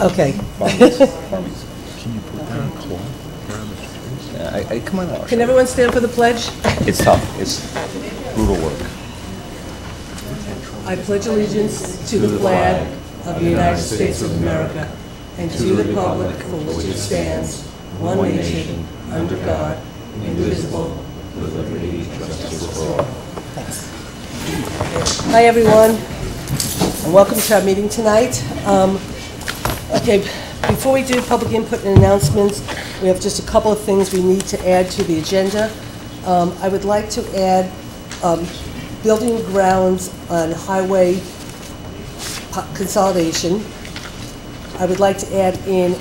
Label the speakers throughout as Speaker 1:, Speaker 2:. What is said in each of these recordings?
Speaker 1: Okay.
Speaker 2: Can you put down a cloth around the trees?
Speaker 3: Come on, Marshall.
Speaker 1: Can everyone stand for the pledge?
Speaker 3: It's tough. It's brutal work.
Speaker 1: I pledge allegiance to the flag of the United States of America and to the republic for which it stands, one nation, under God, indivisible, with liberty and justice for all. Thanks. Hi, everyone, and welcome to our meeting tonight. Okay, before we do public input and announcements, we have just a couple of things we need to add to the agenda. I would like to add building grounds on highway consolidation. I would like to add in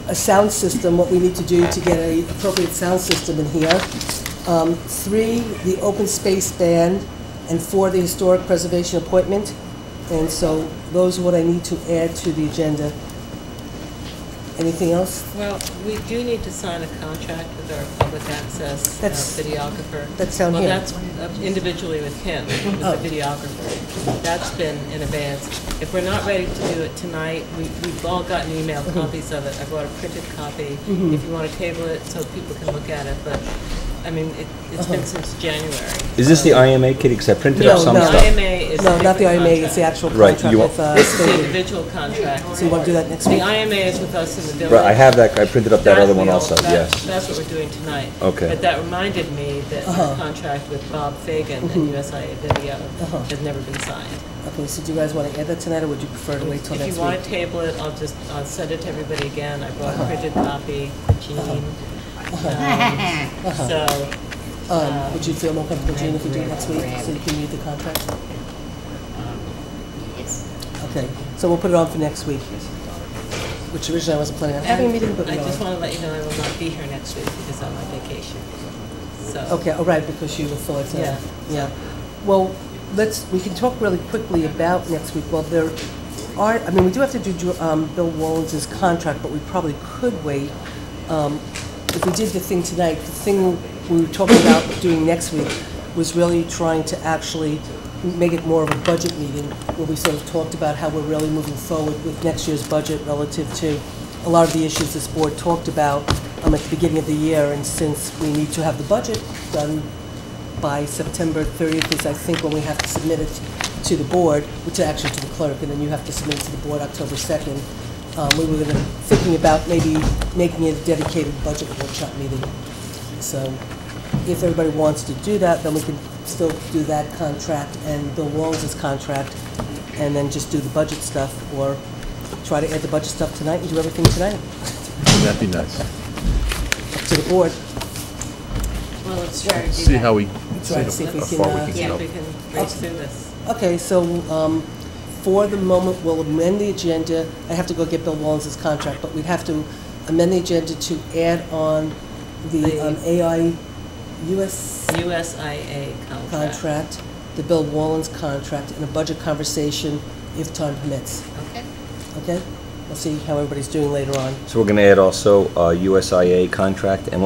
Speaker 1: a sound system, what we need to do to get an appropriate sound system in here. 3, the open space ban, and 4, the historic preservation appointment. And so those are what I need to add to the agenda. Anything else?
Speaker 4: Well, we do need to sign a contract with our public access videographer.
Speaker 1: That's down here.
Speaker 4: Well, that's individually with him, with the videographer. That's been in advance. If we're not ready to do it tonight, we've all gotten email copies of it. I brought a printed copy if you want to table it so people can look at it. But I mean, it's been since January.
Speaker 3: Is this the IMA kit? Because I printed up some
Speaker 1: No.
Speaker 3: stuff.
Speaker 4: The IMA is
Speaker 1: No, not the IMA,
Speaker 4: contract.
Speaker 1: it's the actual
Speaker 3: Right,
Speaker 1: contract
Speaker 3: you
Speaker 1: with
Speaker 4: This is the
Speaker 1: State.
Speaker 4: individual contract.
Speaker 1: So you want to do that next
Speaker 4: The
Speaker 1: week?
Speaker 4: IMA is with us in the village.
Speaker 3: Right, I have that. I printed up that other one also. Yes.
Speaker 4: That's what we're doing tonight.
Speaker 3: Okay.
Speaker 4: But that reminded me that our contract with Bob Fagan and USIA Video has never been signed.
Speaker 1: Okay, so do you guys want to add that tonight, or would you prefer to wait till
Speaker 4: If
Speaker 1: next
Speaker 4: you want
Speaker 1: week?
Speaker 4: to table it, I'll send it to everybody again. I brought a printed copy for Jean.
Speaker 1: Would you feel more comfortable, Jean, if we do it next week, so you can read the contract?
Speaker 5: Yes.
Speaker 1: Okay, so we'll put it on for next week, which originally I wasn't planning on having a meeting, but
Speaker 4: I
Speaker 1: we
Speaker 4: just
Speaker 1: are.
Speaker 4: want to let you know I will not be here next week because I'm on vacation. So.
Speaker 1: Okay, all right, because you were thought,
Speaker 4: Yeah.
Speaker 1: yeah. Well, we can talk really quickly about next week. Well, there are, I mean, we do have to do Bill Wallens' contract, but we probably could wait. If we did the thing tonight, the thing we were talking about doing next week was really trying to actually make it more of a budget meeting, where we sort of talked about how we're really moving forward with next year's budget relative to a lot of the issues this board talked about at the beginning of the year. And since we need to have the budget done by September 30th is, I think, when we have to submit it to the board, which is actually to the clerk, and then you have to submit it to the board October 2nd. We were thinking about maybe making it a dedicated budget workshop meeting. So if everybody wants to do that, then we can still do that contract and Bill Wallens' contract, and then just do the budget stuff, or try to add the budget stuff tonight and do everything tonight.
Speaker 2: That'd be nice.
Speaker 1: Up to the board.
Speaker 4: Well, let's try to do
Speaker 2: See
Speaker 4: that.
Speaker 2: how we,
Speaker 1: Try to see if we
Speaker 2: how
Speaker 1: can,
Speaker 2: far we can
Speaker 4: See
Speaker 2: get
Speaker 4: if
Speaker 2: up.
Speaker 4: we can race through this.
Speaker 1: Okay, so for the moment, we'll amend the agenda. I have to go get Bill Wallens' contract, but we'd have to amend the agenda to add on the
Speaker 4: USIA
Speaker 1: contract, the Bill Wallens contract, and a budget conversation if time permits.
Speaker 5: Okay.
Speaker 1: Okay? We'll see how everybody's doing later on.
Speaker 3: So we're going to add also USIA contract and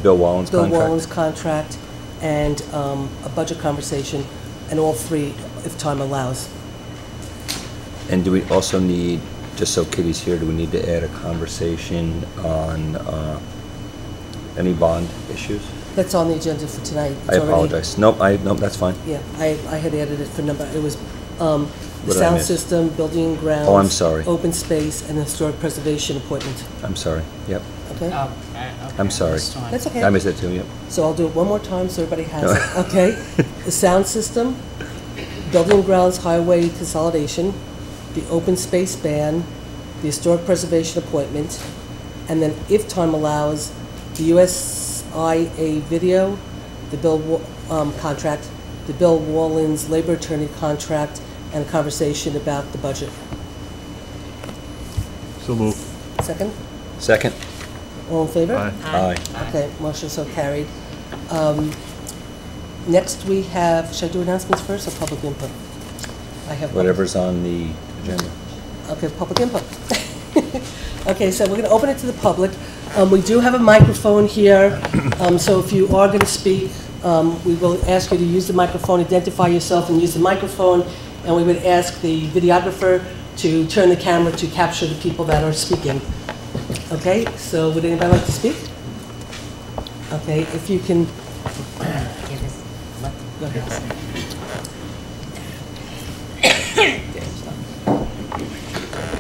Speaker 3: Bill Wallens
Speaker 1: Bill
Speaker 3: contract?
Speaker 1: Wallens contract and a budget conversation, and all 3 if time allows.
Speaker 3: And do we also need, just so Kitty's here, do we need to add a conversation on any bond issues?
Speaker 1: That's on the agenda for tonight. It's
Speaker 3: I
Speaker 1: already-
Speaker 3: apologize. Nope, that's fine.
Speaker 1: Yeah, I had added it for number, it was the
Speaker 3: What did I
Speaker 1: sound
Speaker 3: miss?
Speaker 1: system, building and grounds.
Speaker 3: Oh, I'm sorry.
Speaker 1: Open space, and historic preservation appointment,
Speaker 3: I'm sorry. Yep.
Speaker 1: okay?
Speaker 5: Oh, okay.
Speaker 3: I'm sorry.
Speaker 5: This one.
Speaker 1: That's okay.
Speaker 3: I missed it too, yep.
Speaker 1: So I'll do it one more time so everybody has it, okay? The sound system, building and grounds highway consolidation, the open space ban, the historic preservation appointment, and then if time allows, the USIA video, the Bill contract, the Bill Wallens labor attorney contract, and a conversation about the budget.
Speaker 2: So move.
Speaker 1: Second?
Speaker 3: Second?
Speaker 1: All in favor?
Speaker 2: Aye.
Speaker 3: Aye.
Speaker 1: Okay, motion so carried. Next we have, should I do announcements first or public input? I have
Speaker 3: Whatever's on the agenda.
Speaker 1: Okay, public input. Okay, so we're going to open it to the public. We do have a microphone here, so if you are going to speak, we will ask you to use the microphone, identify yourself and use the microphone, and we would ask the videographer to turn the camera to capture the people that are speaking. Okay, so would anybody like to speak? Okay, if you can. Go ahead.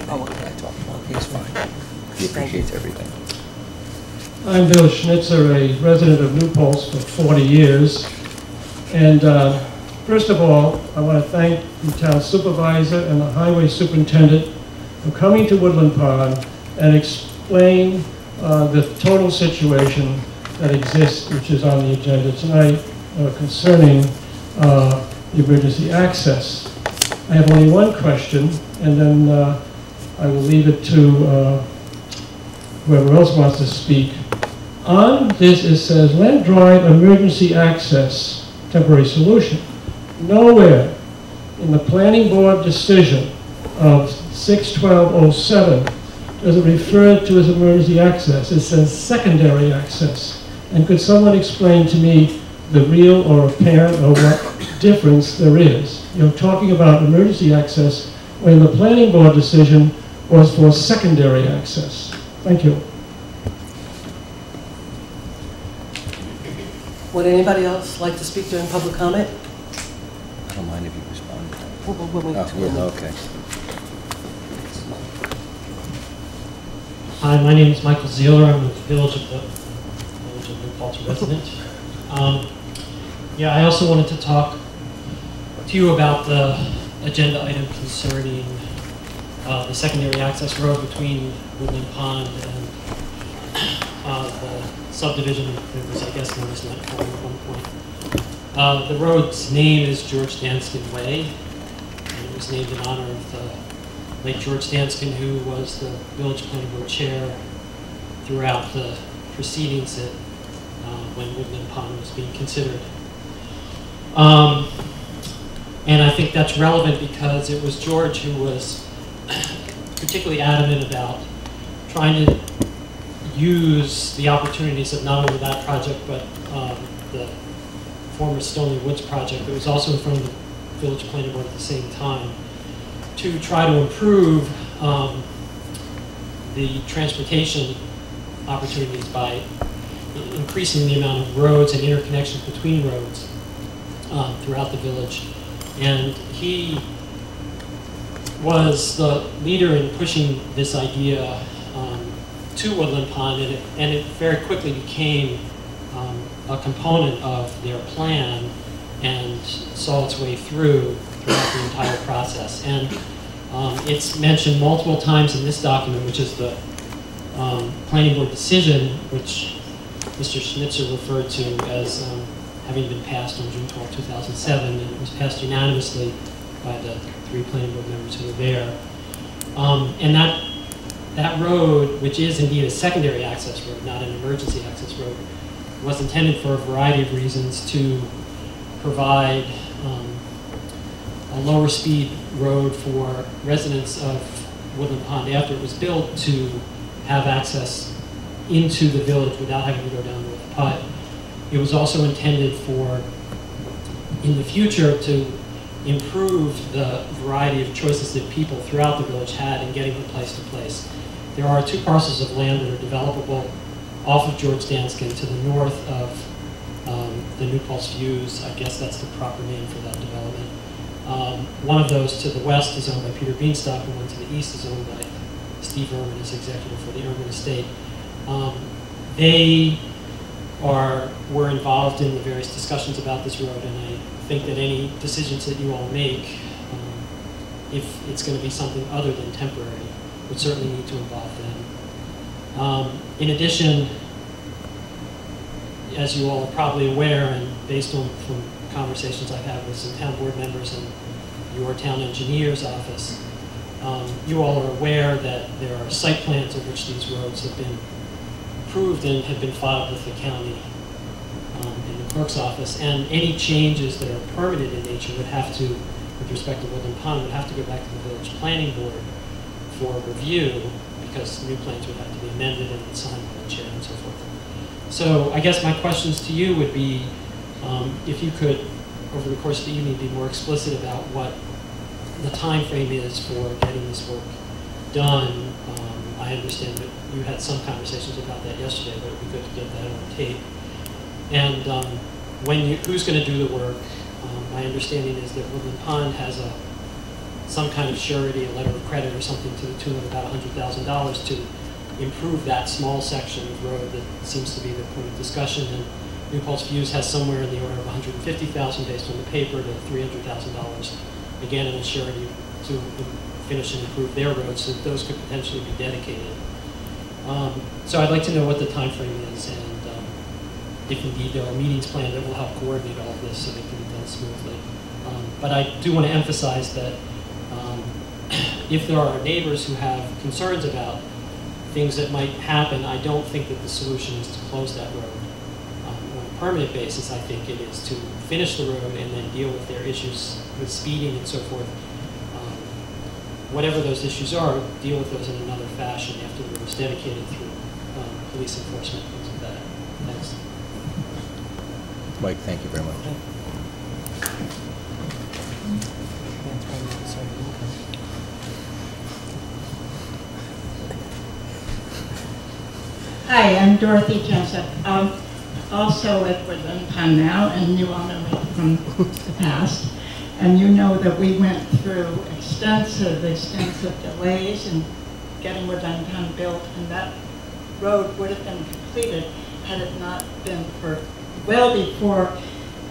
Speaker 3: Oh, okay, I talked. Okay, it's fine. He appreciates everything.
Speaker 5: I'm Bill Schnitzer, a resident of New Paltz for 40 years. And first of all, I want to thank the town supervisor and the highway superintendent for coming to Woodland Pond and explain the total situation that exists, which is on the agenda tonight, concerning the emergency access. I have only one question, and then I will leave it to whoever else wants to speak. On this, it says, Land Drive emergency access temporary solution. Nowhere in the planning board decision of 6/12/07 does it refer to as emergency access. It says secondary access. And could someone explain to me the real or apparent or what difference there is? You're talking about emergency access when the planning board decision was for secondary access. Thank you.
Speaker 1: Would anybody else like to speak during public comment?
Speaker 3: I don't mind if you respond. Okay.
Speaker 6: Hi, my name is Michael Zeeler. I'm a Village of New Paltz resident. Yeah, I also wanted to talk to you about the agenda item concerning the secondary access road between Woodland Pond and the subdivision that was, I guess, known as Net Farm at one point. The road's name is George Danskin Way, and it was named in honor of the late George Danskin, who was the village planning board chair throughout the proceedings at, when Woodland Pond was being considered. And I think that's relevant because it was George who was particularly adamant about trying to use the opportunities of not only that project, but the former Stoney Woods project that was also in front of the village planning board at the same time, to try to improve the transportation opportunities by increasing the amount of roads and interconnections between roads throughout the village. And he was the leader in pushing this idea to Woodland Pond, and it very quickly became a component of their plan and saw its way throughout the entire process. And it's mentioned multiple times in this document, which is the planning board decision, which Mr. Schnitzer referred to as having been passed on June 12, 2007, and it was passed unanimously by the 3 planning board members who were there. And that road, which is indeed a secondary access road, not an emergency access road, was intended for a variety of reasons to provide a lower speed road for residents of Woodland Pond after it was built to have access into the village without having to go down North Putt. It was also intended for, in the future, to improve the variety of choices that people throughout the village had in getting from place to place. There are 2 parcels of land that are developable off of George Danskin to the north of the New Paltz Views. I guess that's the proper name for that development. One of those to the west is owned by Peter Beanstalk, and one to the east is owned by Steve Ehrman, as executive for the Ehrman estate. They were involved in the various discussions about this road, and I think that any decisions that you all make, if it's going to be something other than temporary, would certainly need to involve them. In addition, as you all are probably aware, and based on from conversations I've had with some town board members and your town engineer's office, you all are aware that there are site plans of which these roads have been approved and have been filed with the county in the clerk's office, and any changes that are permitted in nature would have to, with respect to Woodland Pond, would have to go back to the village planning board for review, because new plans would have to be amended and signed by the chair and so forth. So I guess my questions to you would be, if you could, over the course of the evening, be more explicit about what the time frame is for getting this work done. I understand that you had some conversations about that yesterday, but it would be good to get that on tape. And who's going to do the work? My understanding is that Woodland Pond has some kind of surety, a letter of credit or something to the tune of about $100,000 to improve that small section of road that seems to be the point of discussion. And New Paltz Views has somewhere in the order of $150,000 based on the paper to $300,000, again in a surety to finish and improve their roads, so that those could potentially be dedicated. So I'd like to know what the time frame is, and if indeed there are meetings planned that will help coordinate all of this so they can be done smoothly. But I do want to emphasize that if there are neighbors who have concerns about things that might happen, I don't think that the solution is to close that road on a permanent basis. I think it is to finish the road and then deal with their issues with speeding and so forth. Whatever those issues are, deal with those in another fashion after the road is dedicated through police enforcement, things like that. Thanks.
Speaker 3: Mike, thank you very much.
Speaker 7: Hi, I'm Dorothy Jessup. Also at Woodland Pond now, and you all know me from the past. And you know that we went through extensive delays in getting Woodland Pond built, and that road would have been completed had it not been for, well before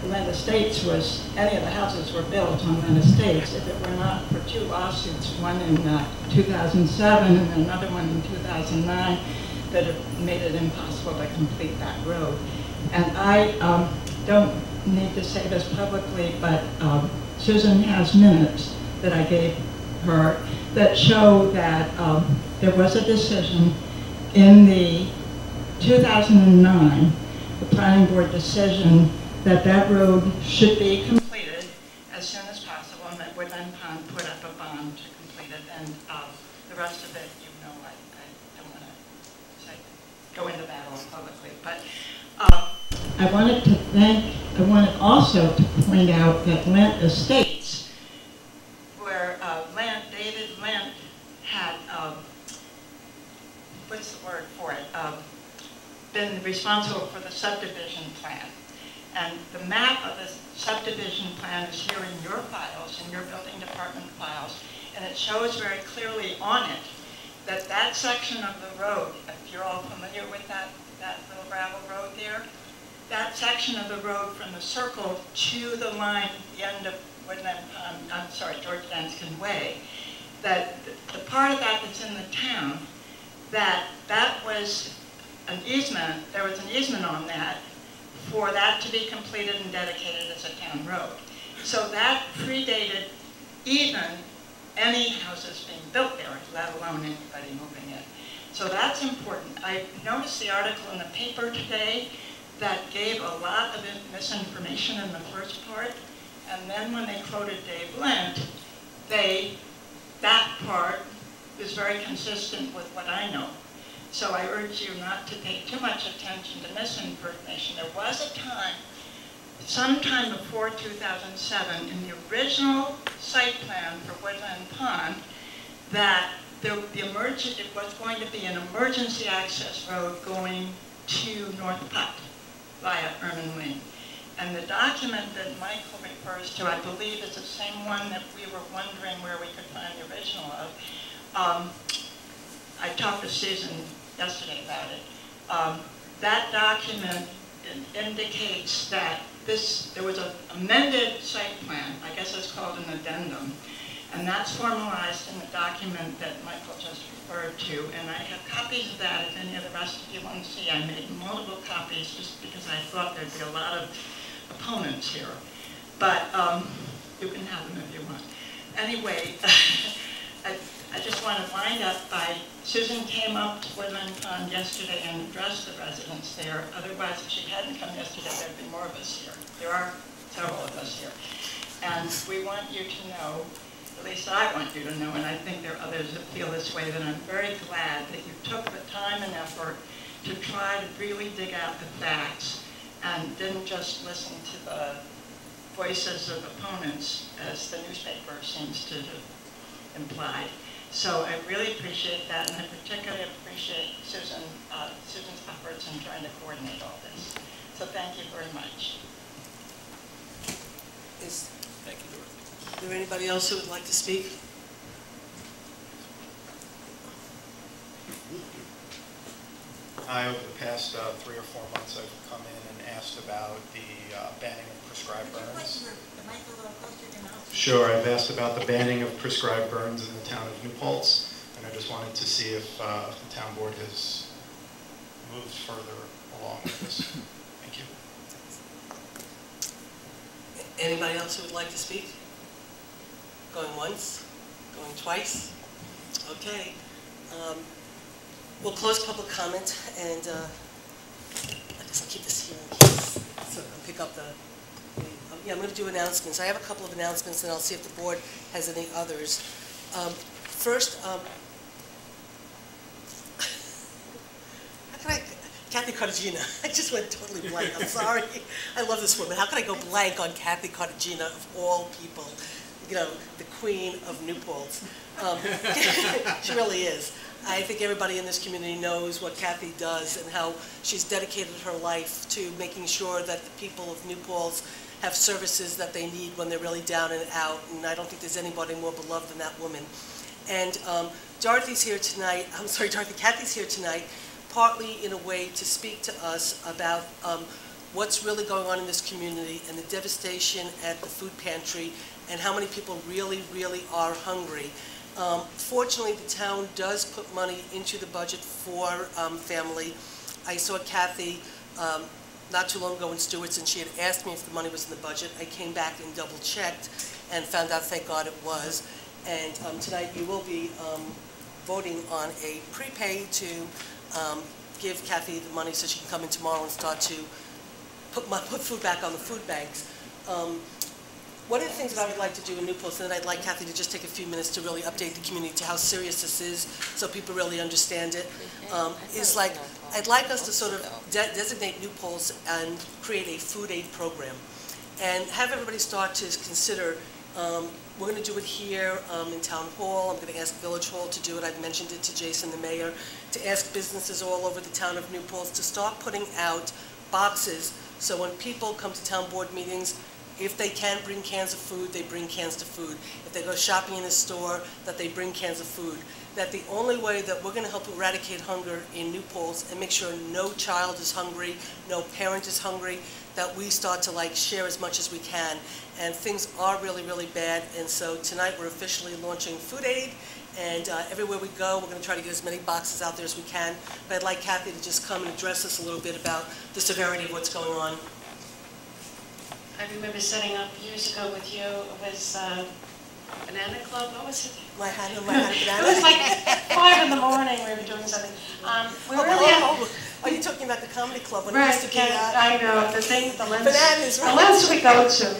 Speaker 7: Land Estates any of the houses were built on Land Estates, if it were not for two lawsuits, one in 2007 and another one in 2009, that have made it impossible to complete that road. And I don't need to say this publicly, but Susan has minutes that I gave her that show that there was a decision in the 2009, the planning board decision, that that road should be completed as soon as possible, and that Woodland Pond put up a bond to complete it. And the rest of it, you know, I don't want to go into that all publicly. But I wanted also to point out that Land Estates, where David Lent had, what's the word for it, been responsible for the subdivision plan. And the map of the subdivision plan is here in your files, in your building department files, and it shows very clearly on it that that section of the road, if you're all familiar with that little gravel road there, that section of the road from the circle to the line, the end of Woodland Pond, I'm sorry, George Danskin Way, that the part of that that's in the town, that was an easement, there was an easement on that for that to be completed and dedicated as a town road. So that predated even any houses being built there, let alone anybody moving in. So that's important. I noticed the article in the paper today that gave a lot of misinformation in the first part, and then when they quoted Dave Lent, that part is very consistent with what I know. So I urge you not to pay too much attention to misinformation. There was a time, sometime before 2007, in the original site plan for Woodland Pond, that it was going to be an emergency access road going to North Putt via Erman Lane. And the document that Michael refers to, I believe, is the same one that we were wondering where we could find the original of. I talked to Susan yesterday about it. That document indicates that there was an amended site plan, I guess it's called an addendum, and that's formalized in the document that Michael just referred to, and I have copies of that if any of the rest of you want to see. I made multiple copies just because I thought there'd be a lot of opponents here, but you can have them if you want. Anyway, I just want to wind up by, Susan came up to Woodland Pond yesterday and addressed the residents there. Otherwise, if she hadn't come yesterday, there'd be more of us here. There are several of us here. And we want you to know, at least I want you to know, and I think there are others that feel this way, that I'm very glad that you took the time and effort to try to really dig out the facts and didn't just listen to the voices of opponents, as the newspaper seems to have implied. So I really appreciate that, and I particularly appreciate Susan's efforts in trying to coordinate all this. So thank you very much.
Speaker 1: Thank you, Dorothy. Is there anybody else who would like to speak?
Speaker 8: Over the past 3 or 4 months, I've come in and asked about the banning of prescribed burns. Sure, I've asked about the banning of prescribed burns in the town of New Paltz, and I just wanted to see if the town board has moved further along with this. Thank you.
Speaker 1: Anybody else who would like to speak? Going once? Going twice? Okay. We'll close public comment, and I guess I'll keep this here in case, so I'll pick up yeah, I'm going to do announcements. I have a couple of announcements, and I'll see if the board has any others. First, how can I, Kathy Cartagena, I just went totally blank, I'm sorry. I love this woman. How can I go blank on Kathy Cartagena of all people? You know, the queen of New Paltz. She really is. I think everybody in this community knows what Kathy does and how she's dedicated her life to making sure that the people of New Paltz have services that they need when they're really down and out, and I don't think there's anybody more beloved than that woman. And Dorothy's here tonight, I'm sorry, Kathy's here tonight, partly in a way to speak to us about what's really going on in this community and the devastation at the food pantry and how many people really, really are hungry. Fortunately, the town does put money into the budget for family. I saw Kathy not too long ago in Stewart's, and she had asked me if the money was in the budget. I came back and double-checked and found out, thank God, it was. And tonight you will be voting on a prepay to give Kathy the money so she can come in tomorrow and start to put food back on the food banks. One of the things that I would like to do in New Paltz, and I'd like Kathy to just take a few minutes to really update the community to how serious this is so people really understand it, is like, I'd like us to sort of designate New Paltz and create a food aid program and have everybody start to consider, we're going to do it here in Town Hall. I'm going to ask Village Hall to do it. I've mentioned it to Jason, the mayor, to ask businesses all over the town of New Paltz to start putting out boxes so when people come to town board meetings, if they can bring cans of food, they bring cans of food. If they go shopping in a store, that they bring cans of food. That the only way that we're going to help eradicate hunger in New Paltz and make sure no child is hungry, no parent is hungry, that we start to share as much as we can. And things are really, really bad. And so tonight we're officially launching food aid. And everywhere we go, we're going to try to get as many boxes out there as we can. But I'd like Kathy to just come and address us a little bit about the severity of what's going on.
Speaker 9: I remember setting up years ago with you, it was Banana Club, what was it?
Speaker 1: My hat and banana.
Speaker 9: It was like 5 in the morning we were doing something. We really
Speaker 1: are you talking about the comedy club? When
Speaker 9: right,
Speaker 1: it used to be,
Speaker 9: I know, the thing, the lens,
Speaker 1: bananas, right?
Speaker 9: The lens we go to.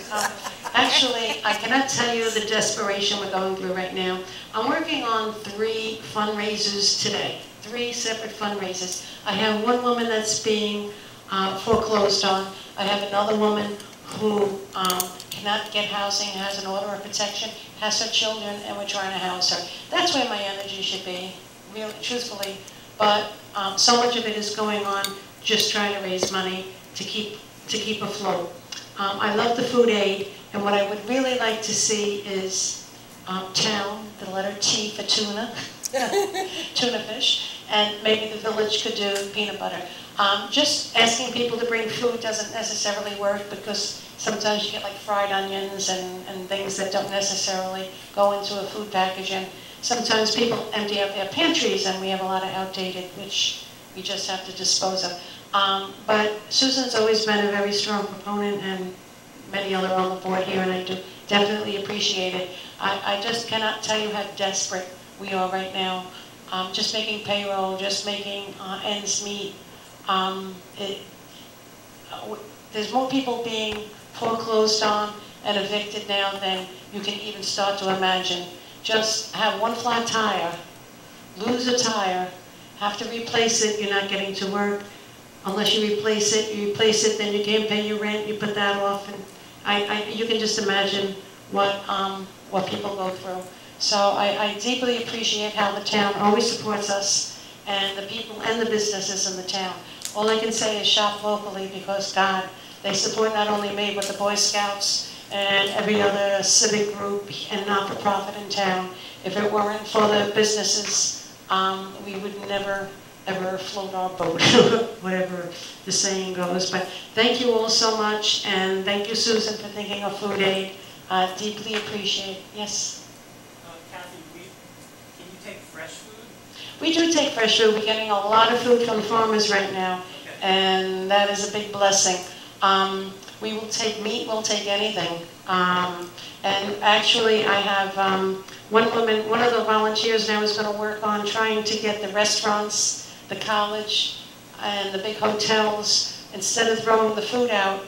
Speaker 9: Actually, I cannot tell you the desperation we're going through right now. I'm working on 3 fundraisers today, 3 separate fundraisers. I have one woman that's being foreclosed on. I have another woman who cannot get housing, has an order of protection, has her children, and we're trying to house her. That's where my energy should be, really, truthfully. But so much of it is going on just trying to raise money to keep afloat. I love the food aid, and what I would really like to see is town, the letter T for tuna, tuna fish, and maybe the village could do peanut butter. Just asking people to bring food doesn't necessarily work because sometimes you get fried onions and things that don't necessarily go into a food package, and sometimes people empty out their pantries and we have a lot of outdated which we just have to dispose of. But Susan's always been a very strong proponent, and many other on the board here, and I do definitely appreciate it. I just cannot tell you how desperate we are right now. Just making payroll, just making ends meet. There's more people being foreclosed on and evicted now than you can even start to imagine. Just have one flat tire, lose a tire, have to replace it, you're not getting to work. Unless you replace it, then you can't pay your rent, you put that off. And you can just imagine what people go through. So I deeply appreciate how the town always supports us and the people and the businesses in the town. All I can say is shop locally because, God, they support not only me, but the Boy Scouts and every other civic group and not-for-profit in town. If it weren't for the businesses, we would never, ever float our boat, whatever the saying goes. But thank you all so much, and thank you, Susan, for thinking of Food Aid. Deeply appreciate it. Yes?
Speaker 10: Kathy, can you take fresh food?
Speaker 9: We do take fresh food. We're getting a lot of food from farmers right now, and that is a big blessing. We will take meat, we'll take anything. And actually, I have one of the volunteers now is going to work on trying to get the restaurants, the college, and the big hotels, instead of throwing the food out,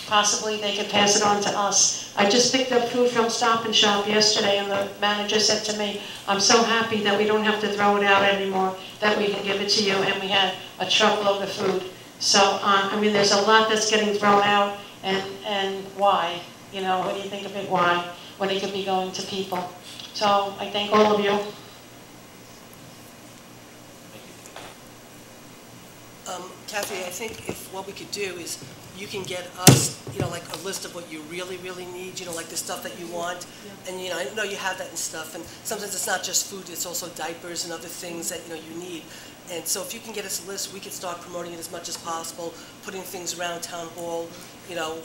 Speaker 9: possibly they could pass it on to us. I just picked up food from Stop and Shop yesterday, and the manager said to me, I'm so happy that we don't have to throw it out anymore, that we can give it to you, and we had a truckload of food. So, I mean, there's a lot that's getting thrown out, and why? You know, when you think of it, why? When it could be going to people. So, I thank all of you.
Speaker 1: Kathy, I think if what we could do is you can get us, you know, like a list of what you really, really need, you know, like the stuff that you want. And, you know, I know you have that and stuff. And sometimes it's not just food, it's also diapers and other things that, you know, you need. And so if you can get us a list, we can start promoting it as much as possible, putting things around town hall, you know,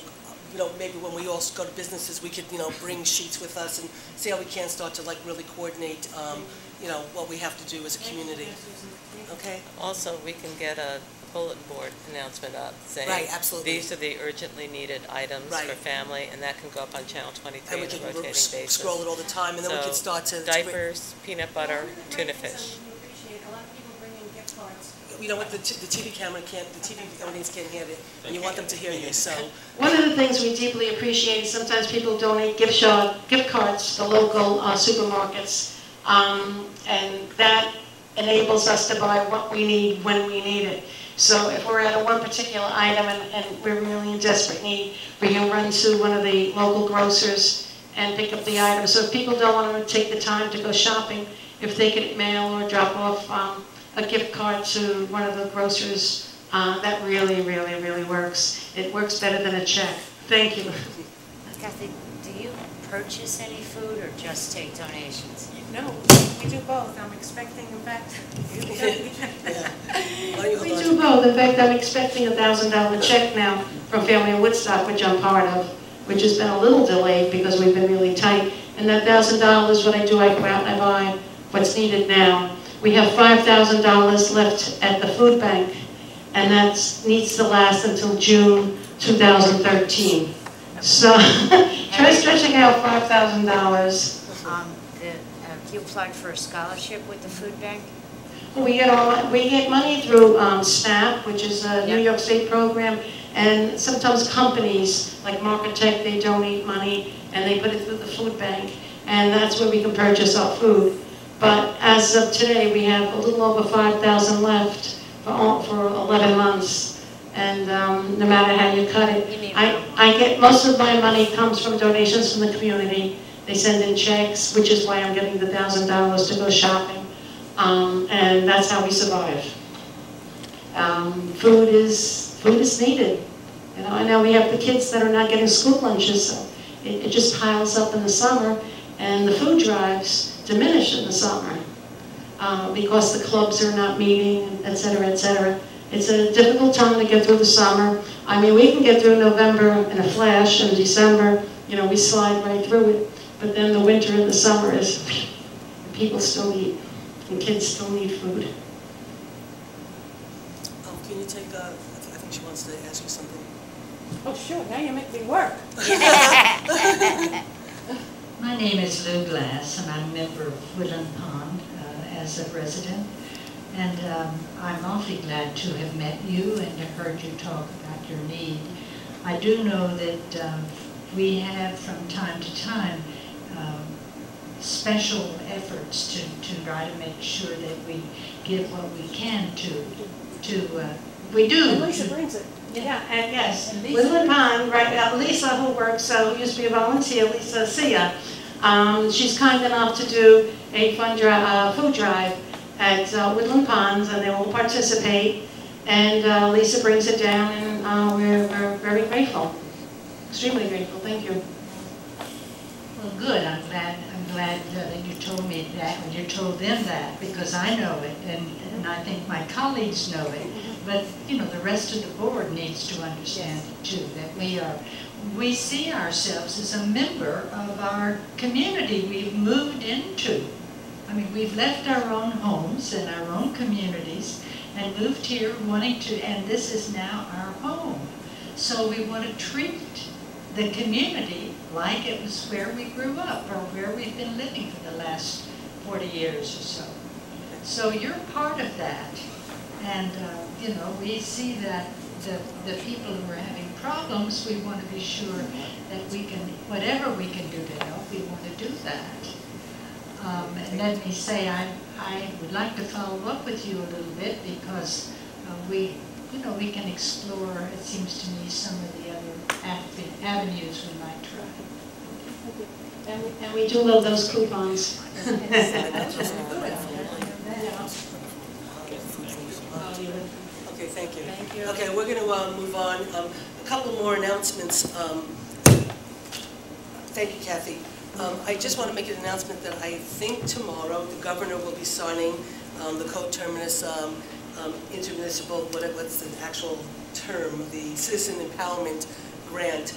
Speaker 1: maybe when we all go to businesses, we could, you know, bring sheets with us and see how we can start to, like, really coordinate, you know, what we have to do as a community. Okay?
Speaker 4: Also, we can get a bulletin board announcement up saying,
Speaker 1: right, absolutely,
Speaker 4: these are the urgently needed items for family, and that can go up on Channel 23 on a rotating basis.
Speaker 1: Scroll it all the time, and then we can start to...
Speaker 4: diapers, peanut butter, tuna fish.
Speaker 1: You know what, the TV camera can't, the TV audience can't hear it, and you want them to hear you, so...
Speaker 9: One of the things we deeply appreciate is sometimes people donate gift cards to local supermarkets, and that enables us to buy what we need when we need it. So if we're at one particular item and we're really in desperate need, we can run to one of the local grocers and pick up the item. So if people don't want to take the time to go shopping, if they could mail or drop off a gift card to one of the grocers, that really, really, really works. It works better than a check. Thank you.
Speaker 11: Kathy, do you purchase any food or just take donations?
Speaker 12: No, we do both. I'm expecting, in fact,
Speaker 9: we do both. In fact, I'm expecting a $1,000 check now from Family of Woodstock, which I'm part of, which has been a little delayed because we've been really tight. And that $1,000, what I do, I go out and I buy what's needed now. We have $5,000 left at the food bank, and that needs to last until June 2013. So try stretching out $5,000.
Speaker 11: You applied for a scholarship with the food bank?
Speaker 9: We get money through SNAP, which is a New York State program, and sometimes companies like Marketech, they donate money and they put it through the food bank, and that's where we can purchase our food. But as of today, we have a little over $5,000 left for 11 months, and no matter how you cut it, I get most of my money comes from donations from the community. They send in checks, which is why I'm getting the $1,000 to go shopping, and that's how we survive. Food is needed. You know, I know we have the kids that are not getting school lunches, so it just piles up in the summer, and the food drives diminish in the summer because the clubs are not meeting, et cetera, et cetera. It's a difficult time to get through the summer. I mean, we can get through November in a flash, and December, you know, we slide right through it. But then the winter and the summer is, people still eat, and kids still need food.
Speaker 1: Can you take, I think she wants to ask you something.
Speaker 12: Oh, sure, now you make me work.
Speaker 13: My name is Lou Glass, and I'm a member of Woodland Pond as a resident. And I'm awfully glad to have met you and to heard you talk about your need. I do know that we have from time to time special efforts to try to make sure that we give what we can to
Speaker 9: We do.
Speaker 12: And Lisa brings it. Yeah, and
Speaker 9: Yes,
Speaker 12: And Lisa-
Speaker 9: Woodland Pond, right, Lisa, who works, who used to be a volunteer, Lisa Sia, she's kind enough to do a food drive at Woodland Ponds, and they will participate, and Lisa brings it down, and we're very grateful, extremely grateful, thank you.
Speaker 13: Well, good. I'm glad that you told me that, when you told them that, because I know it, and I think my colleagues know it. But, you know, the rest of the board needs to understand it too, that we see ourselves as a member of our community we've moved into. I mean, we've left our own homes and our own communities and moved here wanting to, and this is now our home. So we want to treat the community like it was where we grew up or where we've been living for the last 40 years or so. So you're part of that. And, you know, we see that the people who are having problems, we want to be sure that we can, whatever we can do to help, we want to do that. And let me say, I would like to follow up with you a little bit because we can explore, it seems to me, some of the other avenues we might try.
Speaker 9: And we do love those coupons.
Speaker 1: Okay, thank you.
Speaker 11: Thank you.
Speaker 1: Okay, we're going to move on. A couple more announcements. Thank you, Kathy. I just want to make an announcement that I think tomorrow the governor will be signing the co-terminus intermunicipal, what's the actual term, the Citizen Empowerment Grant.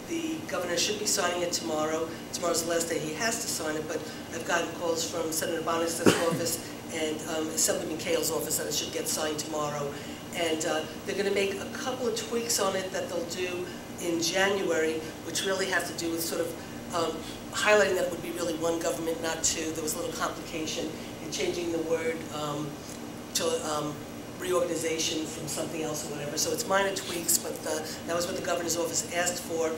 Speaker 1: The governor should be signing it tomorrow. Tomorrow's the last day he has to sign it, but I've gotten calls from Senator Bonner's office and Assemblyman Cale's office that it should get signed tomorrow. And they're going to make a couple of tweaks on it that they'll do in January, which really have to do with sort of highlighting that it would be really one government, not two. There was a little complication in changing the word to reorganization from something else or whatever. So it's minor tweaks, but that was what the governor's office asked for.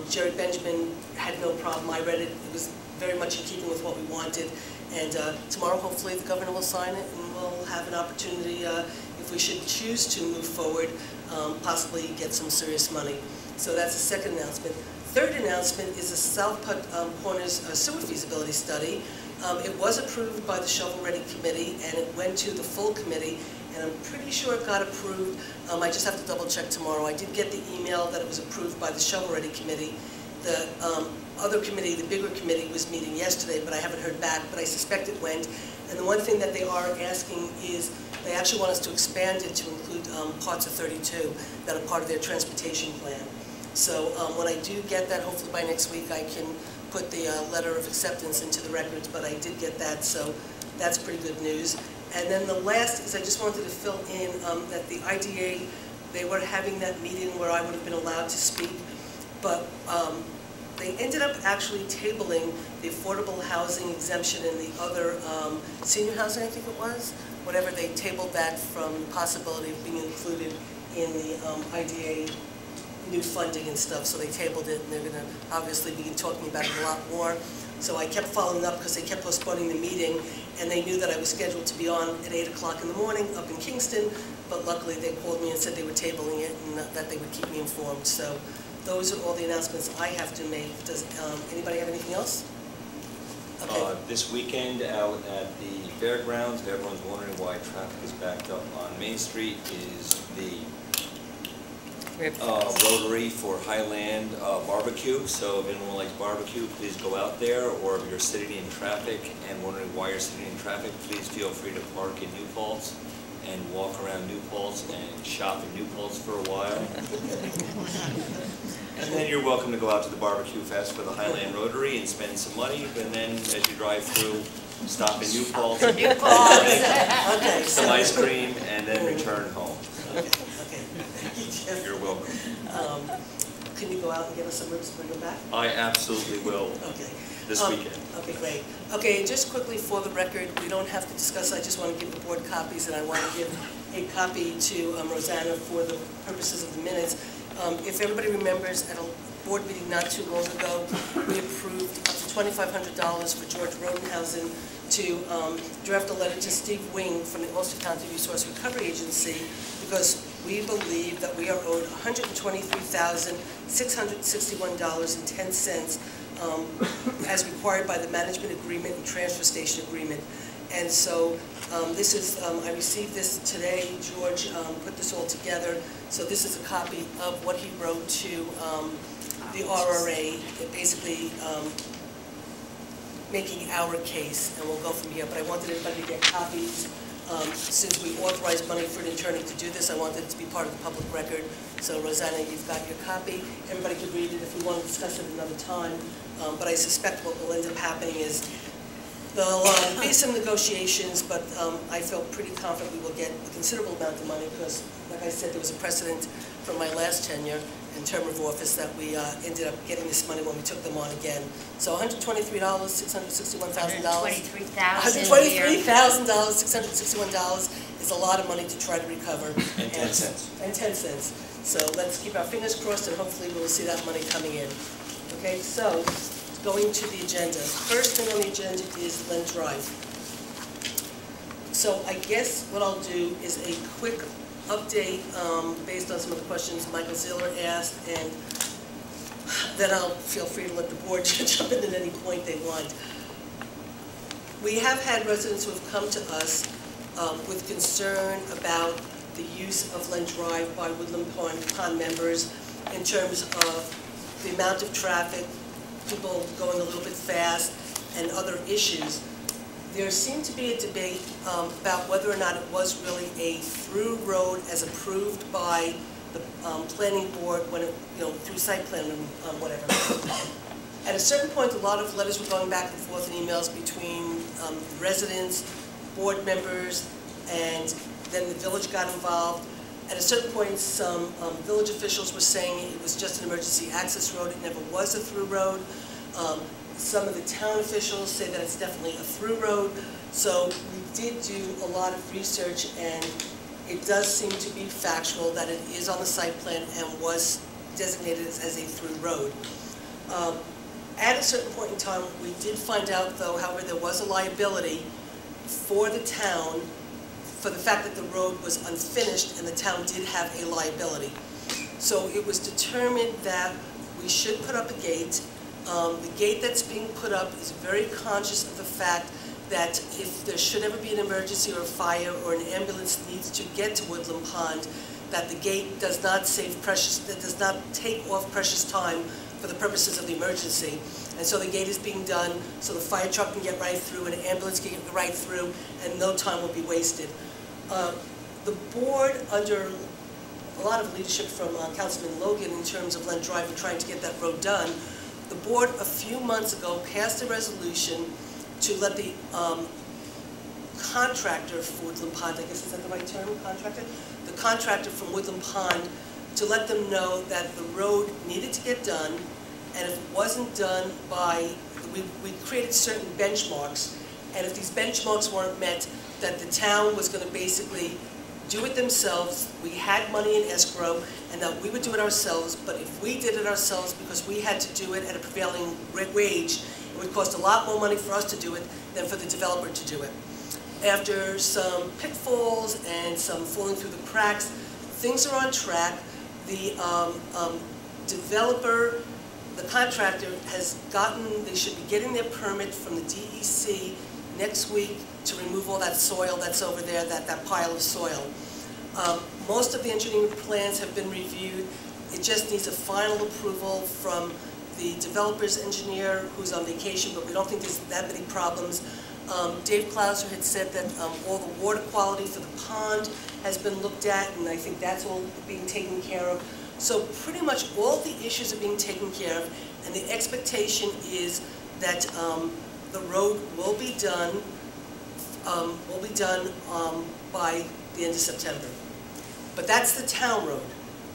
Speaker 1: Jerry Benjamin had no problem. I read it. It was very much in keeping with what we wanted. And tomorrow, hopefully, the governor will sign it, and we'll have an opportunity, if we should choose to move forward, possibly get some serious money. So that's the second announcement. Third announcement is the South Corners sewer feasibility study. It was approved by the Shovel Ready Committee, and it went to the full committee, and I'm pretty sure it got approved. I just have to double check tomorrow. I did get the email that it was approved by the Shovel Ready Committee. The other committee, the bigger committee, was meeting yesterday, but I haven't heard back, but I suspect it went. And the one thing that they are asking is they actually want us to expand it to include parts of 32 that are part of their transportation plan. So when I do get that, hopefully by next week, I can put the letter of acceptance into the records, but I did get that, so that's pretty good news. And then the last is I just wanted to fill in that the IDA, they were having that meeting where I would have been allowed to speak, but they ended up actually tabling the affordable housing exemption and the other senior housing, I think it was, whatever, they tabled that from the possibility of being included in the IDA new funding and stuff, so they tabled it, and they're going to obviously be talking about it a lot more. So I kept following up because they kept postponing the meeting, and they knew that I was scheduled to be on at 8 o'clock in the morning up in Kingston, but luckily they called me and said they were tabling it and that they would keep me informed. So those are all the announcements I have to make. Does anybody have anything else? Okay.
Speaker 3: This weekend out at the fairgrounds, if everyone's wondering why traffic is backed up on Main Street, is the Rotary for Highland barbecue. So if anyone likes barbecue, please go out there. Or if you're sitting in traffic and wondering why you're sitting in traffic, please feel free to park in New Paltz and walk around New Paltz and shop in New Paltz for a while. And then you're welcome to go out to the Barbecue Fest for the Highland Rotary and spend some money. And then as you drive through, stop in New Paltz,
Speaker 1: Okay.
Speaker 3: some ice cream, and then return home.
Speaker 1: Okay. Thank you, Jeff.
Speaker 3: You're welcome.
Speaker 1: Can you go out and get us some ribs and bring them back?
Speaker 3: I absolutely will.
Speaker 1: Okay.
Speaker 3: This weekend.
Speaker 1: Okay, great. Okay, and just quickly for the record, we don't have to discuss, I just want to give the board copies, and I want to give a copy to Rosanna for the purposes of the minutes. If everybody remembers, at a board meeting not too long ago, we approved up to $2,500 for George Rodenhausen to draft a letter to Steve Wing from the Ulster County Resource Recovery Agency because we believe that we are owed $123,661.10 as required by the management agreement and transfer station agreement. And so this is, I received this today. George put this all together. So this is a copy of what he wrote to the RRA, basically making our case, and we'll go from here. But I wanted everybody to get copies. Since we authorized money for an attorney to do this, I wanted it to be part of the public record. So Rosanna, you've got your copy. Everybody could read it if we want to discuss it another time. But I suspect what will end up happening is there'll be some negotiations, but I feel pretty confident we will get a considerable amount of money because, like I said, there was a precedent from my last tenure in term of office that we ended up getting this money when we took them on again. So $123,661,000. $123,661 is a lot of money to try to recover.
Speaker 3: And 10 cents.
Speaker 1: And 10 cents. So let's keep our fingers crossed and hopefully we will see that money coming in. Okay, so going to the agenda. First thing on the agenda is Lent Drive. So I guess what I'll do is a quick update based on some of the questions Michael Ziller asked, and then I'll feel free to let the board jump in at any point they want. We have had residents who have come to us with concern about the use of Lent Drive by Woodland Pond members in terms of the amount of traffic, people going a little bit fast, and other issues. There seemed to be a debate about whether or not it was really a through road as approved by the planning board when it, through site plan and whatever. At a certain point, a lot of letters were going back and forth and emails between residents, board members, and then the village got involved. At a certain point, some village officials were saying it was just an emergency access road, it never was a through road. Some of the town officials say that it's definitely a through road. So we did do a lot of research, and it does seem to be factual that it is on the site plan and was designated as a through road. At a certain point in time, we did find out, though, however, there was a liability for the town for the fact that the road was unfinished, and the town did have a liability. So it was determined that we should put up a gate. The gate that's being put up is very conscious of the fact that if there should ever be an emergency or a fire or an ambulance needs to get to Woodland Pond, that the gate does not does not take off precious time for the purposes of the emergency. And so the gate is being done so the fire truck can get right through and an ambulance can get right through and no time will be wasted. The board, under a lot of leadership from Councilman Logan in terms of Lent Drive and trying to get that road done, the board a few months ago passed a resolution to let the contractor for Woodland Pond, I guess is that the right term, contractor? The contractor from Woodland Pond, to let them know that the road needed to get done, and if it wasn't done by, we created certain benchmarks, and if these benchmarks weren't met, that the town was going to basically do it themselves. We had money in escrow, and that we would do it ourselves, but if we did it ourselves because we had to do it at a prevailing wage, it would cost a lot more money for us to do it than for the developer to do it. After some pitfalls and some falling through the cracks, things are on track. The developer, the contractor has they should be getting their permit from the DEC next week to remove all that soil that's over there, that pile of soil. Most of the engineering plans have been reviewed. It just needs a final approval from the developer's engineer who's on vacation, but we don't think there's that many problems. Dave Klauser had said that all the water quality for the pond has been looked at, and I think that's all being taken care of. So pretty much all the issues are being taken care of, and the expectation is that the road will be done by the end of September. But that's the town road.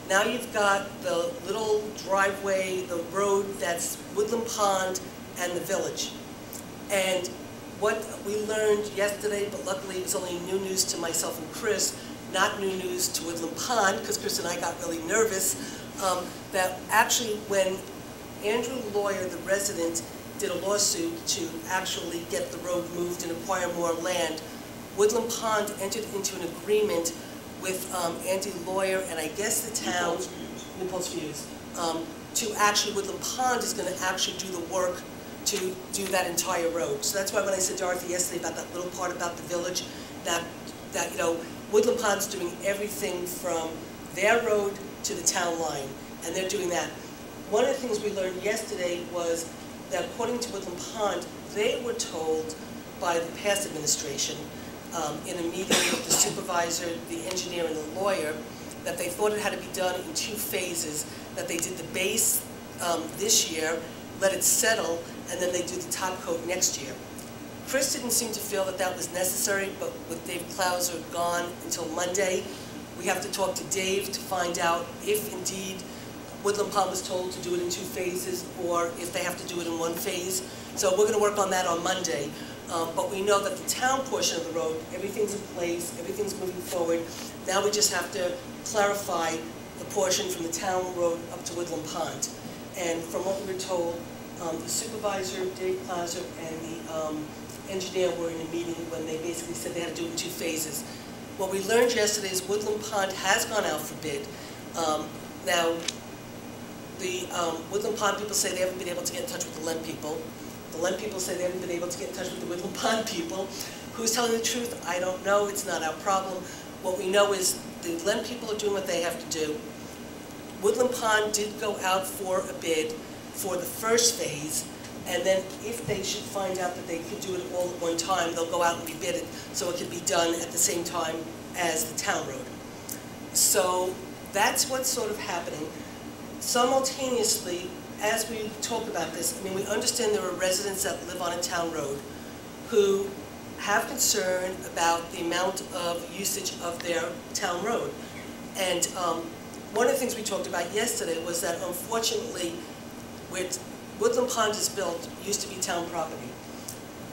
Speaker 1: Now you've got the little driveway, the road that's Woodland Pond and the village. And what we learned yesterday, but luckily it was only new news to myself and Chris, not new news to Woodland Pond, because Chris and I got really nervous, that actually when Andrew Lawyer, the resident, did a lawsuit to actually get the road moved and acquire more land. Woodland Pond entered into an agreement with Andy Lawyer and I guess the town, New Paltz Views, to actually, Woodland Pond is going to actually do the work to do that entire road. So that's why when I said to Dorothy yesterday about that little part about the village, that you know, Woodland Pond's doing everything from their road to the town line, and they're doing that. One of the things we learned yesterday was that according to Woodland Pond, they were told by the past administration in a meeting with the supervisor, the engineer, and the lawyer, that they thought it had to be done in 2 phases, that they did the base this year, let it settle, and then they do the top coat next year. Chris didn't seem to feel that that was necessary, but with Dave Klauser gone until Monday, we have to talk to Dave to find out if indeed Woodland Pond was told to do it in 2 phases or if they have to do it in 1 phase. So we're going to work on that on Monday. But we know that the town portion of the road, everything's in place, everything's moving forward. Now we just have to clarify the portion from the town road up to Woodland Pond. And from what we were told, the supervisor, Dave Klauser, and the engineer were in a meeting when they basically said they had to do it in 2 phases. What we learned yesterday is Woodland Pond has gone out for bid. Now, the Woodland Pond people say they haven't been able to get in touch with the Len people. The Len people say they haven't been able to get in touch with the Woodland Pond people. Who's telling the truth? I don't know. It's not our problem. What we know is the Len people are doing what they have to do. Woodland Pond did go out for a bid for the first phase, and then if they should find out that they could do it all at one time, they'll go out and rebid it so it can be done at the same time as the town road. So that's what's sort of happening. Simultaneously, as we talk about this, I mean, we understand there are residents that live on a town road who have concern about the amount of usage of their town road. And one of the things we talked about yesterday was that unfortunately, with Woodland Pond is built, used to be town property.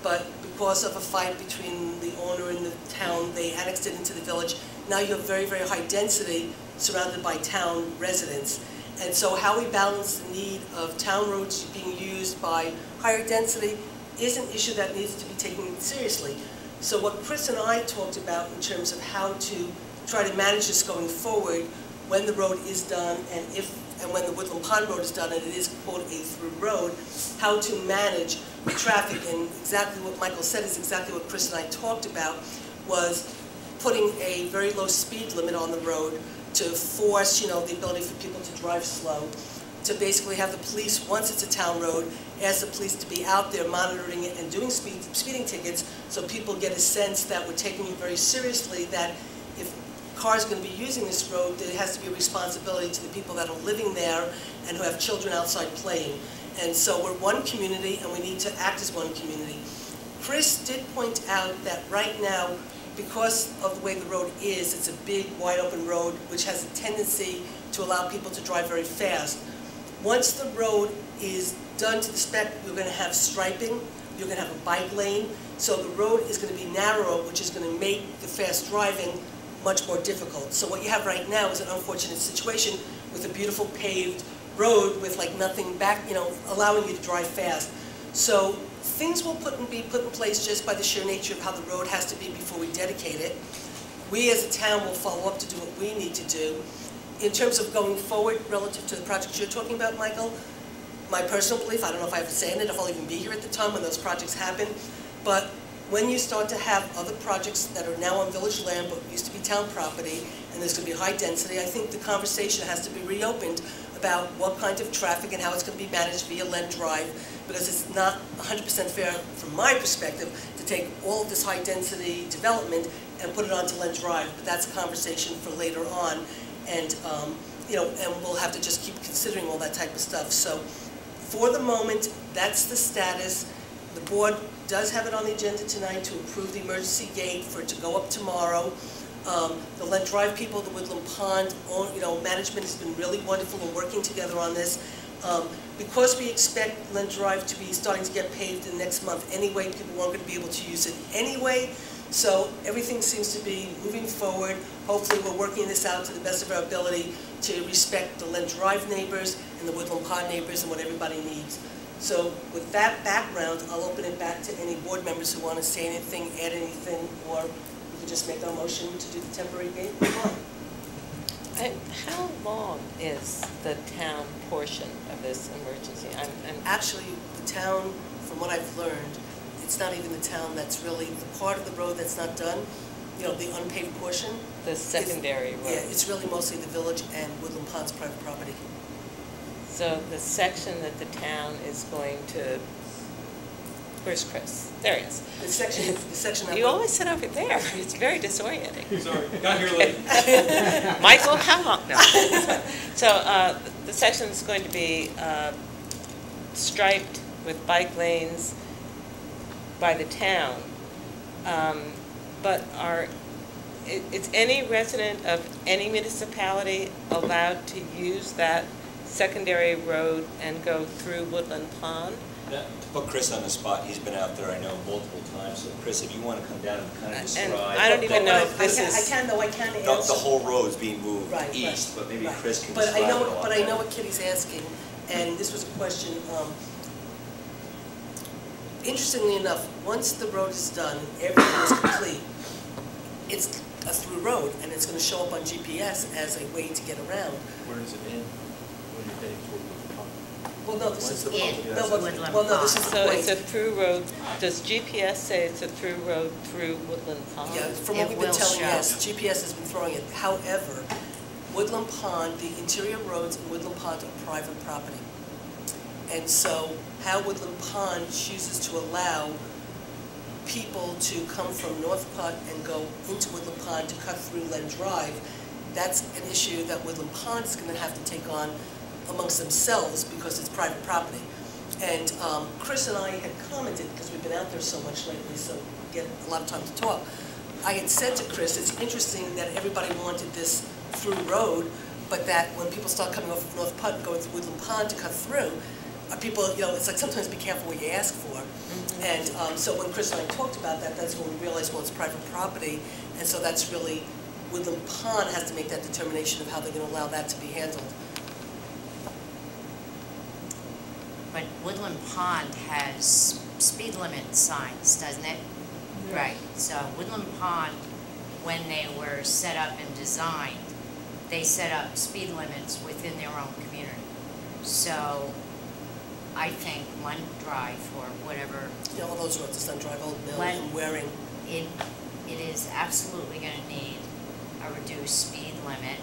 Speaker 1: But because of a fight between the owner and the town, they annexed it into the village. Now you have very, very high density surrounded by town residents. And so how we balance the need of town roads being used by higher density is an issue that needs to be taken seriously. So what Chris and I talked about in terms of how to try to manage this going forward when the road is done and when the Woodland Pond Road is done and it is, quote, a through road, how to manage the traffic. And exactly what Michael said is exactly what Chris and I talked about, was putting a very low speed limit on the road to force, you know, the ability for people to drive slow, to basically have the police, once it's a town road, ask the police to be out there monitoring it and doing speeding tickets so people get a sense that we're taking it very seriously, that if cars are going to be using this road, there has to be a responsibility to the people that are living there and who have children outside playing. And so we're one community and we need to act as one community. Chris did point out that right now, because of the way the road is, it's a big, wide open road, which has a tendency to allow people to drive very fast. Once the road is done to the spec, you're going to have striping, you're going to have a bike lane, so the road is going to be narrow, which is going to make the fast driving much more difficult. So what you have right now is an unfortunate situation with a beautiful paved road with like nothing back, you know, allowing you to drive fast. So things will be put in place just by the sheer nature of how the road has to be before we dedicate it. We as a town will follow up to do what we need to do. In terms of going forward relative to the projects you're talking about, Michael, my personal belief, I don't know if I have a say in it, if I'll even be here at the time when those projects happen, but when you start to have other projects that are now on village land but used to be town property, and there's going to be high density, I think the conversation has to be reopened about what kind of traffic and how it's going to be managed via Len Drive, because it's not 100% fair from my perspective to take all of this high density development and put it onto Len Drive, but that's a conversation for later on, and you know, and we'll have to just keep considering all that type of stuff. So for the moment, that's the status. The board does have it on the agenda tonight to approve the emergency gate for it to go up tomorrow. The Len Drive people, the Woodland Pond, you know, management has been really wonderful in working together on this. Because we expect Len Drive to be starting to get paved in the next month anyway, people weren't going to be able to use it anyway. So everything seems to be moving forward. Hopefully we're working this out to the best of our ability to respect the Len Drive neighbors and the Woodland Pond neighbors and what everybody needs. So with that background, I'll open it back to any board members who want to say anything, add anything, or we could just make a motion to do the temporary gate.
Speaker 4: How long is the town portion of this emergency?
Speaker 1: Actually, the town, from what I've learned, it's not even the town that's really, the part of the road that's not done, you know, the unpaved portion.
Speaker 4: The secondary road.
Speaker 1: Yeah, it's really mostly the village and Woodland Pond's private property.
Speaker 4: So the section that the town is going to, where's Chris? There he is.
Speaker 1: The section.
Speaker 4: You always sit over there. It's very disorienting.
Speaker 8: Sorry, got here late.
Speaker 4: Michael, how long? No. So the section is going to be striped with bike lanes by the town, but is any resident of any municipality allowed to use that secondary road and go through Woodland Pond?
Speaker 3: To put Chris on the spot, he's been out there, I know, multiple times. So Chris, if you want to come down and kind of describe.
Speaker 4: And I don't even know if this is.
Speaker 1: I can answer.
Speaker 3: The whole road's being moved
Speaker 1: Right,
Speaker 3: east,
Speaker 1: right,
Speaker 3: but maybe
Speaker 1: right.
Speaker 3: Chris can
Speaker 1: But
Speaker 3: describe it a lot
Speaker 1: But I know
Speaker 3: better.
Speaker 1: what Kitty's asking, and this was a question. Interestingly enough, once the road is done, everything is complete, it's a through road, and it's going to show up on GPS as a way to get around.
Speaker 2: Where is it in? When you're heading toward the pond?
Speaker 1: Well, no, this is the
Speaker 11: Woodland
Speaker 1: this is the
Speaker 4: So
Speaker 1: point.
Speaker 4: it's a through road. Does GPS say it's a through road through Woodland Pond?
Speaker 1: Yeah, from what
Speaker 11: It
Speaker 1: we've been
Speaker 11: will
Speaker 1: telling,
Speaker 11: show.
Speaker 1: yes, GPS has been throwing it. However, Woodland Pond, the interior roads in Woodland Pond are private property. And so how Woodland Pond chooses to allow people to come from North Putt and go into Woodland Pond to cut through Len Drive, that's an issue that Woodland Pond is going to have to take on amongst themselves because it's private property. And Chris and I had commented, because we've been out there so much lately, so we get a lot of time to talk. I had said to Chris, it's interesting that everybody wanted this through road, but that when people start coming off of North Putt and going through Woodland Pond to cut through, people, you know, it's like sometimes be careful what you ask for. And so when Chris and I talked about that, that's when we realized, well, it's private property, and so that's really, Woodland Pond has to make that determination of how they're going to allow that to be handled.
Speaker 11: But Woodland Pond has speed limit signs, doesn't it? Right, so Woodland Pond, when they were set up and designed, they set up speed limits within their own community. So I think Len Drive or whatever.
Speaker 1: Yeah, all those roads, Len Drive, Old Mill,
Speaker 11: Len-
Speaker 1: and Waring.
Speaker 11: It is absolutely going to need a reduced speed limit,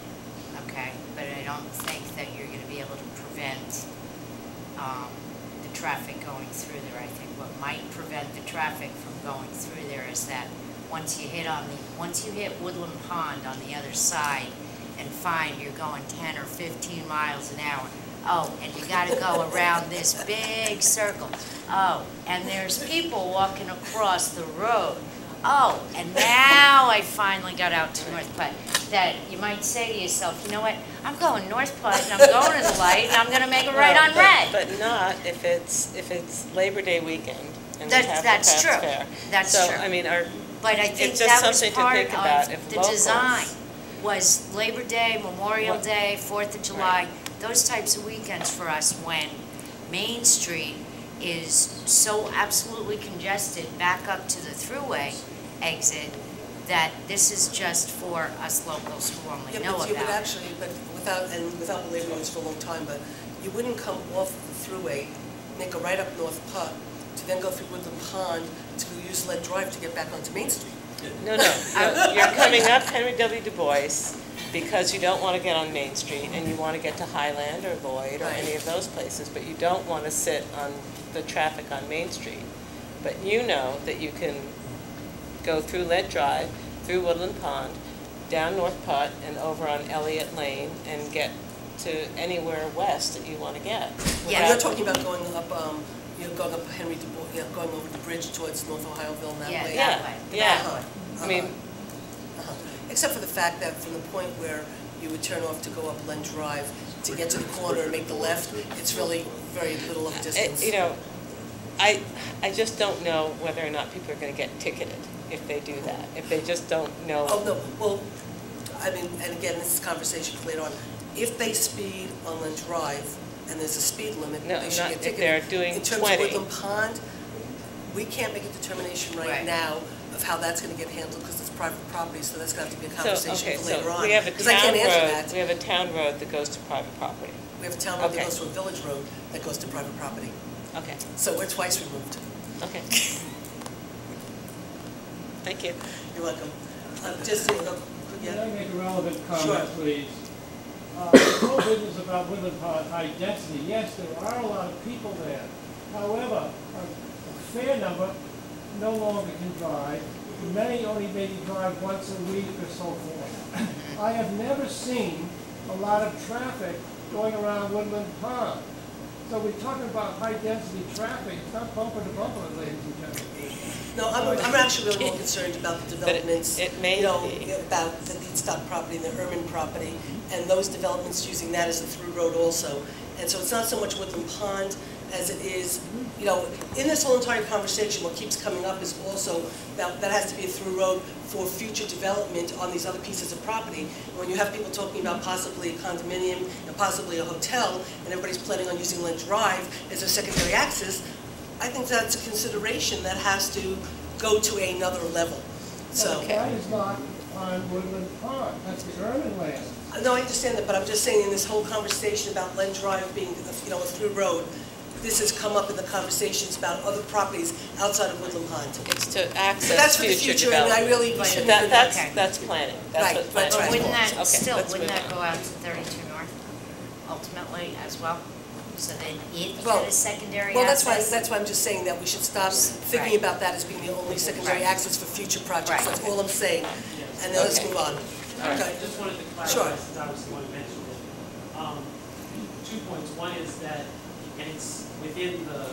Speaker 11: okay? But I don't think that you're going to be able to prevent the traffic going through there. I think what might prevent the traffic from going through there is that once you hit Woodland Pond on the other side and find you're going 10 or 15 miles an hour, oh, and you got to go around this big circle. Oh, and there's people walking across the road. Oh, and now I finally got out to North Putt. That you might say to yourself, you know what, I'm going North Putt and I'm going to the light and I'm going to make a right on red.
Speaker 4: But not if it's Labor Day weekend and we
Speaker 11: That's
Speaker 4: have the Pats
Speaker 11: true.
Speaker 4: Fair.
Speaker 11: That's
Speaker 4: so,
Speaker 11: true.
Speaker 4: I mean,
Speaker 11: But I think
Speaker 4: it's just
Speaker 11: that was
Speaker 4: something to
Speaker 11: part
Speaker 4: think about if
Speaker 11: of the
Speaker 4: locals-
Speaker 11: design, was Labor Day, Memorial
Speaker 4: What-
Speaker 11: Day, 4th of July, those types of weekends for us when Main Street is so absolutely congested back up to the thruway exit that this is just for us locals who only
Speaker 1: Yeah,
Speaker 11: know
Speaker 1: but you would
Speaker 11: about it.
Speaker 1: actually, but without belaboring this for a long time, but you wouldn't come off the thruway, make a right up North Putt, to then go through Woodland Pond to use Lead Drive to get back onto Main Street.
Speaker 4: No, you're coming up Henry W. Du Bois because you don't want to get on Main Street and you want to get to Highland or Lloyd or any of those places, but you don't want to sit on the traffic on Main Street. But you know that you can go through Lead Drive, through Woodland Pond, down North Putt and over on Elliott Lane and get to anywhere west that you want to get.
Speaker 1: Yeah, you're talking about going up, going up Henry Du Bois, going over the bridge towards North Ohioville and that way.
Speaker 11: that way.
Speaker 4: Yeah. I mean,
Speaker 1: except for the fact that from the point where you would turn off to go up Len Drive to get to the corner and make the left, it's really very little of a distance.
Speaker 4: I just don't know whether or not people are going to get ticketed if they do that, if they just don't know.
Speaker 1: Oh, no, well, I mean, and again, this is conversation for later on. If they speed on Len Drive, and there's a speed limit,
Speaker 4: No,
Speaker 1: they should
Speaker 4: not
Speaker 1: get
Speaker 4: if
Speaker 1: ticketed.
Speaker 4: they're doing
Speaker 1: In terms
Speaker 4: 20.
Speaker 1: of Woodland Pond, we can't make a determination right
Speaker 11: Right.
Speaker 1: now of how that's going to get handled because it's private property, so that's going to have to be a
Speaker 4: So,
Speaker 1: conversation
Speaker 4: okay,
Speaker 1: for later
Speaker 4: so
Speaker 1: on.
Speaker 4: we have a
Speaker 1: 'Cause I
Speaker 4: town
Speaker 1: can't answer
Speaker 4: road,
Speaker 1: that.
Speaker 4: we have a town road that goes to private property.
Speaker 1: We have a town road that
Speaker 4: Okay.
Speaker 1: goes to a village road that goes to private property.
Speaker 4: Okay,
Speaker 1: So we're twice removed.
Speaker 4: okay. Thank you.
Speaker 1: You're welcome. Just,
Speaker 5: Can I make a relevant
Speaker 1: Sure.
Speaker 5: comment, please? The whole business about Woodland Pond high density, yes, there are a lot of people there. However, a fair number no longer can drive. Many only maybe drive once a week or so forth. I have never seen a lot of traffic going around Woodland Pond. So we're talking about high density traffic, it's not bumper to bumper, ladies and gentlemen.
Speaker 1: no, I'm actually really more concerned about the developments,
Speaker 4: it may
Speaker 1: you know,
Speaker 4: be.
Speaker 1: about the Deedstock property and the Erman property, and those developments using that as a through road also. And so it's not so much Woodland Pond as it is, you know, in this whole entire conversation, what keeps coming up is also that has to be a through road for future development on these other pieces of property. When you have people talking about possibly a condominium and possibly a hotel, and everybody's planning on using Lynn Drive as a secondary access, I think that's a consideration that has to go to another level. So.
Speaker 5: That is not on Woodland Pond, that's the Erman land.
Speaker 1: No, I understand that, but I'm just saying in this whole conversation about Len Drive being, you know, a through road, this has come up in the conversations about other properties outside of Woodland Pond.
Speaker 4: It's to access
Speaker 1: But that's for the
Speaker 4: future
Speaker 1: future, and I
Speaker 4: development.
Speaker 1: really
Speaker 11: But
Speaker 1: shouldn't
Speaker 4: That,
Speaker 1: even-
Speaker 4: that's,
Speaker 11: Okay.
Speaker 4: that's planning. That's
Speaker 1: Right,
Speaker 4: what
Speaker 1: right,
Speaker 4: planning
Speaker 1: right.
Speaker 11: But wouldn't
Speaker 4: involves.
Speaker 11: that,
Speaker 4: Okay,
Speaker 11: still,
Speaker 4: let's
Speaker 11: wouldn't
Speaker 4: move
Speaker 11: that
Speaker 4: on.
Speaker 11: go out to 32 North ultimately as well? So then it
Speaker 1: Well-
Speaker 11: had a secondary
Speaker 1: Well,
Speaker 11: access?
Speaker 1: that's why I'm just saying that we should stop thinking
Speaker 11: Right.
Speaker 1: about that as being the only secondary
Speaker 11: Right.
Speaker 1: access for future projects.
Speaker 11: Right.
Speaker 1: That's all I'm saying. And then let's
Speaker 4: Okay.
Speaker 1: move on.
Speaker 6: I
Speaker 1: Okay.
Speaker 6: just wanted to
Speaker 1: Sure.
Speaker 6: clarify, since I was the one who mentioned it. 2 points. One is that, and it's within the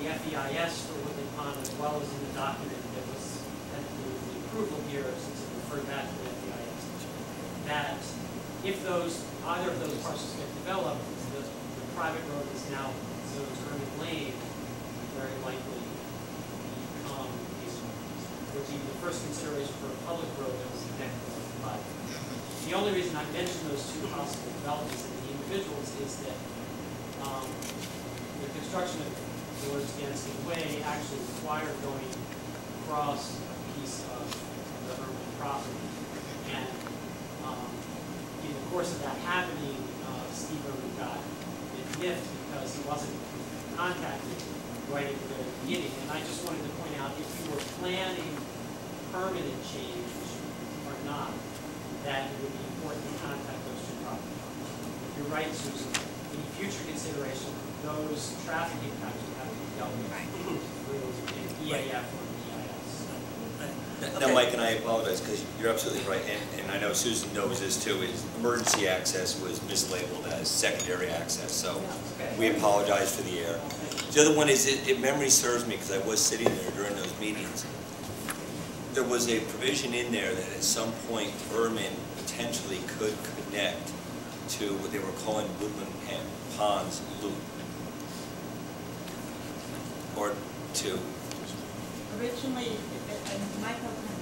Speaker 6: FEIS for Woodland Pond as well as in the document that was, had to do with the approval here, since it referred back to the FEIS, that if either of those parcels get developed, the private road is now zoned Erman Lane, very likely become, would be the first consideration for a public road that was connected to the private. The only reason I mention those two possible developments and the individuals is that the construction of George Gansky Way actually required going across a piece of the urban property. And in the course of that happening, Steve Irwin got miffed because he wasn't contacted right at the very beginning. And I just wanted to point out, if you were planning permanent change, which you are not, that it would be important to contact those two property owners. You're right, Susan. Any future consideration, those traffic impacts would have to be dealt with through an EAF or an EIS.
Speaker 3: Now, Mike, and I apologize, because you're absolutely right, and I know Susan knows this too, is emergency access was mislabeled as secondary access, so we apologize for the error. The other one is, if memory serves me, because I was sitting there during those meetings, there was a provision in there that at some point Erman potentially could connect to what they were calling Woodland Ponds Loop. Or to,
Speaker 12: Originally, and Michael can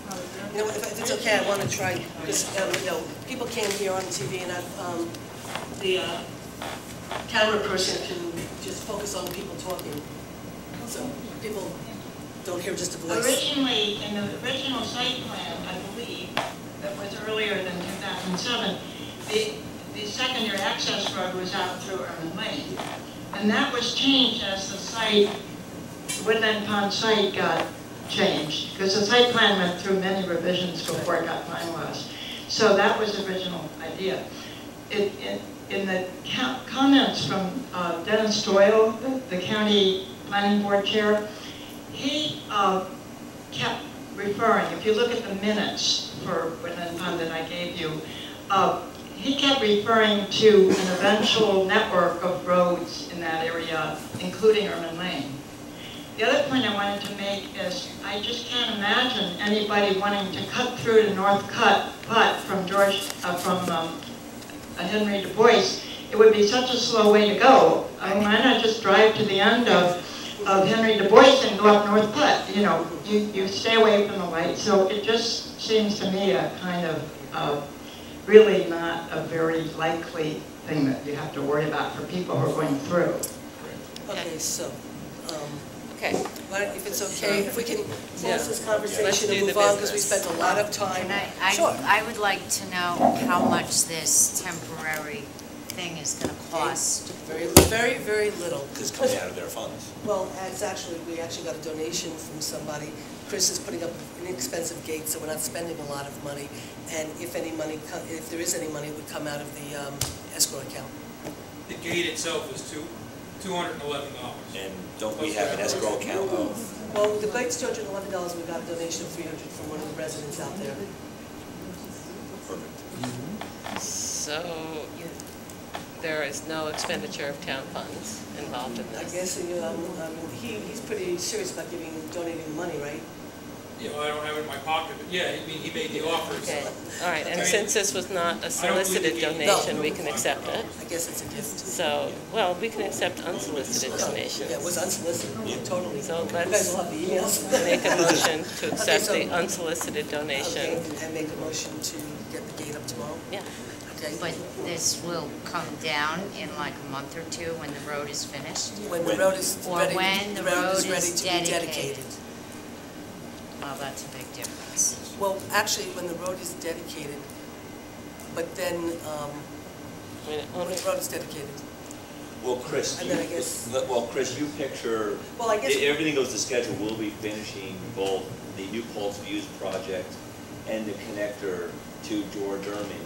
Speaker 12: probably.
Speaker 1: You know, if it's okay, I want to try, because, you know, people can't hear on TV, and the camera person can just focus on people talking. So people don't hear just a voice.
Speaker 7: Originally, in the original site plan, I believe, that was earlier than 2007, the secondary access road was out through Erman Lane. And that was changed as the site, the Woodland Pond site got changed, because the site plan went through many revisions before it got finalized. So that was the original idea. In the comments from Dennis Doyle, the county planning board chair, he kept referring, if you look at the minutes for Woodland Pond that I gave you, he kept referring to an eventual network of roads in that area, including Erman Lane. The other point I wanted to make is I just can't imagine anybody wanting to cut through the North Putt from Henry Du Bois. It would be such a slow way to go. I mean, why not just drive to the end of Henry Du Bois and go up North Putt? You know, you stay away from the light. So it just seems to me a kind of really not a very likely thing that you have to worry about for people who are going through.
Speaker 1: Okay, so,
Speaker 4: Okay.
Speaker 1: why don't- if it's okay, if we can
Speaker 4: Yeah.
Speaker 1: close this
Speaker 4: Let's
Speaker 1: conversation
Speaker 4: do
Speaker 1: and
Speaker 4: the
Speaker 1: move on, because we
Speaker 4: business.
Speaker 1: spent a lot of time. Sure.
Speaker 11: I would like to know how much this temporary thing is gonna cost.
Speaker 1: Very, very, very little.
Speaker 3: It's coming out of their funds.
Speaker 1: Well, we actually got a donation from somebody. Chris is putting up an inexpensive gate, so we're not spending a lot of money. And if there is any money, it would come out of the escrow account.
Speaker 14: The gate itself is $211.
Speaker 3: And don't we have an escrow account of?
Speaker 1: Well, the gate's $211, we got a donation of $300 from one of the residents out there.
Speaker 3: Perfect.
Speaker 4: So there is no expenditure of town funds involved in
Speaker 1: I
Speaker 4: this?
Speaker 1: guess, he's pretty serious about donating the money, right?
Speaker 14: You know, I don't have it in my pocket, but yeah, I mean, he made the offer,
Speaker 4: Okay,
Speaker 14: so.
Speaker 4: all right, and
Speaker 14: Okay.
Speaker 4: since this was not a solicited donation, we can accept it.
Speaker 1: I guess it's a gift.
Speaker 4: So, well, we can accept unsolicited donations.
Speaker 1: Yeah, it was unsolicited, totally.
Speaker 4: So
Speaker 1: You guys
Speaker 4: let's
Speaker 1: will have the emails.
Speaker 4: make a motion to accept
Speaker 1: so-
Speaker 4: the unsolicited donation.
Speaker 1: Okay, and make a motion to get the gate up tomorrow?
Speaker 4: Yeah.
Speaker 1: Okay.
Speaker 11: But this will come down in like a month or two when the road is finished?
Speaker 1: When the road is
Speaker 11: Or
Speaker 1: ready,
Speaker 11: when the
Speaker 1: the road
Speaker 11: road
Speaker 1: is ready
Speaker 11: is
Speaker 1: to be dedicated.
Speaker 11: dedicated? Well, that's a big difference.
Speaker 1: Well, actually, when the road is dedicated, but then, when the road is dedicated.
Speaker 3: Well, Chris,
Speaker 1: And then I guess-
Speaker 3: Chris, you picture,
Speaker 1: Well, I guess-
Speaker 3: if everything goes to schedule, we'll be finishing both the New Paltz Views project and the connector to George Erman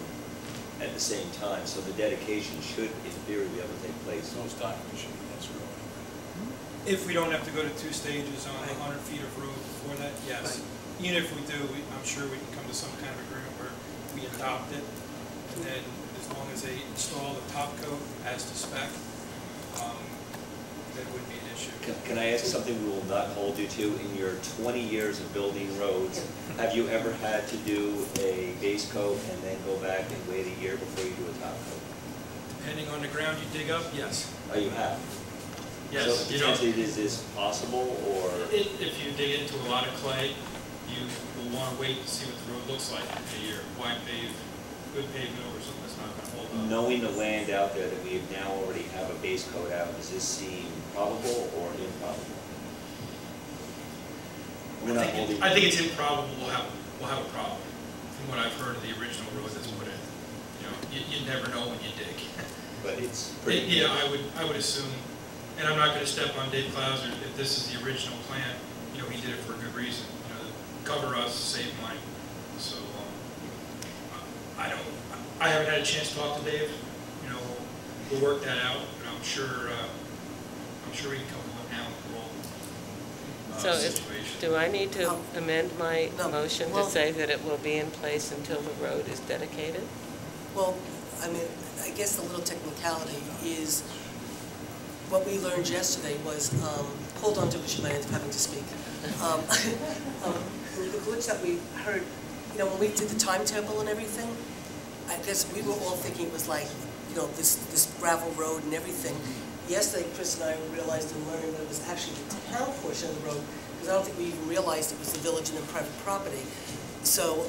Speaker 3: at the same time. So the dedication should, in theory, be able to take place.
Speaker 2: Those documents should be escrow.
Speaker 14: If we don't have to go to 2 stages on 100 feet of road before that, yes. Even if we do, I'm sure we can come to some kind of agreement where we adopt it, and then as long as they install the top coat as to spec, that wouldn't be an issue.
Speaker 3: Can I ask something we will not hold you to? In your 20 years of building roads, have you ever had to do a base coat and then go back and wait a year before you do a top coat?
Speaker 14: Depending on the ground you dig up, yes.
Speaker 3: Oh, you have?
Speaker 14: Yes,
Speaker 3: So
Speaker 14: you know,
Speaker 3: potentially, is this possible, or?
Speaker 14: if you dig into a lot of clay, you will want to wait and see what the road looks like in a year. Why pave good pavement over something that's not going to hold up?
Speaker 3: Knowing the land out there that we now already have a base coat out, does this seem probable or improbable? We're not holding.
Speaker 14: I think it's improbable we'll have a problem, from what I've heard of the original road that's put in. You know, you never know when you dig.
Speaker 3: But it's pretty.
Speaker 14: Yeah, I would assume, and I'm not going to step on Dave Clauser, if this is the original plan, you know, he did it for a good reason, you know, to cover us, save money. So, I haven't had a chance to talk to Dave, you know, we'll work that out, but I'm sure we can come to an amicable
Speaker 4: So
Speaker 14: situation.
Speaker 4: do I need to amend my
Speaker 1: No.
Speaker 4: motion to
Speaker 1: Well-
Speaker 4: say that it will be in place until the road is dedicated?
Speaker 1: Well, I mean, I guess the little technicality is, what we learned yesterday was, hold on to it, she might end up having to speak. The glitch that we heard, you know, when we did the timetable and everything, I guess we were all thinking it was like, you know, this gravel road and everything. Yesterday, Chris and I realized and learned that it was actually the town portion of the road, because I don't think we even realized it was the village and then private property. So,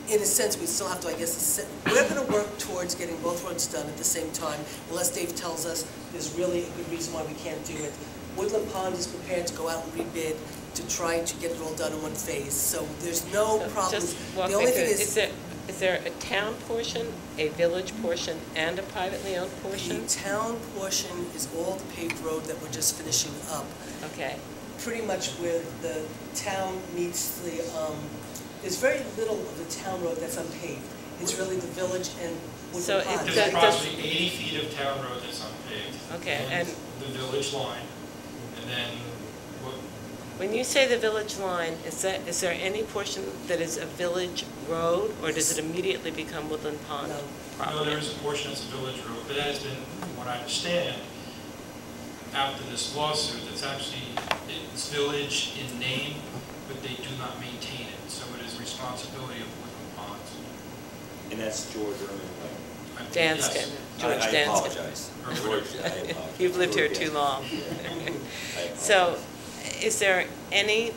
Speaker 1: in a sense, we still have to, I guess, we're going to work towards getting both roads done at the same time, unless Dave tells us there's really a good reason why we can't do it. Woodland Pond is prepared to go out and rebid to try to get it all done in one phase. So there's no
Speaker 4: So
Speaker 1: problem.
Speaker 4: just walk
Speaker 1: The
Speaker 4: me
Speaker 1: only
Speaker 4: through,
Speaker 1: thing
Speaker 4: is there a town portion, a village portion, and a privately owned
Speaker 1: the
Speaker 4: portion?
Speaker 1: town portion is all the paved road that we're just finishing up.
Speaker 4: Okay,
Speaker 1: Pretty much where the town meets the, there's very little of the town road that's unpaved. It's really the village and
Speaker 4: So
Speaker 1: Woodland Pond.
Speaker 4: it
Speaker 14: There's
Speaker 4: does-
Speaker 14: approximately 80 feet of town road that's unpaved.
Speaker 4: Okay, and-
Speaker 14: the village line, and then what?
Speaker 4: when you say the village line, is there any portion that is a village road, or does it immediately become Woodland Pond
Speaker 1: No.
Speaker 4: property?
Speaker 14: No, there is a portion that's a village road, but that has been, from what I understand, after this lawsuit, it's actually, it's village in name, but they do not maintain it, so it is responsibility of Woodland Ponds.
Speaker 3: And that's George Erman Way.
Speaker 4: Danskin,
Speaker 14: Yes.
Speaker 4: George
Speaker 3: I
Speaker 4: Danskin.
Speaker 3: apologize.
Speaker 14: Or
Speaker 3: George,
Speaker 14: whatever.
Speaker 3: I apologize.
Speaker 4: You've lived here
Speaker 3: George
Speaker 4: too
Speaker 3: Danskin.
Speaker 4: long.
Speaker 3: I apologize.
Speaker 4: So, is there any,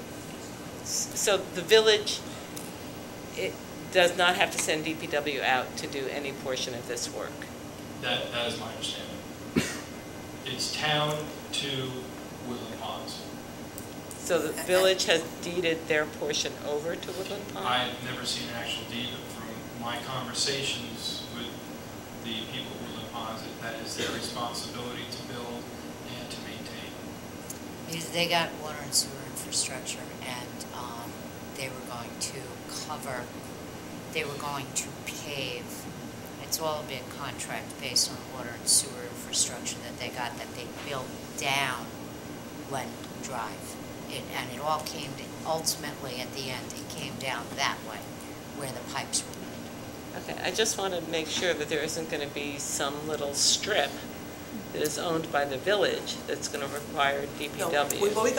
Speaker 4: so the village, it does not have to send DPW out to do any portion of this work?
Speaker 8: That is my understanding. It's town to Woodland Ponds.
Speaker 4: So the village has deeded their portion over to Woodland Pond?
Speaker 8: I've never seen an actual deed, but from my conversations with the people of Woodland Ponds, that is their responsibility to build and to maintain.
Speaker 11: Because they got water and sewer infrastructure, and they were going to cover, they were going to pave. It's all a big contract based on water and sewer infrastructure that they got, that they built down Glen Drive. And it all came to, ultimately at the end, it came down that way, where the pipes were laid.
Speaker 4: Okay, I just want to make sure that there isn't going to be some little strip that is owned by the village that's going to require DPW.
Speaker 1: No, we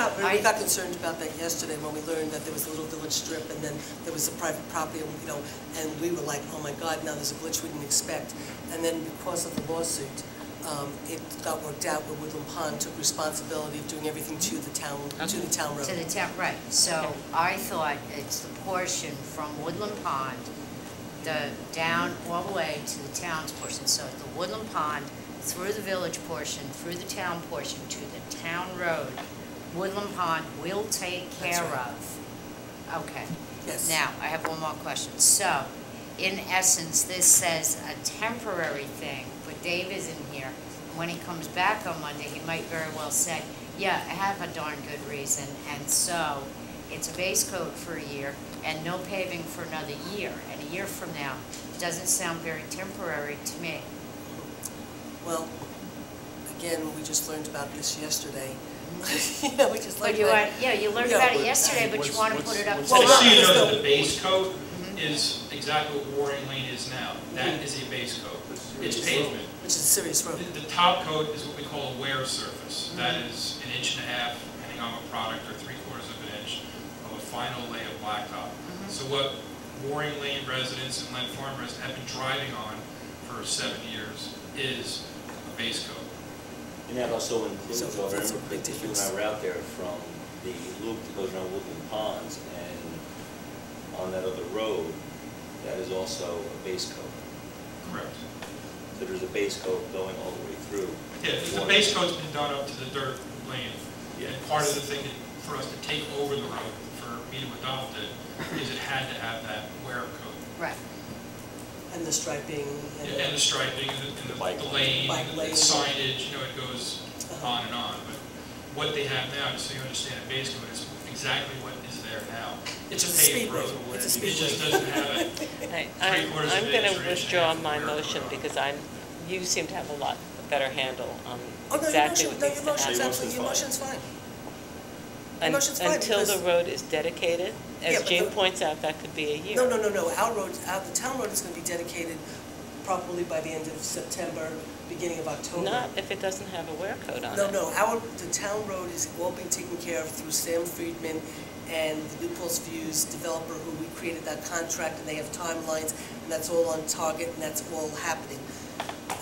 Speaker 1: got concerned about that yesterday when we learned that there was a little village strip and then there was a private property, and, you know, and we were like, oh my God, now there's a glitch we didn't expect. And then because of the lawsuit, it got worked out where Woodland Pond took responsibility of doing everything to the town, to the town road.
Speaker 11: To the town, right. So I thought it's the portion from Woodland Pond, down all the way to the town's portion. So the Woodland Pond, through the village portion, through the town portion, to the town road, Woodland Pond will take care of. Okay.
Speaker 1: Yes.
Speaker 11: Now, I have one more question. So, in essence, this says a temporary thing, but Dave isn't here. And when he comes back on Monday, he might very well say, yeah, I have a darn good reason, and so it's a base coat for a year and no paving for another year. And a year from now doesn't sound very temporary to me.
Speaker 1: Well, again, we just learned about this yesterday. Yeah, we just learned
Speaker 11: But you learned about it yesterday, but you want to put it up.
Speaker 8: Just so you know that the base coat is exactly what Waring Lane is now. That is a base coat. It's pavement.
Speaker 1: Which is a serious road.
Speaker 8: The top coat is what we call a wear surface. That is 1.5 inches, depending on what product, or 3/4 of an inch of a final lay of blacktop. So what Waring Lane residents and Glen Farm residents have been driving on for 7 years is a base coat.
Speaker 3: And that also includes,
Speaker 1: So
Speaker 3: I
Speaker 1: that's a
Speaker 3: remember
Speaker 1: big
Speaker 3: you and
Speaker 1: difference.
Speaker 3: I were out there from the loop that goes around Woodland Ponds, and on that other road, that is also a base coat.
Speaker 8: Correct.
Speaker 3: So there's a base coat going all the way through.
Speaker 8: Yeah, the base coat's been done up to the dirt lane. And part of the thing for us to take over the road, for me to adopt it, is it had to have that wear coat.
Speaker 11: Right.
Speaker 1: And the striping.
Speaker 8: And the striping, and the lane, and the signage, you know, it goes on and on. But what they have now, just so you understand, a base coat is exactly what is there now. It's a paved road.
Speaker 1: It's a
Speaker 8: It
Speaker 1: speedway.
Speaker 8: just doesn't have it.
Speaker 4: I'm going to withdraw my motion because you seem to have a lot better handle on exactly what needs to happen.
Speaker 1: Your motion's fine. Your motion's fine
Speaker 4: Until the
Speaker 1: because-
Speaker 4: road is dedicated,
Speaker 1: Yeah,
Speaker 4: as
Speaker 1: but
Speaker 4: Jean
Speaker 1: the-
Speaker 4: points out, that could be a year.
Speaker 1: No, our road, the town road is going to be dedicated probably by the end of September, beginning of October.
Speaker 4: Not if it doesn't have a wear coat on it.
Speaker 1: No, the town road is all being taken care of through Sam Friedman and the New Pulse Views developer who we created that contract, and they have timelines, and that's all on target, and that's all happening.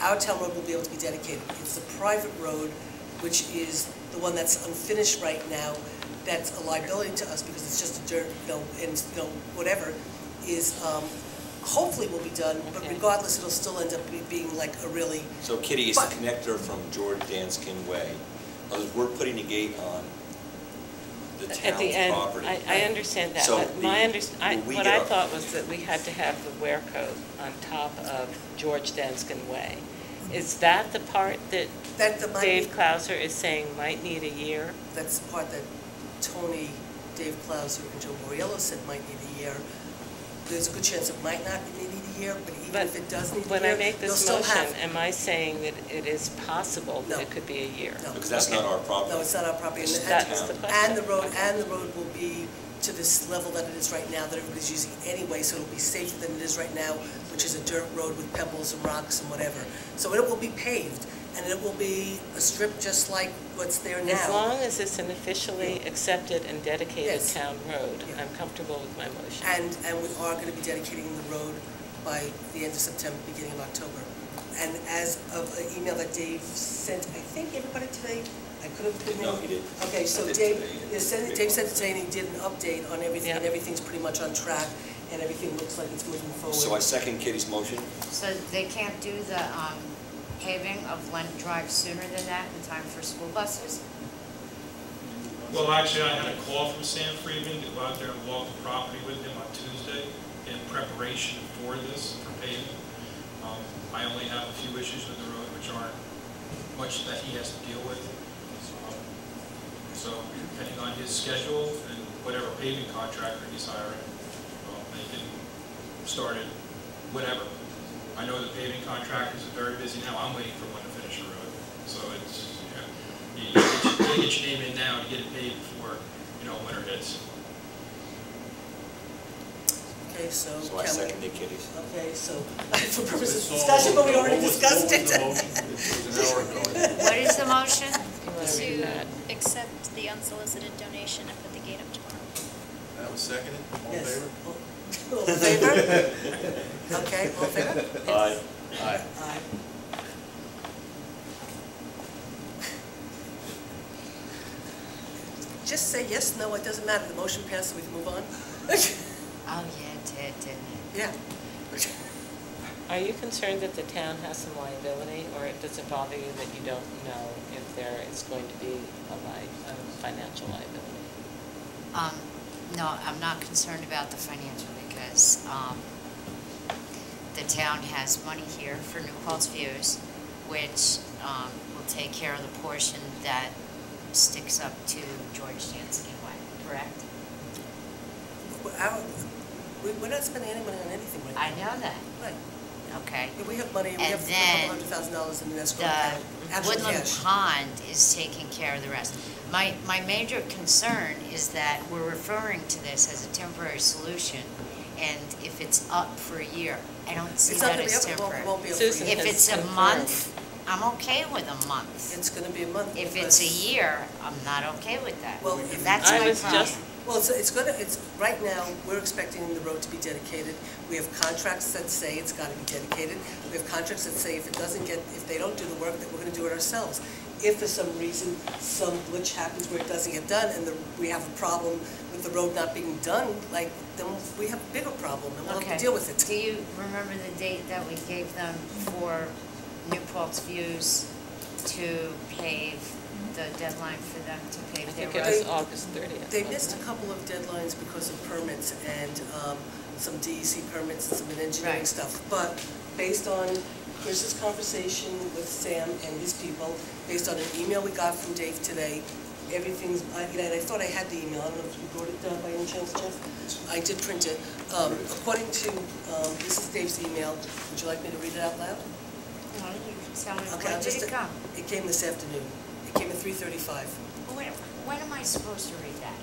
Speaker 1: Our town road will be able to be dedicated. It's the private road, which is the one that's unfinished right now, that's a liability to us because it's just a dirt, whatever, is, hopefully will be done, but regardless, it'll still end up being like a really...
Speaker 3: So Kitty, it's the connector from George Danskin Way. We're putting a gate on the
Speaker 4: At the
Speaker 3: town's
Speaker 4: end,
Speaker 3: property.
Speaker 4: I understand that,
Speaker 3: So
Speaker 4: but what I
Speaker 3: get
Speaker 4: thought was that we had to have the wear coat on top of George Danskin Way. Is that the part that Dave Klauser is saying might need a year?
Speaker 1: That's the part that Tony, Dave Klauser, and Joe Moriello said might need a year. There's a good chance it might not need a year, but even if it does need a year,
Speaker 4: When I make
Speaker 1: you'll
Speaker 4: this
Speaker 1: still
Speaker 4: motion,
Speaker 1: have...
Speaker 4: am I saying that it is possible that
Speaker 1: No.
Speaker 4: it could be a year?
Speaker 1: No.
Speaker 3: Because that's not our property.
Speaker 1: No, it's not our property.
Speaker 4: That's the question.
Speaker 1: And the road will be to this level that it is right now, that everybody's using anyway, so it'll be safer than it is right now, which is a dirt road with pebbles and rocks and whatever. So it will be paved, and it will be a strip just like what's there now.
Speaker 4: As long as it's an officially accepted and dedicated
Speaker 1: Yes.
Speaker 4: town road, I'm comfortable with my motion.
Speaker 1: And we are going to be dedicating the road by the end of September, beginning of October. And as of an email that Dave sent, I think everybody today, I could have been...
Speaker 3: No, he did.
Speaker 1: Okay, so
Speaker 3: I did
Speaker 1: Dave,
Speaker 3: today.
Speaker 1: Dave sent it today, and he did an update on everything, and
Speaker 4: Yeah.
Speaker 1: everything's pretty much on track, and everything looks like it's moving forward.
Speaker 3: So I second Kitty's motion.
Speaker 11: So they can't do the paving of Lent Drive sooner than that in time for school buses?
Speaker 8: Well, actually, I had a call from Sam Friedman to go out there and walk the property with him on Tuesday in preparation for this, for paving. I only have a few issues with the road, which aren't much that he has to deal with. So depending on his schedule and whatever paving contractor he's hiring, they can start it whenever. I know the paving contractors are very busy now. I'm waiting for one to finish the road. So it's, you gotta get your name in now to get it paved before, winter hits.
Speaker 1: Okay, so.
Speaker 3: So I second the kitties.
Speaker 1: Okay, so, for purposes of discussion, but we already discussed it.
Speaker 11: What is the motion?
Speaker 15: To accept the unsolicited donation and put the gate up tomorrow.
Speaker 2: That was seconded. All in
Speaker 1: Yes.
Speaker 2: favor?
Speaker 1: All in favor? Okay, all in favor?
Speaker 3: Aye.
Speaker 2: Aye.
Speaker 1: Aye. Just say yes, no, it doesn't matter. The motion passed, we can move on.
Speaker 11: Oh, yeah, it did, didn't it?
Speaker 1: Yeah.
Speaker 4: Are you concerned that the town has some liability, or does it bother you that you don't know if there is going to be a financial liability?
Speaker 11: No, I'm not concerned about the financial because the town has money here for New Paltz Views, which will take care of the portion that sticks up to George Jansky Way, correct?
Speaker 1: We're not spending any money on anything right now.
Speaker 11: I know that.
Speaker 1: Right.
Speaker 11: Okay.
Speaker 1: Yeah, we have money, we
Speaker 11: And
Speaker 1: have
Speaker 11: then
Speaker 1: $200,000 in the escrow account.
Speaker 11: The
Speaker 1: Actual
Speaker 11: Woodland
Speaker 1: cash.
Speaker 11: Pond is taking care of the rest. My major concern is that we're referring to this as a temporary solution, and if it's up for a year, I don't see
Speaker 1: It's not
Speaker 11: that
Speaker 1: gonna be
Speaker 11: as
Speaker 1: up,
Speaker 11: temporary.
Speaker 1: it won't be up for
Speaker 4: Susan
Speaker 1: a year.
Speaker 11: If
Speaker 4: has
Speaker 11: it's a
Speaker 4: confirmed.
Speaker 11: month, I'm okay with a month.
Speaker 1: It's gonna be a month.
Speaker 11: If it's a
Speaker 1: because-
Speaker 11: year, I'm not okay with that.
Speaker 1: Well,
Speaker 11: That's
Speaker 4: I
Speaker 11: my
Speaker 4: was
Speaker 11: problem.
Speaker 4: just-
Speaker 1: Well, it's, right now, we're expecting the road to be dedicated. We have contracts that say it's gotta be dedicated. We have contracts that say if they don't do the work, that we're gonna do it ourselves. If for some reason, some glitch happens where it doesn't get done, and we have a problem with the road not being done, then we have a bigger problem, and we'll have
Speaker 11: Okay.
Speaker 1: to deal with it.
Speaker 11: Do you remember the date that we gave them for New Paltz Views to pave, the deadline for them to pave
Speaker 4: I
Speaker 11: their
Speaker 4: think
Speaker 11: road?
Speaker 4: it was August 30th.
Speaker 1: They missed a couple of deadlines because of permits and some DEC permits and some engineering
Speaker 11: Right.
Speaker 1: stuff. But based on Chris's conversation with Sam and his people, based on an email we got from Dave today, everything's, and I thought I had the email, I don't know if you brought it down by any chance, Jeff? I did print it. According to, this is Dave's email, would you like me to read it out loud?
Speaker 11: No, you can tell me,
Speaker 1: Okay,
Speaker 11: when did it come?
Speaker 1: It came this afternoon. It came at 3:35.
Speaker 11: When am I supposed to read that?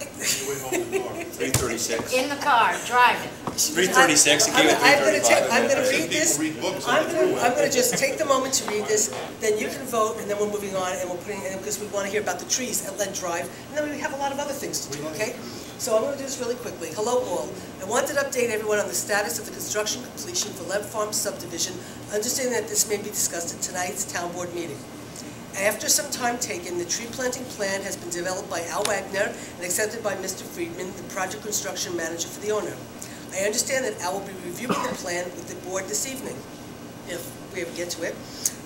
Speaker 3: 3:36.
Speaker 11: In the car, driving.
Speaker 3: 3:36, it came at
Speaker 1: I'm gonna
Speaker 3: 3:35.
Speaker 1: read this. I'm gonna just take the moment to read this, then you can vote, and then we're moving on, and we're putting, because we wanna hear about the trees at Lent Drive, and then we have a lot of other things to do, okay? So I'm gonna do this really quickly. Hello all. I wanted to update everyone on the status of the construction completion for Lent Farm subdivision, understanding that this may be discussed at tonight's town board meeting. After some time taken, the tree planting plan has been developed by Al Wagner and accepted by Mr. Friedman, the project construction manager for the owner. I understand that Al will be reviewing the plan with the board this evening, if we ever get to it.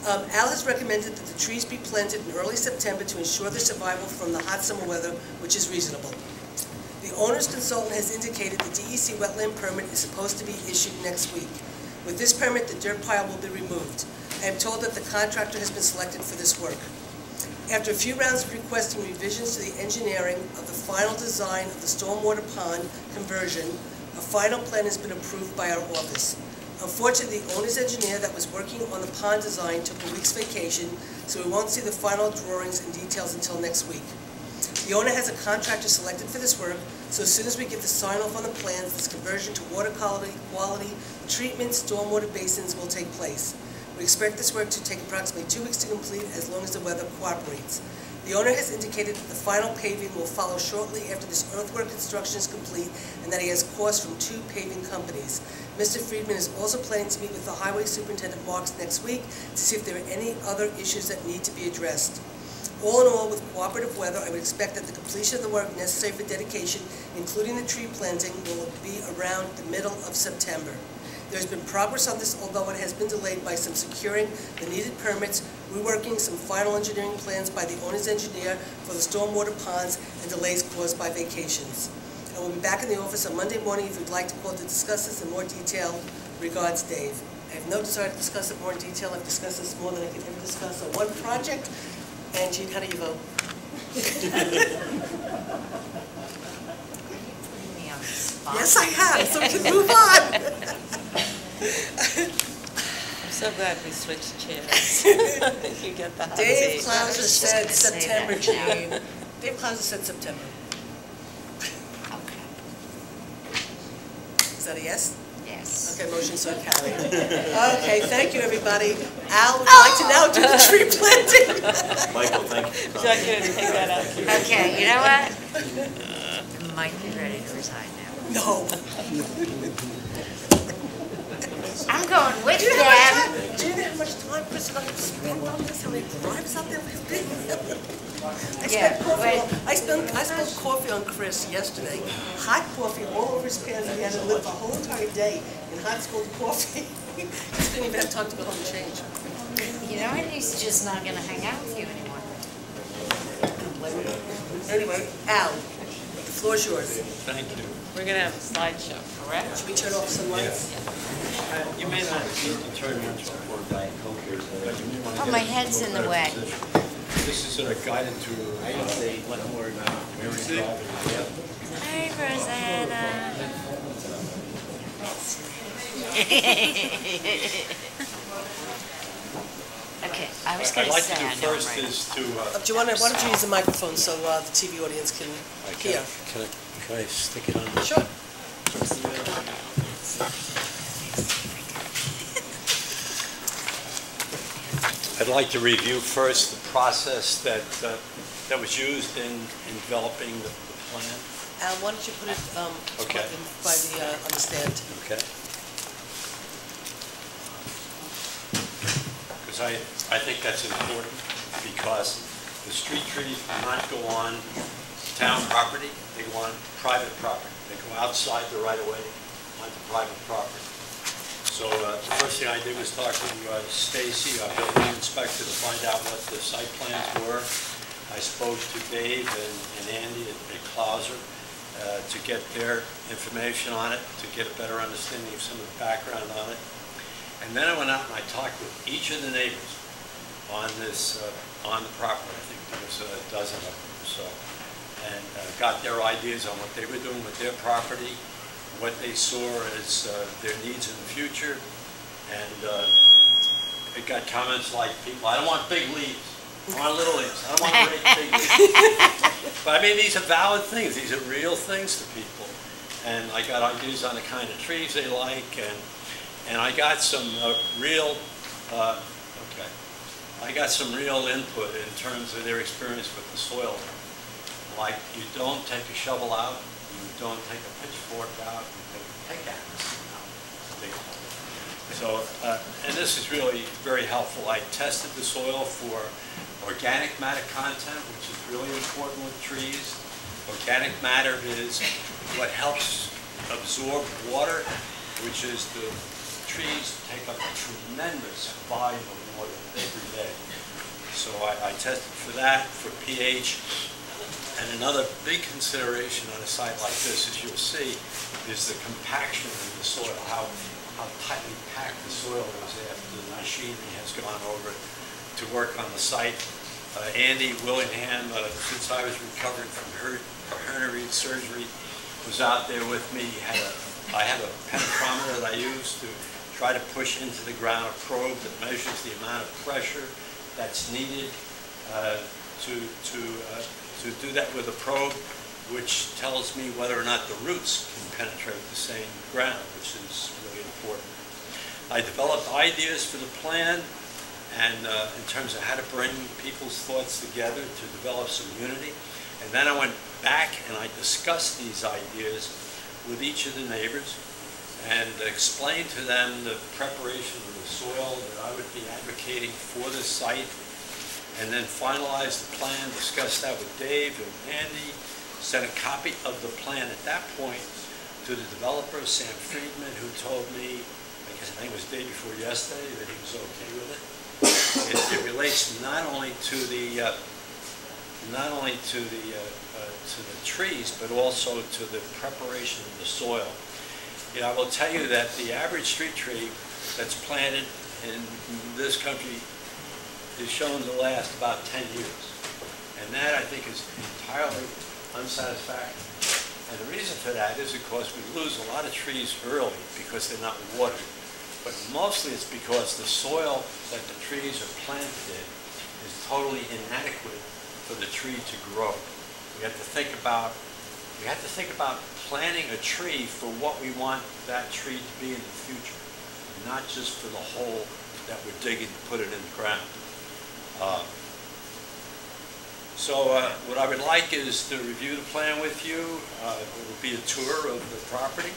Speaker 1: Al has recommended that the trees be planted in early September to ensure their survival from the hot summer weather, which is reasonable. The owner's consultant has indicated the DEC wetland permit is supposed to be issued next week. With this permit, the dirt pile will be removed. I am told that the contractor has been selected for this work. After a few rounds of requesting revisions to the engineering of the final design of the stormwater pond conversion, a final plan has been approved by our office. Unfortunately, the owner's engineer that was working on the pond design took a week's vacation, so we won't see the final drawings and details until next week. The owner has a contractor selected for this work, so as soon as we get the sign-off on the plans, this conversion to water quality treatment stormwater basins will take place. We expect this work to take approximately 2 weeks to complete as long as the weather cooperates. The owner has indicated that the final paving will follow shortly after this earthwork construction is complete and that he has costs from 2 paving companies. Mr. Friedman is also planning to meet with the Highway Superintendent Marks next week to see if there are any other issues that need to be addressed. All in all, with cooperative weather, I would expect that the completion of the work necessary for dedication, including the tree planting, will be around the middle of September. There's been progress on this, although it has been delayed by some securing the needed permits, reworking some final engineering plans by the owner's engineer for the stormwater ponds, and delays caused by vacations. And we'll be back in the office on Monday morning if you'd like to call to discuss this in more detail. Regards, Dave. I have no desire to discuss it more in detail. I've discussed this more than I could ever discuss on one project. And Jean, how do you vote? Yes, I have, so we can move on.
Speaker 4: I'm so glad we switched chairs. You get the hot
Speaker 1: Dave
Speaker 4: seat.
Speaker 1: Clauser said September, Jean. Dave Clauser said September.
Speaker 11: Okay.
Speaker 1: Is that a yes?
Speaker 11: Yes.
Speaker 1: Okay, motion so carried. Okay, thank you, everybody. Al, would you like to now do the tree planting?
Speaker 3: Michael, thank you.
Speaker 4: Is that good? Take that out.
Speaker 11: Okay, you know what? I might be ready to resign now.
Speaker 1: No.
Speaker 11: I'm going with
Speaker 1: Do you know how
Speaker 11: them.
Speaker 1: much time, do you know how much time Chris and I have spent on this? How many drives out there we've been? I spilled coffee on Chris yesterday. Hot coffee all over his pants, and he had to live the whole entire day in hot scalded coffee. He didn't even have time to go home and change.
Speaker 11: You know what? He's just not going to hang out with you anymore.
Speaker 1: Anyway, Al, the floor's yours.
Speaker 2: Thank you.
Speaker 4: We're going to have a slideshow, correct?
Speaker 1: Should we turn off some lights?
Speaker 2: You may not need to turn on for Diet Coke here.
Speaker 11: Oh, my head's in the way.
Speaker 2: This is a guided tour. Leavenworth, Mary Drive.
Speaker 11: Hi, Rosanna. Okay, I was going
Speaker 2: I'd like
Speaker 11: say
Speaker 2: to do
Speaker 11: I know
Speaker 2: first
Speaker 11: I'm right.
Speaker 2: is to.
Speaker 1: Do you want to, why don't you use the microphone so the TV audience can hear?
Speaker 2: Can I stick it on?
Speaker 1: Sure.
Speaker 2: I'd like to review first the process that was used in developing the plan.
Speaker 1: Al, why don't you put it
Speaker 2: Okay.
Speaker 1: on the stand?
Speaker 2: Okay. Because I think that's important, because the street trees do not go on town property, they go on private property. They go outside the right-of-way onto private property. So the first thing I did was talk to Stacy, our building inspector, to find out what the site plans were. I spoke to Dave and Andy at Clauser to get their information on it, to get a better understanding of some of the background on it. And then I went out and I talked with each of the neighbors on this, on the property. I think there was a dozen of them or so. And got their ideas on what they were doing with their property, what they saw as their needs in the future. And it got comments like people, I don't want big leaves. I want little leaves. I don't want great big leaves. But I mean, these are valid things. These are real things to people. And I got ideas on the kind of trees they like. And I got some real, I got some real input in terms of their experience with the soil. Like, you don't take a shovel out, you don't take a pitchfork out, you take a pickaxe out. So, and this is really very helpful. I tested the soil for organic matter content, which is really important with trees. Organic matter is what helps absorb water, which is the trees take up a tremendous volume of water every day. So I tested for that, for pH. And another big consideration on a site like this, as you'll see, is the compaction of the soil, how tightly packed the soil is after the machinery has gone over it to work on the site. Andy Willingham, since I was recovering from hernia surgery, was out there with me. I have a penetrometer that I use to try to push into the ground a probe that measures the amount of pressure that's needed to do that with a probe, which tells me whether or not the roots can penetrate the same ground, which is really important. I developed ideas for the plan, and in terms of how to bring people's thoughts together to develop some unity. And then I went back and I discussed these ideas with each of the neighbors and explained to them the preparation of the soil that I would be advocating for this site, and then finalized the plan, discussed that with Dave and Andy, sent a copy of the plan at that point to the developer, Sam Friedman, who told me because I think it was the day before yesterday that he was okay with it. It relates not only to the trees, but also to the preparation of the soil. You know, I will tell you that the average street tree that's planted in this country is shown to last about 10 years. And that, I think, is entirely unsatisfactory. And the reason for that is, of course, we lose a lot of trees early because they're not watered. But mostly it's because the soil that the trees are planted in is totally inadequate for the tree to grow. We have to think about planting a tree for what we want that tree to be in the future, not just for the hole that we're digging to put it in the ground. What I would like is to review the plan with you. It will be a tour of the property,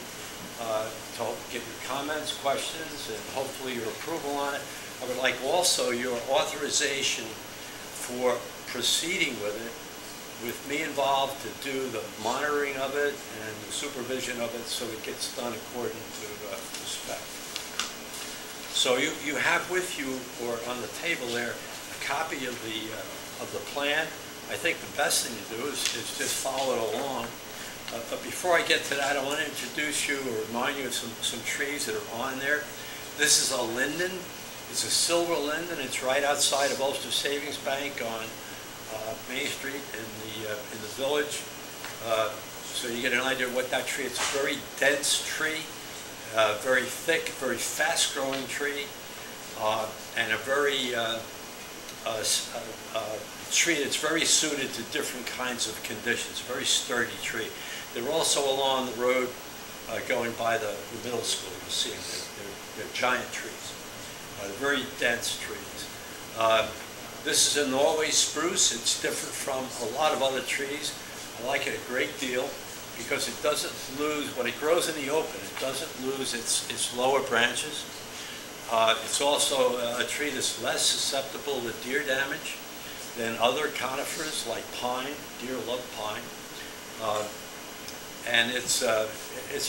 Speaker 2: to get your comments, questions, and hopefully your approval on it. I would like also your authorization for proceeding with it, with me involved to do the monitoring of it and the supervision of it so it gets done according to spec. So you have with you, or on the table there, a copy of the plan. I think the best thing to do is just follow it along. But before I get to that, I want to introduce you or remind you of some trees that are on there. This is a linden. It's a silver linden. It's right outside of Ulster Savings Bank on Main Street in the village. So you get an idea of what that tree is. It's a very dense tree, very thick, very fast-growing tree, and a very tree that's very suited to different kinds of conditions. Very sturdy tree. They're also along the road going by the middle school. You'll see them. They're giant trees. Very dense trees. This is a Norway spruce. It's different from a lot of other trees. I like it a great deal because it doesn't lose, when it grows in the open, it doesn't lose its lower branches. It's also a tree that's less susceptible to deer damage than other conifers like pine. Deer love pine. And it's a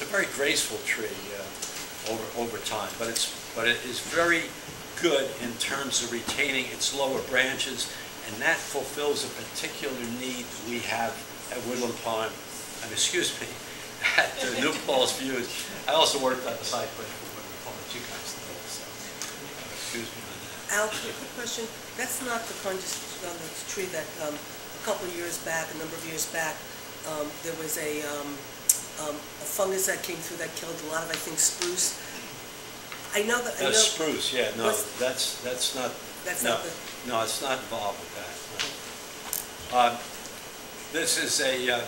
Speaker 2: very graceful tree over time, but it is very good in terms of retaining its lower branches, and that fulfills a particular need we have at Woodland Pond, and excuse me, at New Paltz Views. I also worked on the site plan for Woodland Pond, you guys know, so excuse me on that.
Speaker 1: Al, quick question. That's not the kind of tree that a couple of years back, a number of years back, there was a fungus that came through that killed a lot of, I think, spruce. I know that.
Speaker 2: That's spruce, yeah. No, that's not.
Speaker 1: That's
Speaker 2: no,
Speaker 1: not the.
Speaker 2: No, it's not involved with that. No. This is a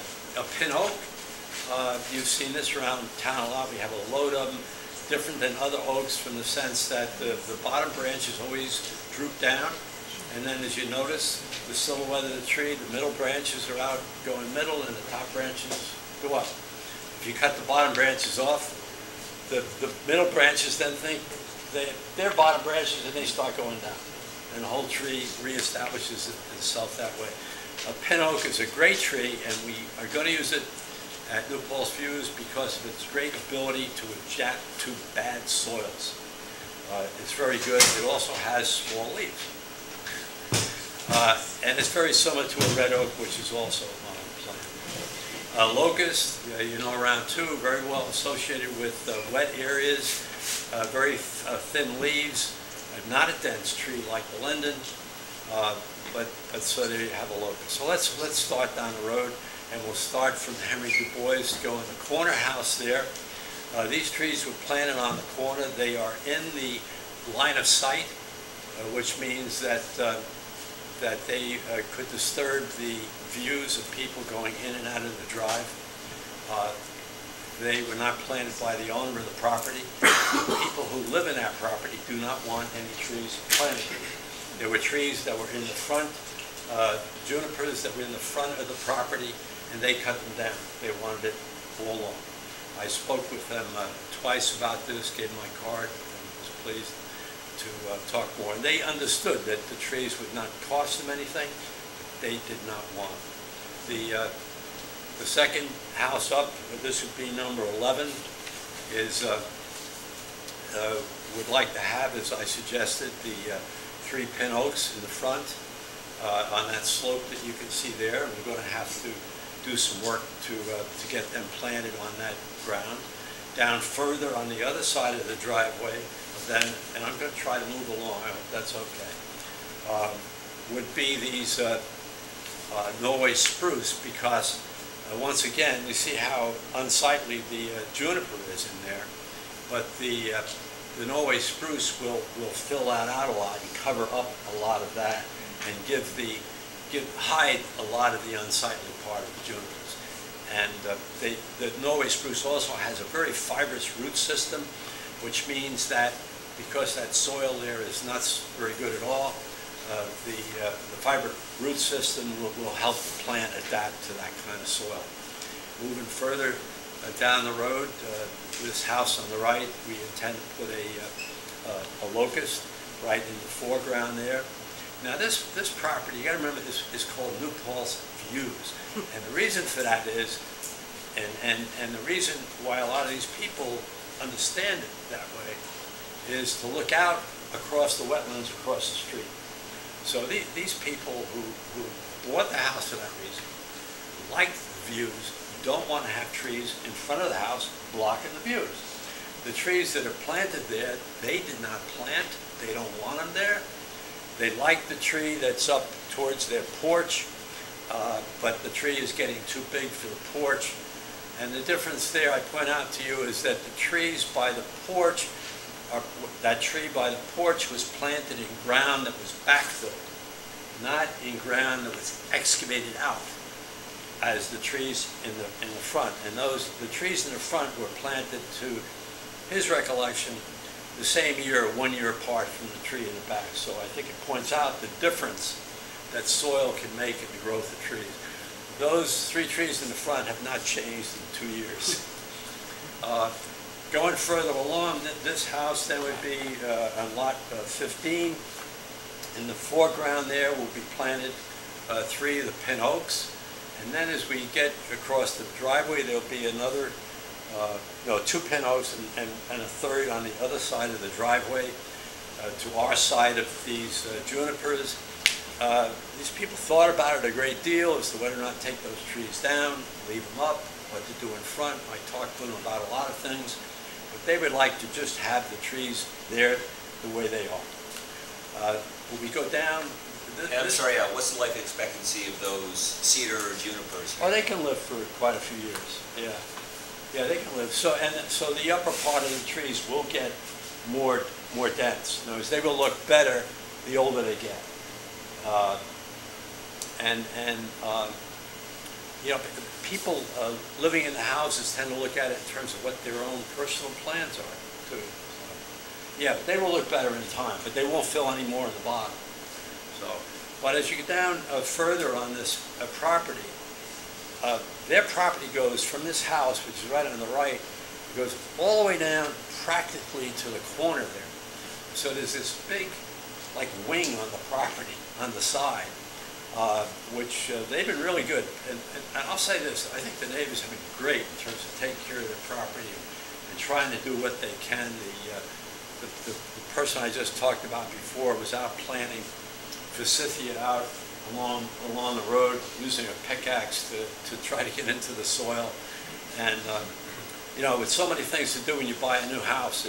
Speaker 2: pin oak. You've seen this around town a lot. We have a load of them. Different than other oaks from the sense that the bottom branches always droop down, and then as you notice, the silhouette of the tree, the middle branches are out going middle, and the top branches go up. If you cut the bottom branches off, the middle branches then think they're bottom branches and they start going down. And the whole tree reestablishes itself that way. A pin oak is a great tree, and we are going to use it at New Paltz Views because of its great ability to adapt to bad soils. It's very good. It also has small leaves. And it's very similar to a red oak, which is also on the plan. Locust, you know, around too, very well associated with wet areas, very thin leaves, not a dense tree like the linden, but so there you have a locust. So let's start down the road, and we'll start from Henry Du Bois, go in the corner house there. These trees were planted on the corner. They are in the line of sight, which means that they could disturb the views of people going in and out of the drive. They were not planted by the owner of the property. The people who live in that property do not want any trees planted. There were trees that were in the front, junipers that were in the front of the property, and they cut them down. They wanted it all along. I spoke with them twice about this, gave them my card, and was pleased to talk more. And they understood that the trees would not cost them anything, but they did not want them. The second house up, this would be number 11, is would like to have, as I suggested, the 3 pin oaks in the front on that slope that you can see there. And we're going to have to do some work to get them planted on that ground. Down further on the other side of the driveway, then, and I'm going to try to move along, I hope that's okay, would be these Norway spruce, because once again, you see how unsightly the juniper is in there, but the Norway spruce will fill that out a lot and cover up a lot of that and hide a lot of the unsightly part of the junipers. And the Norway spruce also has a very fibrous root system, which means that because that soil there is not very good at all, the fiber root system will help the plant adapt to that kind of soil. Moving further down the road, this house on the right, we intend to put a locust right in the foreground there. Now this property, you got to remember, this is called New Paltz Views, and the reason for that is, and the reason why a lot of these people understand it that way, is to look out across the wetlands across the street. So these people who bought the house for that reason, like the views, don't want to have trees in front of the house blocking the views. The trees that are planted there, they did not plant. They don't want them there. They like the tree that's up towards their porch, but the tree is getting too big for the porch. And the difference there, I point out to you, is that the trees by the porch, that tree by the porch was planted in ground that was backfilled, not in ground that was excavated out, as the trees in the front. And the trees in the front were planted, to his recollection, the same year, 1 year apart from the tree in the back. So I think it points out the difference that soil can make in the growth of trees. Those 3 trees in the front have not changed in 2 years. Going further along, this house then would be on lot 15. In the foreground there will be planted 3 of the pin oaks. And then as we get across the driveway, there'll be another, 2 pin oaks and a third on the other side of the driveway to our side of these junipers. These people thought about it a great deal as to whether or not to take those trees down, leave them up, what to do in front. I talked to them about a lot of things, but they would like to just have the trees there the way they are. When we go down...
Speaker 3: I'm sorry, what's the life expectancy of those cedar or junipers?
Speaker 2: Oh, they can live for quite a few years, yeah. Yeah, they can live. So the upper part of the trees will get more dense. In other words, they will look better the older they get. People living in the houses tend to look at it in terms of what their own personal plans are, too. So, yeah, they will look better in time, but they won't fill any more in the bottom. So, but as you get down further on this property, their property goes from this house, which is right on the right, it goes all the way down practically to the corner there. So there's this big, like, wing on the property on the side, which they've been really good. And I'll say this, I think the neighbors have been great in terms of taking care of their property and trying to do what they can. The person I just talked about before was out planting forsythia out along the road using a pickaxe to try to get into the soil. And, with so many things to do when you buy a new house,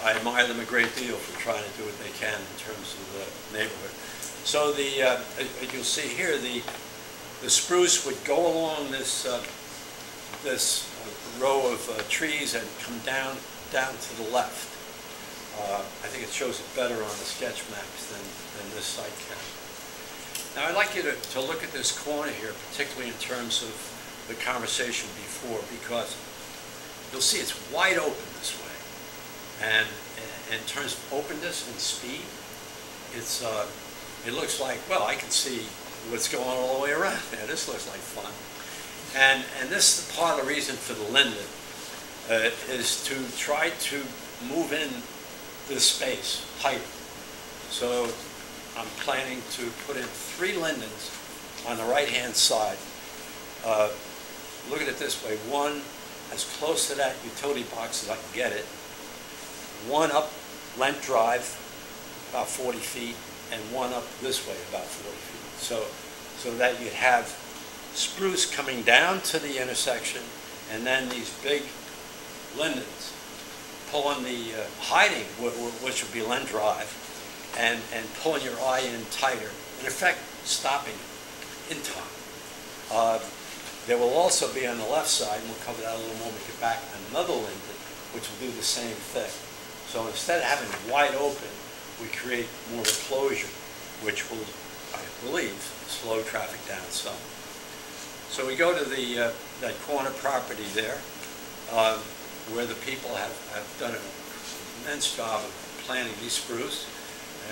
Speaker 2: I admire them a great deal for trying to do what they can in terms of the neighborhood. So you'll see here, the spruce would go along this row of trees and come down to the left. I think it shows it better on the sketch maps than this site can. Now I'd like you to look at this corner here, particularly in terms of the conversation before, because you'll see it's wide open this way. And in terms of openness and speed, it looks like, well, I can see what's going on all the way around there. This looks like fun. And this is part of the reason for the linden, is to try to move in this space tighter. So I'm planning to put in 3 lindens on the right-hand side. Look at it this way. One as close to that utility box as I can get it, one up Lent Drive, about 40 feet, and one up this way, about 40 feet. So that you'd have spruce coming down to the intersection, and then these big lindens pulling the, hiding, which would be Lent Drive, and pulling your eye in tighter, in effect, stopping it in time. There will also be on the left side, and we'll cover that a little more when we get back, another linden, which will do the same thing. So instead of having it wide open, we create more of a closure, which will, I believe, slow traffic down some. So we go to the that corner property there, where the people have done an immense job of planting these spruce,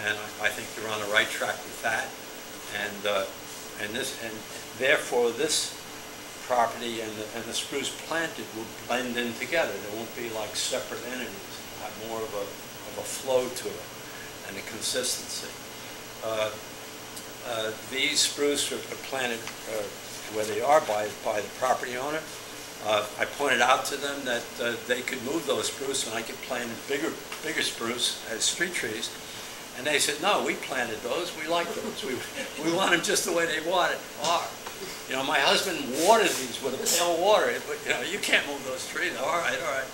Speaker 2: and I think they're on the right track with that. And therefore this property and the spruce planted will blend in together. They won't be like separate entities. They'll have more of a flow to it and a consistency. These spruce are planted where they are by the property owner. I pointed out to them that they could move those spruce and I could plant bigger spruce as street trees. And they said, no, we planted those. We like those. We want them just the way they are. You know, my husband watered these with a pail of water. But, you know, you can't move those trees. All right, all right.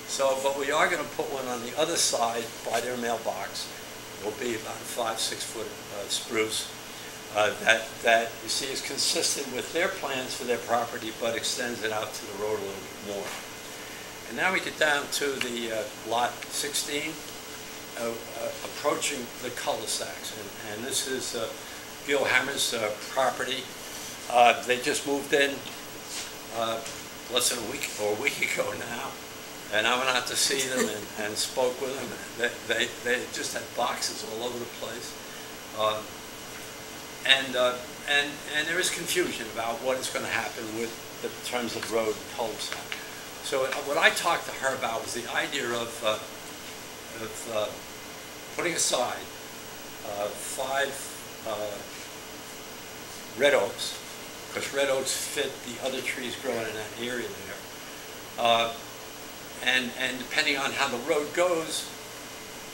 Speaker 2: So, but we are going to put one on the other side by their mailbox. It will be about a 5-6 foot spruce that you see is consistent with their plans for their property, but extends it out to the road a little bit more. And now we get down to the lot 16. Approaching the cul-de-sacs, and this is Gil Hammer's property. They just moved in less than a week ago now, and I went out to see them and spoke with them. They just had boxes all over the place, and there is confusion about what is going to happen with the terms of road and cul-de-sac. So what I talked to her about was the idea of putting aside 5 red oaks, because red oaks fit the other trees growing in that area there. And depending on how the road goes,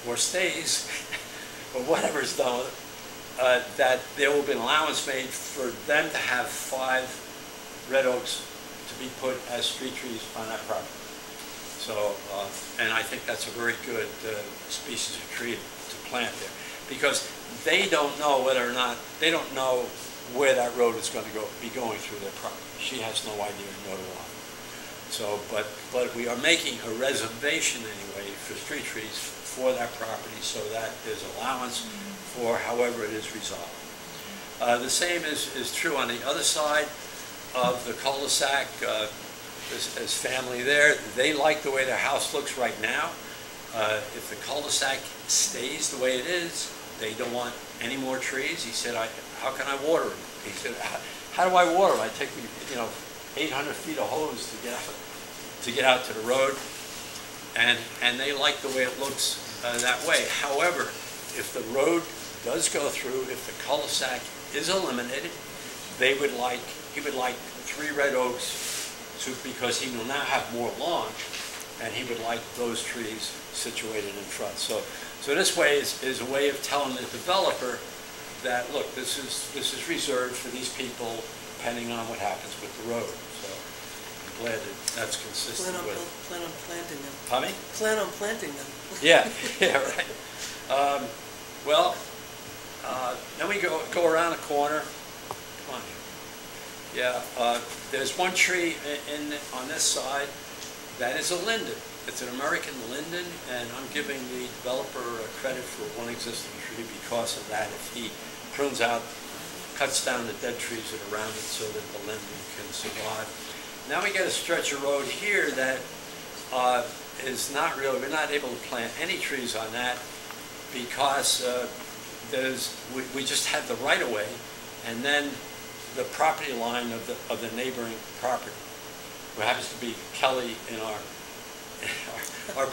Speaker 2: or stays, or whatever's done with it, that there will be an allowance made for them to have 5 red oaks to be put as street trees on that property. So, and I think that's a very good species of tree to plant there, because they don't know whether or not, they don't know where that road is going to be going through their property. She has no idea, nor do I. So, but we are making a reservation anyway for street trees for that property, so that there's allowance for however it is resolved. The same is true on the other side of the cul-de-sac. As family there, they like the way their house looks right now. If the cul-de-sac stays the way it is, they don't want any more trees. He said, how can I water them? He said, how do I water them? I take, 800 feet of hose to get out to the road, and they like the way it looks that way. However, if the road does go through, if the cul-de-sac is eliminated, he would like 3 red oaks, because he will now have more lawn, and he would like those trees situated in front. So this way is a way of telling the developer that, look, this is reserved for these people, depending on what happens with the road. So I'm glad that that's consistent with.
Speaker 1: Plan on planting them.
Speaker 2: Tommy?
Speaker 1: Plan on planting them.
Speaker 2: Yeah, right. Then we go around the corner. Come on here. Yeah, there's one tree on this side that is a linden. It's an American linden, and I'm giving the developer credit for one existing tree because of that. If he prunes out, cuts down the dead trees that are around it so that the linden can survive. Now we get a stretch of road here that is not really, we're not able to plant any trees on that because we just have the right-of-way, and then the property line of the neighboring property, who happens to be Kelly in our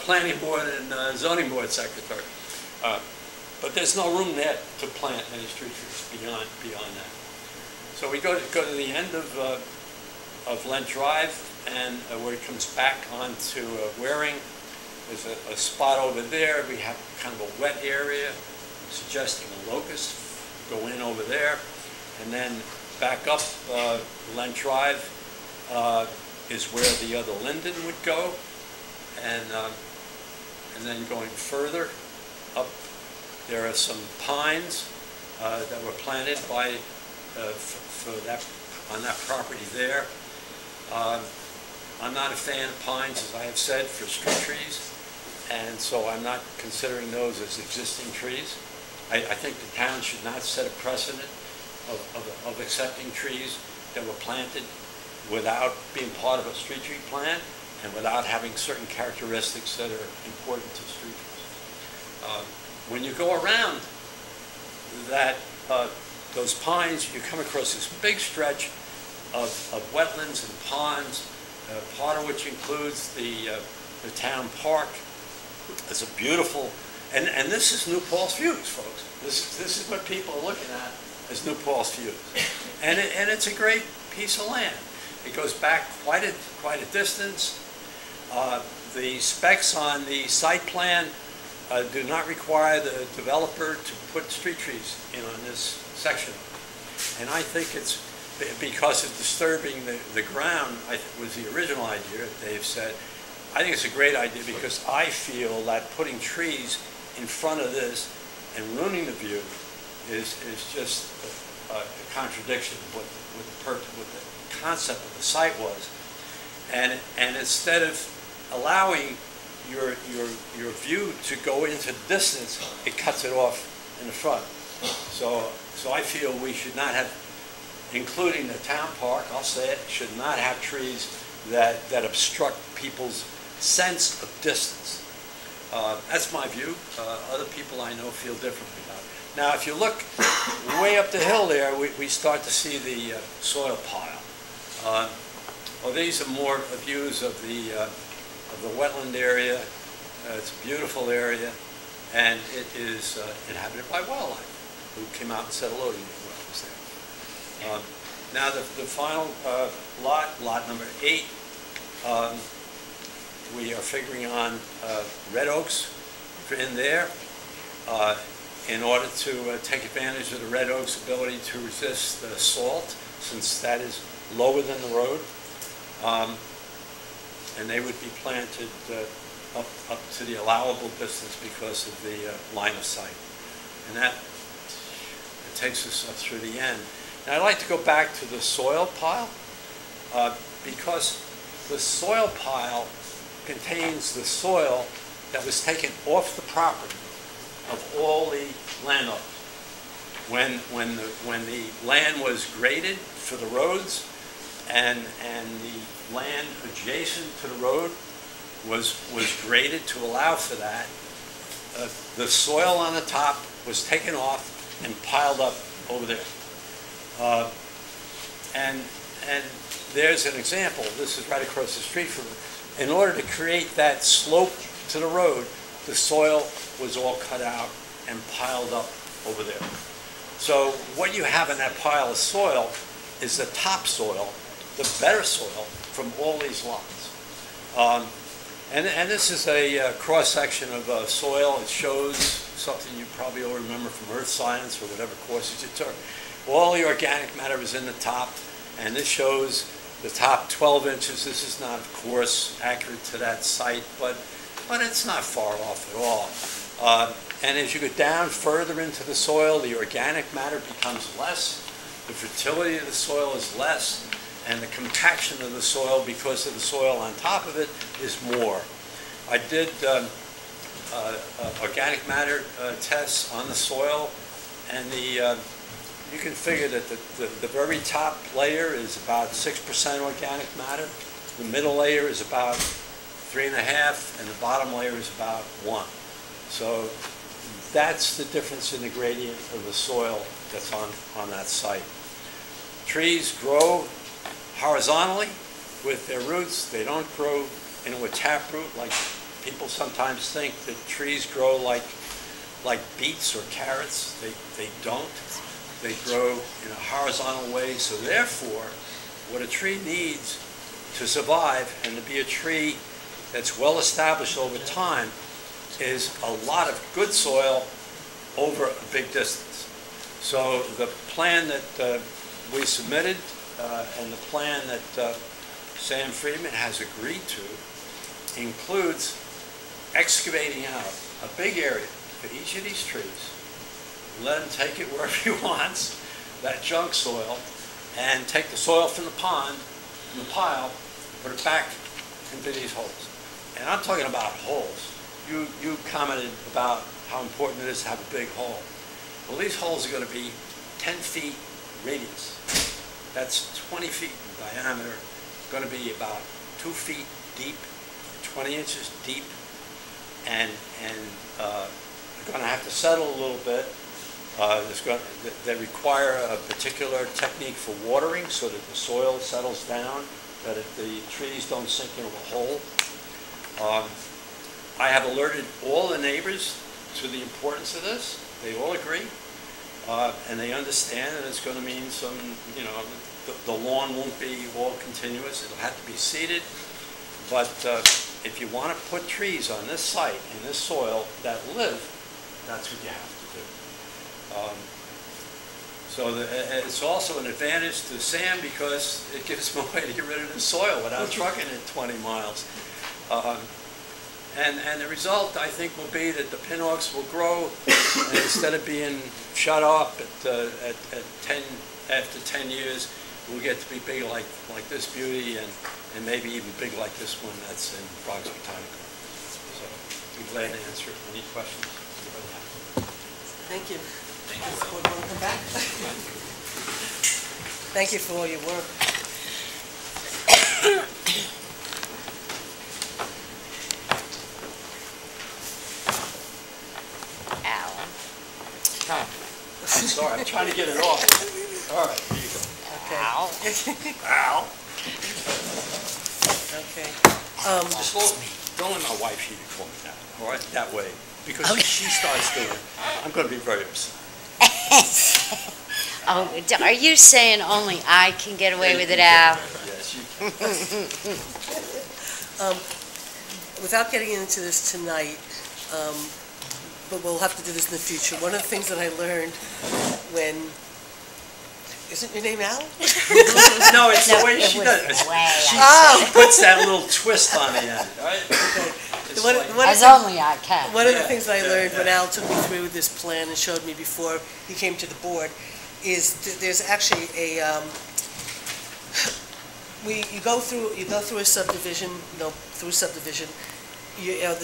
Speaker 2: planning board and zoning board secretary. But there's no room there to plant any street trees beyond that. So we go to the end of Lent Drive, and where it comes back onto Waring, there's a spot over there. We have kind of a wet area, suggesting a locust. Go in over there, and then back up Lent Drive is where the other linden would go, and then going further up, there are some pines that were planted by on that property there. I'm not a fan of pines, as I have said, for street trees, and so I'm not considering those as existing trees. I think the town should not set a precedent of accepting trees that were planted without being part of a street tree plan and without having certain characteristics that are important to street trees. When you go around those pines, you come across this big stretch of wetlands and ponds, part of which includes the town park. It's a beautiful, and this is New Paltz Views, folks. This is what people are looking at as New Paltz Views, and it's a great piece of land. It goes back quite a distance. The specs on the site plan do not require the developer to put street trees in on this section, and I think it's because of disturbing the ground. Was the original idea, Dave said. I think it's a great idea because I feel that putting trees in front of this and ruining the view is just a contradiction of what the concept of the site was. And instead of allowing your view to go into the distance, it cuts it off in the front. So I feel we should not have, including the town park, I'll say it, should not have trees that obstruct people's sense of distance. That's my view. Other people I know feel differently about it. Now, if you look way up the hill there, we start to see the soil pile. Well, these are more views of the wetland area. It's a beautiful area, and it is inhabited by wildlife, who came out and said hello to me when I was there. Now, the final lot number 8, we are figuring on red oaks in there in order to take advantage of the red oak's ability to resist salt, since that is lower than the road. And they would be planted up to the allowable distance because of the line of sight. And that takes us up through the end. Now, I'd like to go back to the soil pile because the soil pile contains the soil that was taken off the property of all the landowners. When the land was graded for the roads and the land adjacent to the road was graded to allow for that, the soil on the top was taken off and piled up over there. And there's an example. This is right across the street from it. In order to create that slope to the road, the soil was all cut out and piled up over there. So what you have in that pile of soil is the topsoil, the better soil from all these lots. And this is a cross-section of soil. It shows something you probably all remember from earth science or whatever courses you took. All the organic matter is in the top, and this shows the top 12 inches. This is not, of course, accurate to that site, but it's not far off at all. And as you go down further into the soil, the organic matter becomes less, the fertility of the soil is less, and the compaction of the soil, because of the soil on top of it, is more. I did organic matter tests on the soil, and you can figure that the very top layer is about 6% organic matter, the middle layer is about 3.5%, and the bottom layer is about 1%. So that's the difference in the gradient of the soil that's on that site. Trees grow horizontally with their roots. They don't grow into a taproot like people sometimes think that trees grow like beets or carrots. They don't. They grow in a horizontal way. So therefore, what a tree needs to survive and to be a tree that's well established over time is a lot of good soil over a big distance. So the plan that we submitted and the plan that Sam Friedman has agreed to includes excavating out a big area for each of these trees, let him take it wherever he wants, that junk soil, and take the soil from the pond, from the pile, put it back into these holes. And I'm talking about holes. You commented about how important it is to have a big hole. Well, these holes are going to be 10 feet radius. That's 20 feet in diameter, going to be about 2 feet deep, 20 inches deep, and they're going to have to settle a little bit. They require a particular technique for watering so that the soil settles down, that the trees don't sink into a hole. I have alerted all the neighbors to the importance of this. They all agree, and they understand that it's going to mean some, the lawn won't be all continuous. It'll have to be seeded. But if you want to put trees on this site, in this soil, that live, that's what you have to do. It's also an advantage to Sam because it gives him a way to get rid of the soil without trucking it 20 miles. And the result, I think, will be that the pinhawks will grow, and instead of being shut off after 10 years, we'll get to be big like this beauty, and maybe even big like this one that's in Bronx Botanica. So, I'd be glad to answer any questions anybody has.
Speaker 1: Thank you. Thank you. Want to come back? Thank you for all your work.
Speaker 11: Alan.
Speaker 2: I'm sorry, I'm trying to get it off. All right, here you go.
Speaker 1: Okay.
Speaker 2: Al. Al.
Speaker 1: Okay.
Speaker 2: Just don't let my wife hear you call me that, all right? That way. Because if she starts doing it, I'm going to be very upset.
Speaker 11: Oh, are you saying only I can get away with it, Al?
Speaker 2: Yes, you can.
Speaker 1: Without getting into this tonight, but we'll have to do this in the future, one of the things that I learned when... Isn't your name Al?
Speaker 2: No, it's the way she does it. She puts that little twist on the end, right? Okay.
Speaker 11: As only I can.
Speaker 1: One of the things I learned when Al took me through this plan and showed me before he came to the board is there's actually a you go through a subdivision, the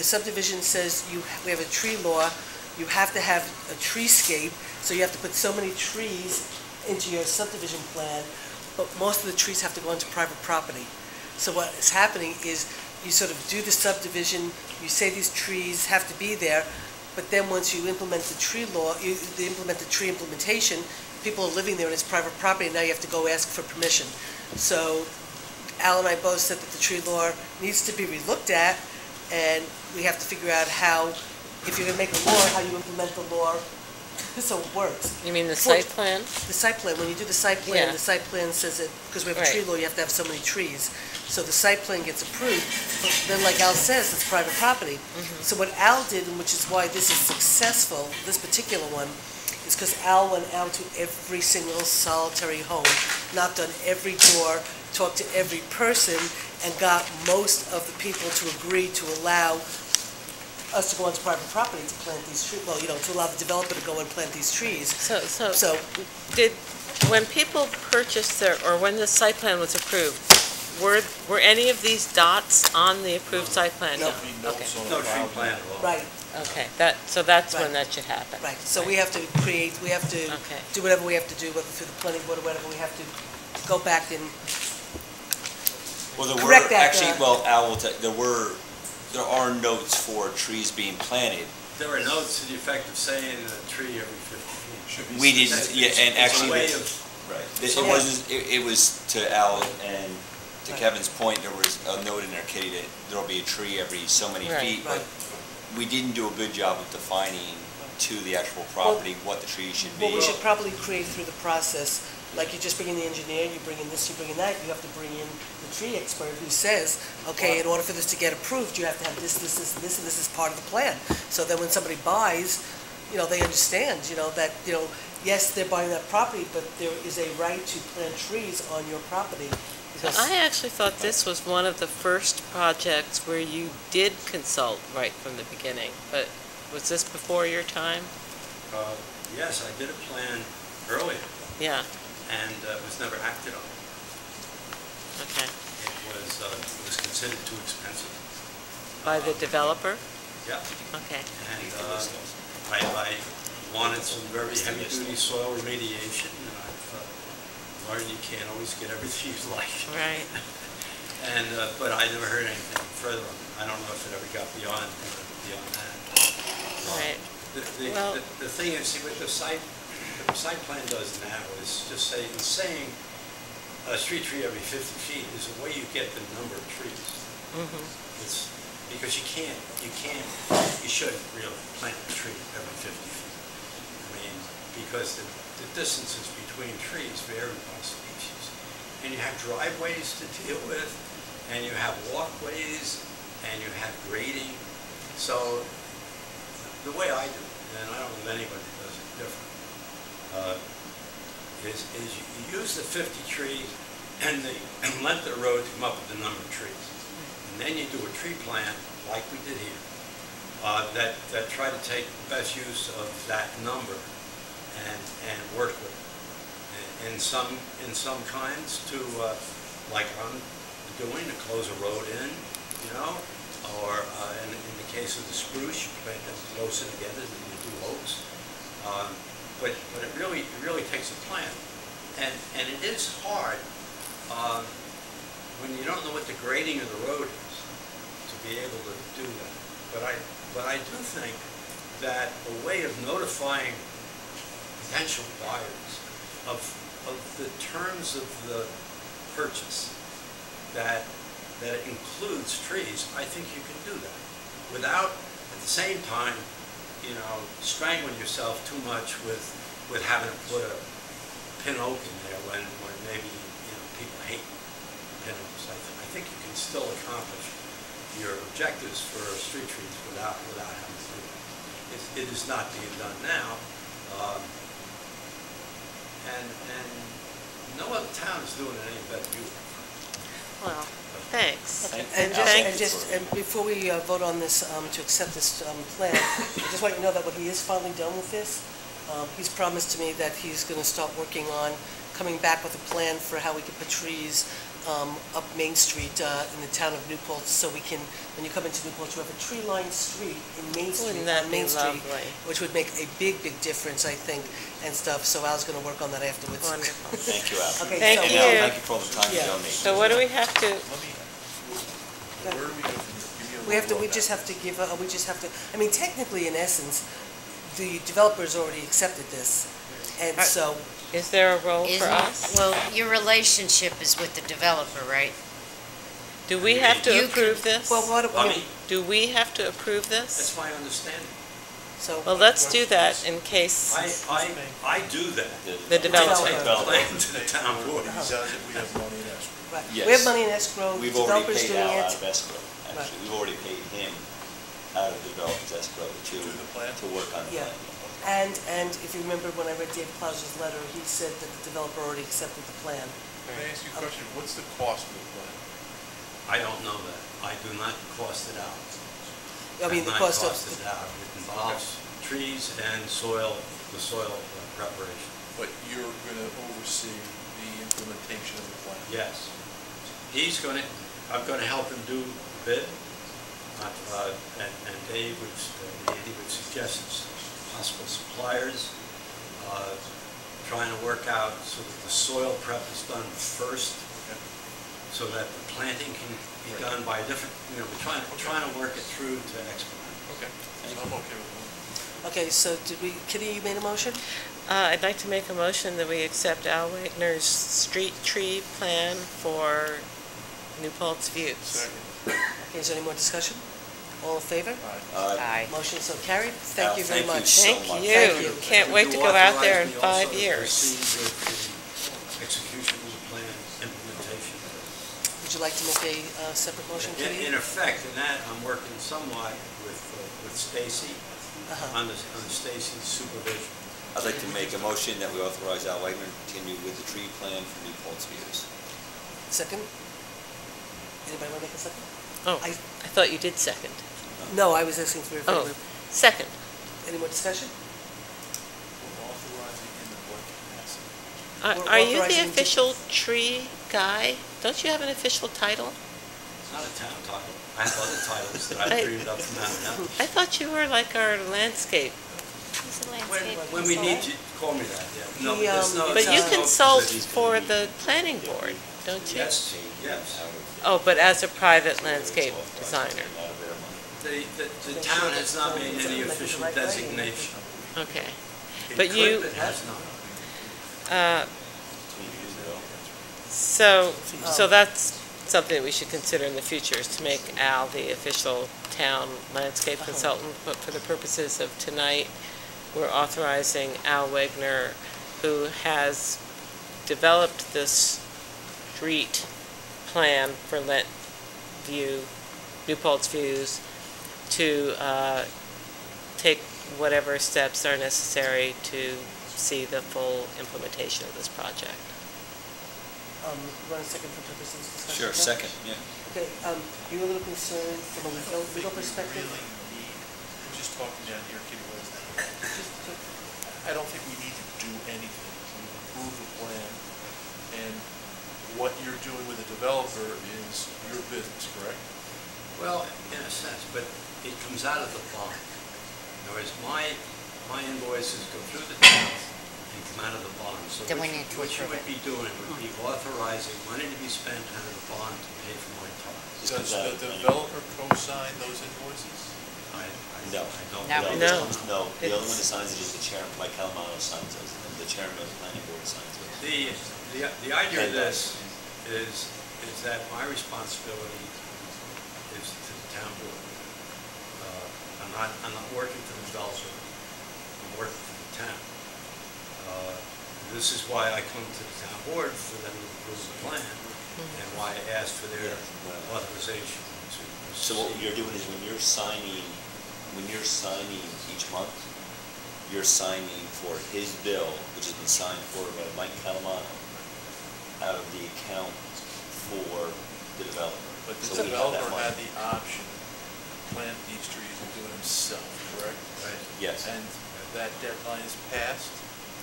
Speaker 1: subdivision says we have a tree law. You have to have a treescape, so you have to put so many trees into your subdivision plan, but most of the trees have to go into private property. So what is happening is you sort of do the subdivision, you say these trees have to be there, but then once you implement the tree law, they implement the tree implementation, people are living there and it's private property, and now you have to go ask for permission. So Al and I both said that the tree law needs to be relooked at, and we have to figure out how, if you're going to make a law, how you implement the law so it works.
Speaker 4: You mean the site plan?
Speaker 1: The site plan, when you do the site plan, the site plan says that, because we have a tree law, you have to have so many trees. So the site plan gets approved, but then like Al says, it's private property. So what Al did, and which is why this is successful, this particular one, is because Al went out to every single solitary home, knocked on every door, talked to every person, and got most of the people to agree to allow us to go onto private property to plant these trees, well, to allow the developer to go and plant these trees.
Speaker 4: So when people purchased or when the site plan was approved, were any of these dots on the approved site plan?
Speaker 1: No.
Speaker 4: Okay.
Speaker 2: No tree plan at all.
Speaker 1: Right.
Speaker 4: Okay, so that's when that should happen.
Speaker 1: Right, so we have to do whatever we have to do, whether through the planning board or whatever, we have to go back and correct that.
Speaker 3: Al will tell you, there are notes for trees being planted.
Speaker 2: There are notes to the effect of saying a tree every 50 feet.
Speaker 3: We didn't, and actually,
Speaker 2: right.
Speaker 3: It was to Al and to Kevin's point, there was a note in there, Kitty, that there'll be a tree every so many feet, but we didn't do a good job of defining to the actual property what the trees should be.
Speaker 1: What we should probably create through the process Like you just bring in the engineer, you bring in this, you bring in that, you have to bring in the tree expert who says, okay, in order for this to get approved, you have to have this, this, this, and this, and this is part of the plan. So then when somebody buys, they understand, that, yes, they're buying that property, but there is a right to plant trees on your property. Because
Speaker 4: I actually thought this was one of the first projects where you did consult right from the beginning, but was this before your time?
Speaker 2: Yes, I did a plan earlier,
Speaker 4: Yeah,
Speaker 2: and it was never acted on.
Speaker 4: okay.
Speaker 2: It was considered too expensive.
Speaker 4: By the developer?
Speaker 2: Yeah.
Speaker 4: Okay.
Speaker 2: And I wanted some very heavy-duty soil remediation, and I've learned you can't always get everything you like.
Speaker 4: Right.
Speaker 2: And but I never heard anything further on it. I don't know if it ever got beyond that.
Speaker 4: Right.
Speaker 2: The thing is, see, what the site plan does now is just saying a street tree every 50 feet is the way you get the number of trees. It's because you shouldn't really plant a tree every 50 feet. I mean, because the distances between trees vary by species. And you have driveways to deal with, and you have walkways, and you have grading. So the way I do it, and I don't know if anybody does it different, is you use the 50 trees and the length of the road to come up with the number of trees. And then you do a tree plan, like we did here, that try to take the best use of that number and work with it. In some kinds to, like I'm doing, to close a road in, or in the case of the spruce, you plant them closer together than you do oaks. But it really takes a plan, and it is hard when you don't know what the grading of the road is to be able to do that. But I do think that a way of notifying potential buyers of the terms of the purchase that includes trees, I think you can do that without, at the same time, strangling yourself too much with having to put a pin oak in there when maybe people hate pin oaks. I think you can still accomplish your objectives for street trees without having to do it. It is not being done now, and no other town is doing it any better than you are.
Speaker 4: Well, thanks.
Speaker 1: And before we vote on this, to accept this plan, I just want you to know that when he is finally done with this, he's promised to me that he's going to start working on coming back with a plan for how we can put trees up Main Street in the town of New Paltz, so we can, when you come into New Paltz, you have a tree-lined street in Main Street,
Speaker 4: Wouldn't that
Speaker 1: on Main
Speaker 4: be
Speaker 1: Street,
Speaker 4: lovely?
Speaker 1: which would make a big difference, I think, and stuff. So Al's going to work on that afterwards.
Speaker 4: Wonderful.
Speaker 3: Thank you, Al.
Speaker 1: Okay,
Speaker 4: Thank
Speaker 1: so-
Speaker 4: you.
Speaker 3: And Al, thank you for all the time you
Speaker 1: Yeah.
Speaker 3: donate.
Speaker 4: So what do we have to,
Speaker 1: We just have to give, I mean, technically, in essence, the developers already accepted this, and so,
Speaker 4: is there a role for
Speaker 11: Isn't-
Speaker 4: us?
Speaker 11: Well, your relationship is with the developer, right?
Speaker 4: Do we have to
Speaker 11: You
Speaker 4: approve this?
Speaker 1: well, what,
Speaker 2: I mean,
Speaker 4: Do we have to approve
Speaker 2: that's
Speaker 4: this?
Speaker 2: my understanding.
Speaker 1: so.
Speaker 4: Well, let's do that in case
Speaker 2: I do that.
Speaker 4: the developer.
Speaker 2: Take the plan to the town board.
Speaker 16: He does it, we have money in escrow.
Speaker 1: Right.
Speaker 3: Yes.
Speaker 1: We have money in escrow, the
Speaker 3: We've already
Speaker 1: developer's
Speaker 3: paid
Speaker 1: doing
Speaker 3: Al
Speaker 1: it.
Speaker 3: out of escrow, actually. We've already paid him out of the developer's escrow
Speaker 16: Do the plan?
Speaker 3: to work on the
Speaker 1: Yeah.
Speaker 3: plan.
Speaker 1: And if you remember when I read Dave Claus's letter, he said that the developer already accepted the plan.
Speaker 16: May I ask you a question? What's the cost of the plan?
Speaker 2: I don't know that. I do not cost it out.
Speaker 1: I mean, the
Speaker 2: Not
Speaker 1: cost of,
Speaker 2: cost it out. It involves trees and the soil preparation.
Speaker 16: But you're going to oversee the implementation of the plan?
Speaker 2: Yes. I'm going to help him do the bid, and Andy would suggest possible suppliers, trying to work out so that the soil prep is done first, so that the planting can be done by a different, we're trying to work it through to expedite.
Speaker 16: Okay, so I'm okay with that.
Speaker 1: okay, so Kitty, you made a motion?
Speaker 4: I'd like to make a motion that we accept Al Wagner's street tree plan for New Paltz Views.
Speaker 16: Second.
Speaker 1: Okay, is there any more discussion? All in favor?
Speaker 4: Aye.
Speaker 1: Motion so carried. Thank you very much.
Speaker 3: so
Speaker 4: Thank
Speaker 3: much.
Speaker 4: you.
Speaker 1: Thank you.
Speaker 4: Can't wait to go out there in 5 years.
Speaker 2: execution of the plan, implementation.
Speaker 1: Would you like to make a separate motion, Kitty?
Speaker 2: In effect, in that, I'm working somewhat with Stacy, on the Stacy's supervision.
Speaker 3: I'd like to make a motion that we authorize Al Wegner to continue with the tree plan for New Paltz Views.
Speaker 1: Second? Anybody want to make a second?
Speaker 4: Oh, I thought you did second.
Speaker 1: No, I was asking for a
Speaker 4: Oh,
Speaker 1: favor.
Speaker 4: second.
Speaker 1: Any more discussion?
Speaker 16: We're authorizing in the what capacity?
Speaker 1: We're
Speaker 4: Are you the
Speaker 1: authorizing
Speaker 4: official tree guy? Don't you have an official title?
Speaker 2: It's not a town title. I have other titles that I dreamed up from now on.
Speaker 4: I thought you were like our landscape.
Speaker 15: He's a landscape
Speaker 2: When we need
Speaker 15: consultant.
Speaker 2: you, call me that, yeah. No,
Speaker 1: He,
Speaker 2: there's no.
Speaker 4: But you
Speaker 2: there's no
Speaker 4: consult
Speaker 2: position.
Speaker 4: for the planning board, don't you?
Speaker 2: Yes, yes.
Speaker 4: Oh, but as a private landscape designer.
Speaker 2: The town has not made any official designation.
Speaker 4: Okay.
Speaker 2: It
Speaker 4: But
Speaker 2: could,
Speaker 4: you,
Speaker 2: but has not.
Speaker 4: so that's something we should consider in the future, is to make Al the official town landscape consultant. But for the purposes of tonight, we're authorizing Al Wegner, who has developed this street plan for Lent View, New Paltz Views, to take whatever steps are necessary to see the full implementation of this project.
Speaker 1: You want a second for purposes of discussion?
Speaker 3: Sure,
Speaker 1: Jeff?
Speaker 3: second, yeah.
Speaker 1: Okay, you a little concerned from a legal perspective?
Speaker 16: We're just talking down here, Kitty West. I don't think we need to do anything. We've approved the plan, and what you're doing with the developer is your business, correct?
Speaker 2: Well, in a sense, but it comes out of the bond. In other words, my invoices go through the town and come out of the bond. So
Speaker 11: Then we need to
Speaker 2: what you
Speaker 11: approve
Speaker 2: would be doing would be authorizing money to be spent out of the bond to pay for my time.
Speaker 16: Does the developer co-sign those invoices?
Speaker 3: No.
Speaker 2: I don't.
Speaker 11: No.
Speaker 3: No, the only one that signs it is the chairman, Mike Calamano signs it, and the chairman of the planning board signs it.
Speaker 2: The idea of this is that my responsibility is to the town board. I'm not working for the developer. I'm working for the town. This is why I come to the town board for them to approve the plan, and why I asked for their authorization to.
Speaker 3: So what you're doing is when you're signing each month, you're signing for his bill, which has been signed for by Mike Calamano, out of the account for the developer.
Speaker 16: But
Speaker 3: So
Speaker 16: the
Speaker 3: we have that
Speaker 16: developer
Speaker 3: money.
Speaker 16: had the option to plant these trees and do it himself, correct?
Speaker 2: Right.
Speaker 3: Yes,
Speaker 16: And that deadline is passed,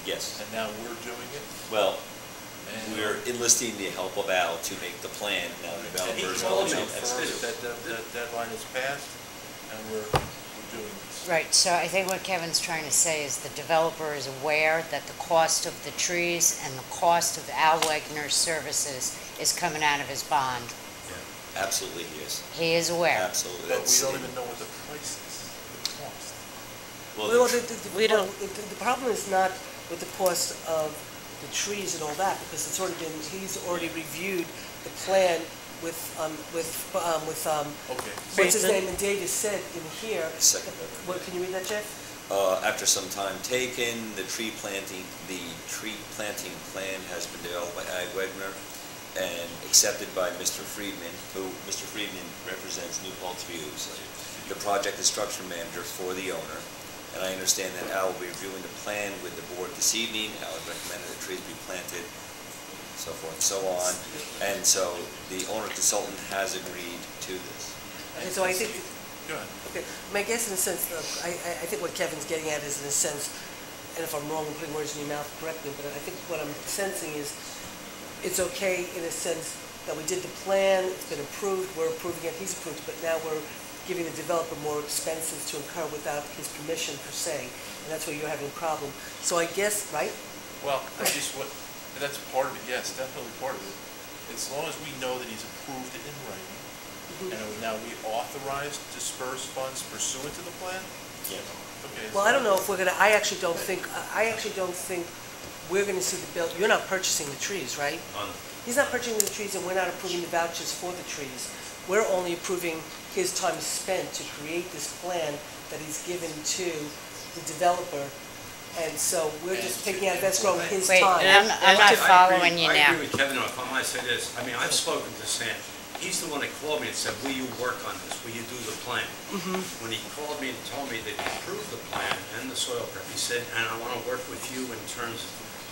Speaker 3: yes.
Speaker 16: and now we're doing it?
Speaker 3: Well,
Speaker 16: And-
Speaker 3: we're enlisting the help of Al to make the plan. Now the
Speaker 2: And he
Speaker 3: developer is
Speaker 2: told
Speaker 3: going
Speaker 2: me
Speaker 3: to
Speaker 2: that's
Speaker 3: execute.
Speaker 16: That deadline is passed, and we're doing this.
Speaker 11: Right, so I think what Kevin's trying to say is the developer is aware that the cost of the trees and the cost of Al Wegner's services is coming out of his bond.
Speaker 3: Absolutely, he is.
Speaker 11: He is aware.
Speaker 3: Absolutely.
Speaker 16: But we
Speaker 3: That's-
Speaker 16: don't even know what the price is, the cost.
Speaker 3: Well,
Speaker 1: Well,
Speaker 4: We don't-
Speaker 1: the problem is not with the cost of the trees and all that, because he's already reviewed the plan with,
Speaker 16: Okay.
Speaker 1: what's his name, and Davis said in here.
Speaker 3: Second.
Speaker 1: What, can you read that, Jeff?
Speaker 3: After some time taken, the tree planting plan has been developed by Ag Wegner and accepted by Mr. Friedman, who, Mr. Friedman represents New Paltz Views, the project construction manager for the owner. And I understand that Al will be reviewing the plan with the board this evening. Al has recommended that trees be planted, so forth and so on. And so the owner consultant has agreed to this.
Speaker 1: And so I think,
Speaker 16: Go ahead.
Speaker 1: okay, I guess in a sense, I think what Kevin's getting at is in a sense, and if I'm wrong, I'm putting words in your mouth, correct me, but I think what I'm sensing is it's okay in a sense that we did the plan, it's been approved, we're approving it, he's approved, but now we're giving the developer more expenses to incur without his permission per se, and that's where you're having a problem. So I guess, right?
Speaker 16: Well, that's part of it, yes, definitely part of it. As long as we know that he's approved it in writing, and now we authorize disperse funds pursuant to the plan?
Speaker 3: Yeah.
Speaker 16: Okay.
Speaker 1: Well, I don't know if we're gonna, I actually don't think we're gonna see the bill, you're not purchasing the trees, right? He's not purchasing the trees and we're not approving the vouchers for the trees. We're only approving his time spent to create this plan that he's given to the developer And so we're just taking out of escrow his
Speaker 11: Wait,
Speaker 1: time.
Speaker 11: I'm not following you
Speaker 2: I
Speaker 11: now.
Speaker 2: agree with Kevin, though, if I might say this, I mean, I've spoken to Sam. He's the one that called me and said, will you work on this? Will you do the plan? When he called me and told me that he approved the plan and the soil prep, he said, and I want to work with you in terms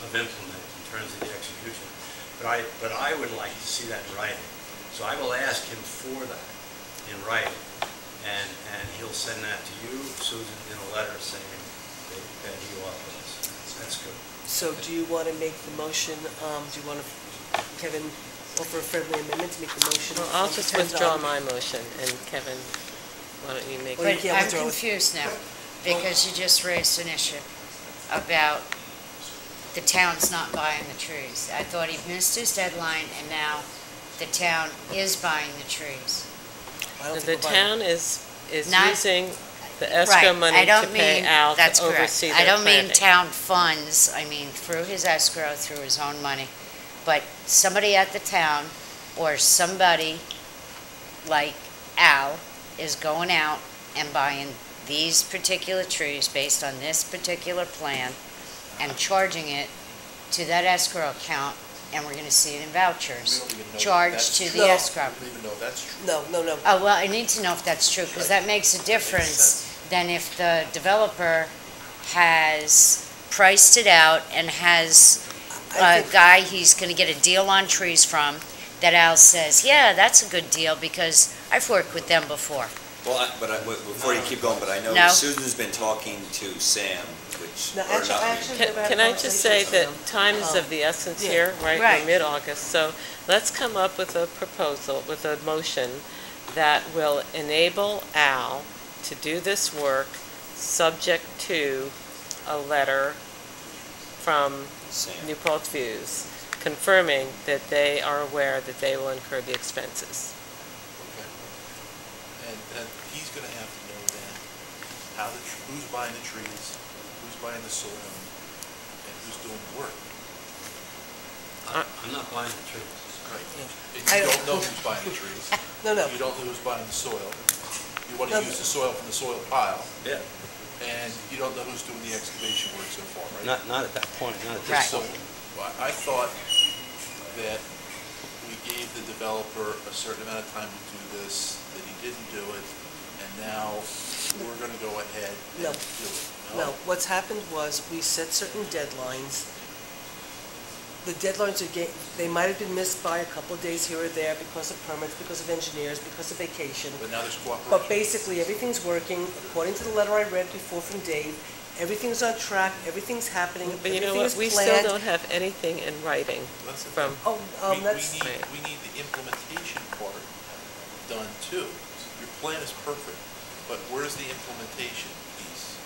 Speaker 2: of implement, in terms of the execution. But I would like to see that in writing. So I will ask him for that in writing. And he'll send that to you, Susan, in a letter saying that he authorized. That's good.
Speaker 1: So do you want to make the motion, do you want to, Kevin, offer a friendly amendment to make the motion?
Speaker 4: Well, I'll just withdraw my motion, and Kevin, why don't you make
Speaker 1: Well,
Speaker 11: But
Speaker 1: you can't
Speaker 11: I'm
Speaker 1: withdraw it.
Speaker 11: confused now, because you just raised an issue about the town's not buying the trees. I thought he missed his deadline, and now the town is buying the trees.
Speaker 4: The town is
Speaker 11: Not-
Speaker 4: using the escrow
Speaker 11: Right,
Speaker 4: money
Speaker 11: I don't
Speaker 4: to pay
Speaker 11: mean-
Speaker 4: Al
Speaker 11: that's
Speaker 4: to
Speaker 11: correct.
Speaker 4: oversee their
Speaker 11: I don't mean
Speaker 4: planting.
Speaker 11: town funds, I mean through his escrow, through his own money. But somebody at the town, or somebody like Al, is going out and buying these particular trees based on this particular plan and charging it to that escrow account, and we're gonna see it in vouchers.
Speaker 16: We don't even know
Speaker 11: Charged
Speaker 16: that's
Speaker 11: to
Speaker 16: true.
Speaker 11: the escrow.
Speaker 16: We don't even know if that's true.
Speaker 1: No.
Speaker 11: Oh, well, I need to know if that's true, because that makes a difference than if the developer has priced it out and has a guy he's gonna get a deal on trees from, that Al says, yeah, that's a good deal, because I've worked with them before.
Speaker 3: Well, before you keep going, but I know
Speaker 11: No.
Speaker 3: Susan's been talking to Sam, which,
Speaker 1: No,
Speaker 3: or not me.
Speaker 1: actually, never had a
Speaker 4: Can I just say
Speaker 1: conversation
Speaker 4: that
Speaker 1: with
Speaker 4: time is
Speaker 1: them.
Speaker 4: of the essence
Speaker 1: Yeah.
Speaker 4: here, right?
Speaker 11: Right.
Speaker 4: We're mid-August, so let's come up with a proposal, with a motion that will enable Al to do this work, subject to a letter from
Speaker 3: Sam.
Speaker 4: New Paltz Views, confirming that they are aware that they will incur the expenses.
Speaker 16: Okay. And he's gonna have to know then who's buying the trees, who's buying the soil, and who's doing the work.
Speaker 2: I'm not buying the trees.
Speaker 16: Right. And
Speaker 1: I
Speaker 16: you
Speaker 1: don't-
Speaker 16: don't know who's buying the trees.
Speaker 1: No.
Speaker 16: You don't know who's buying the soil. You wanna
Speaker 1: No.
Speaker 16: use the soil from the soil pile,
Speaker 2: Yeah.
Speaker 16: and you don't know who's doing the excavation work so far, right?
Speaker 2: Not at that point, not at
Speaker 11: Right.
Speaker 2: this
Speaker 16: So,
Speaker 2: point.
Speaker 16: I thought that we gave the developer a certain amount of time to do this, that he didn't do it, and now we're gonna go ahead and
Speaker 1: No.
Speaker 16: do it.
Speaker 1: No, what's happened was we set certain deadlines. The deadlines they might have been missed by a couple of days here or there because of permits, because of engineers, because of vacation.
Speaker 16: But now there's cooperation.
Speaker 1: But basically, everything's working according to the letter I read before from Dave. Everything's on track, everything's happening,
Speaker 4: But you know
Speaker 1: everything
Speaker 4: what,
Speaker 1: is
Speaker 4: we still
Speaker 1: planned.
Speaker 4: don't have anything in writing
Speaker 16: That's the
Speaker 4: from,
Speaker 1: Oh, that's,
Speaker 16: We need the implementation part done too. Your plan is perfect, but where's the implementation piece?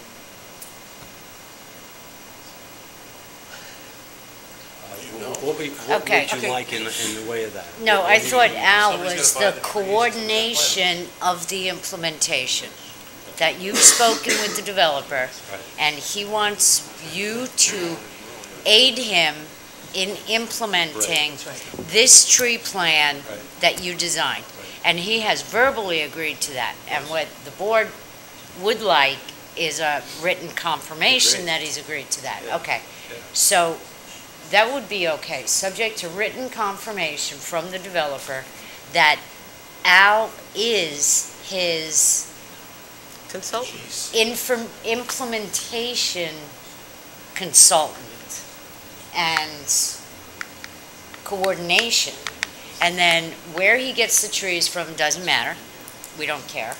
Speaker 16: You know?
Speaker 2: What
Speaker 11: Okay.
Speaker 2: would you like in the way of that?
Speaker 11: No,
Speaker 2: What
Speaker 11: I
Speaker 2: do you
Speaker 11: thought
Speaker 2: need?
Speaker 11: Al
Speaker 16: Somebody's
Speaker 11: was
Speaker 16: gotta buy
Speaker 11: the
Speaker 16: the trees and
Speaker 11: coordination of the implementation, that you've spoken with the developer,
Speaker 2: Right.
Speaker 11: and he wants you to aid him in implementing
Speaker 1: that's right.
Speaker 11: this tree plan
Speaker 2: Right.
Speaker 11: that you designed. And he has verbally agreed to that. And what the board would like is a written confirmation
Speaker 2: Agreed.
Speaker 11: that he's agreed to that.
Speaker 2: Yeah.
Speaker 11: Okay.
Speaker 2: Yeah.
Speaker 11: So that would be okay, subject to written confirmation from the developer that Al is his
Speaker 4: consultant.
Speaker 16: Jeez.
Speaker 11: implementation consultant and coordination. And then where he gets the trees from doesn't matter. We don't care.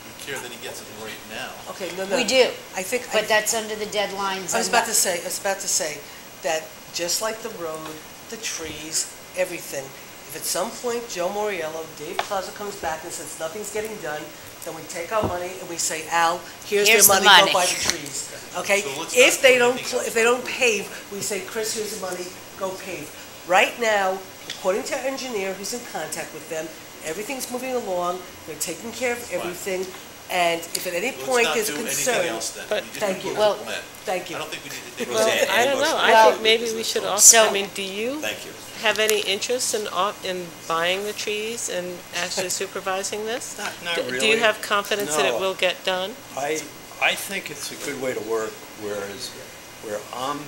Speaker 16: We care that he gets it right now.
Speaker 1: okay, no.
Speaker 11: We do,
Speaker 1: I think,
Speaker 11: but that's under the deadlines.
Speaker 1: I was
Speaker 11: and
Speaker 1: about
Speaker 11: the-
Speaker 1: to say that just like the road, the trees, everything, if at some point Joe Moriello, Dave Plaza comes back and says nothing's getting done, then we take our money and we say, Al, here's
Speaker 11: Here's
Speaker 1: their
Speaker 11: the
Speaker 1: money,
Speaker 11: money.
Speaker 1: go buy the trees. Okay?
Speaker 16: So let's
Speaker 1: If
Speaker 16: not
Speaker 1: they
Speaker 16: do
Speaker 1: don't,
Speaker 16: anything else.
Speaker 1: if they don't pave, we say, Chris, here's the money, go pave. Right now, according to our engineer who's in contact with them, everything's moving along, they're taking care of everything, and if at any point there's a
Speaker 16: Let's
Speaker 1: concern.
Speaker 16: not do anything else then.
Speaker 4: But-
Speaker 16: We just
Speaker 1: Thank you.
Speaker 16: approve
Speaker 11: Well,
Speaker 16: the plan.
Speaker 1: Thank you.
Speaker 16: I don't think we need to take.
Speaker 3: Well,
Speaker 16: a-
Speaker 4: I don't know, I
Speaker 11: Well-
Speaker 4: think maybe we should also,
Speaker 11: So-
Speaker 4: I mean, do you
Speaker 3: Thank you.
Speaker 4: have any interest in buying the trees and actually supervising this?
Speaker 2: Not
Speaker 4: Do you
Speaker 2: really.
Speaker 4: have confidence that it
Speaker 2: No.
Speaker 4: will get done?
Speaker 2: I think it's a good way to work whereas where I'm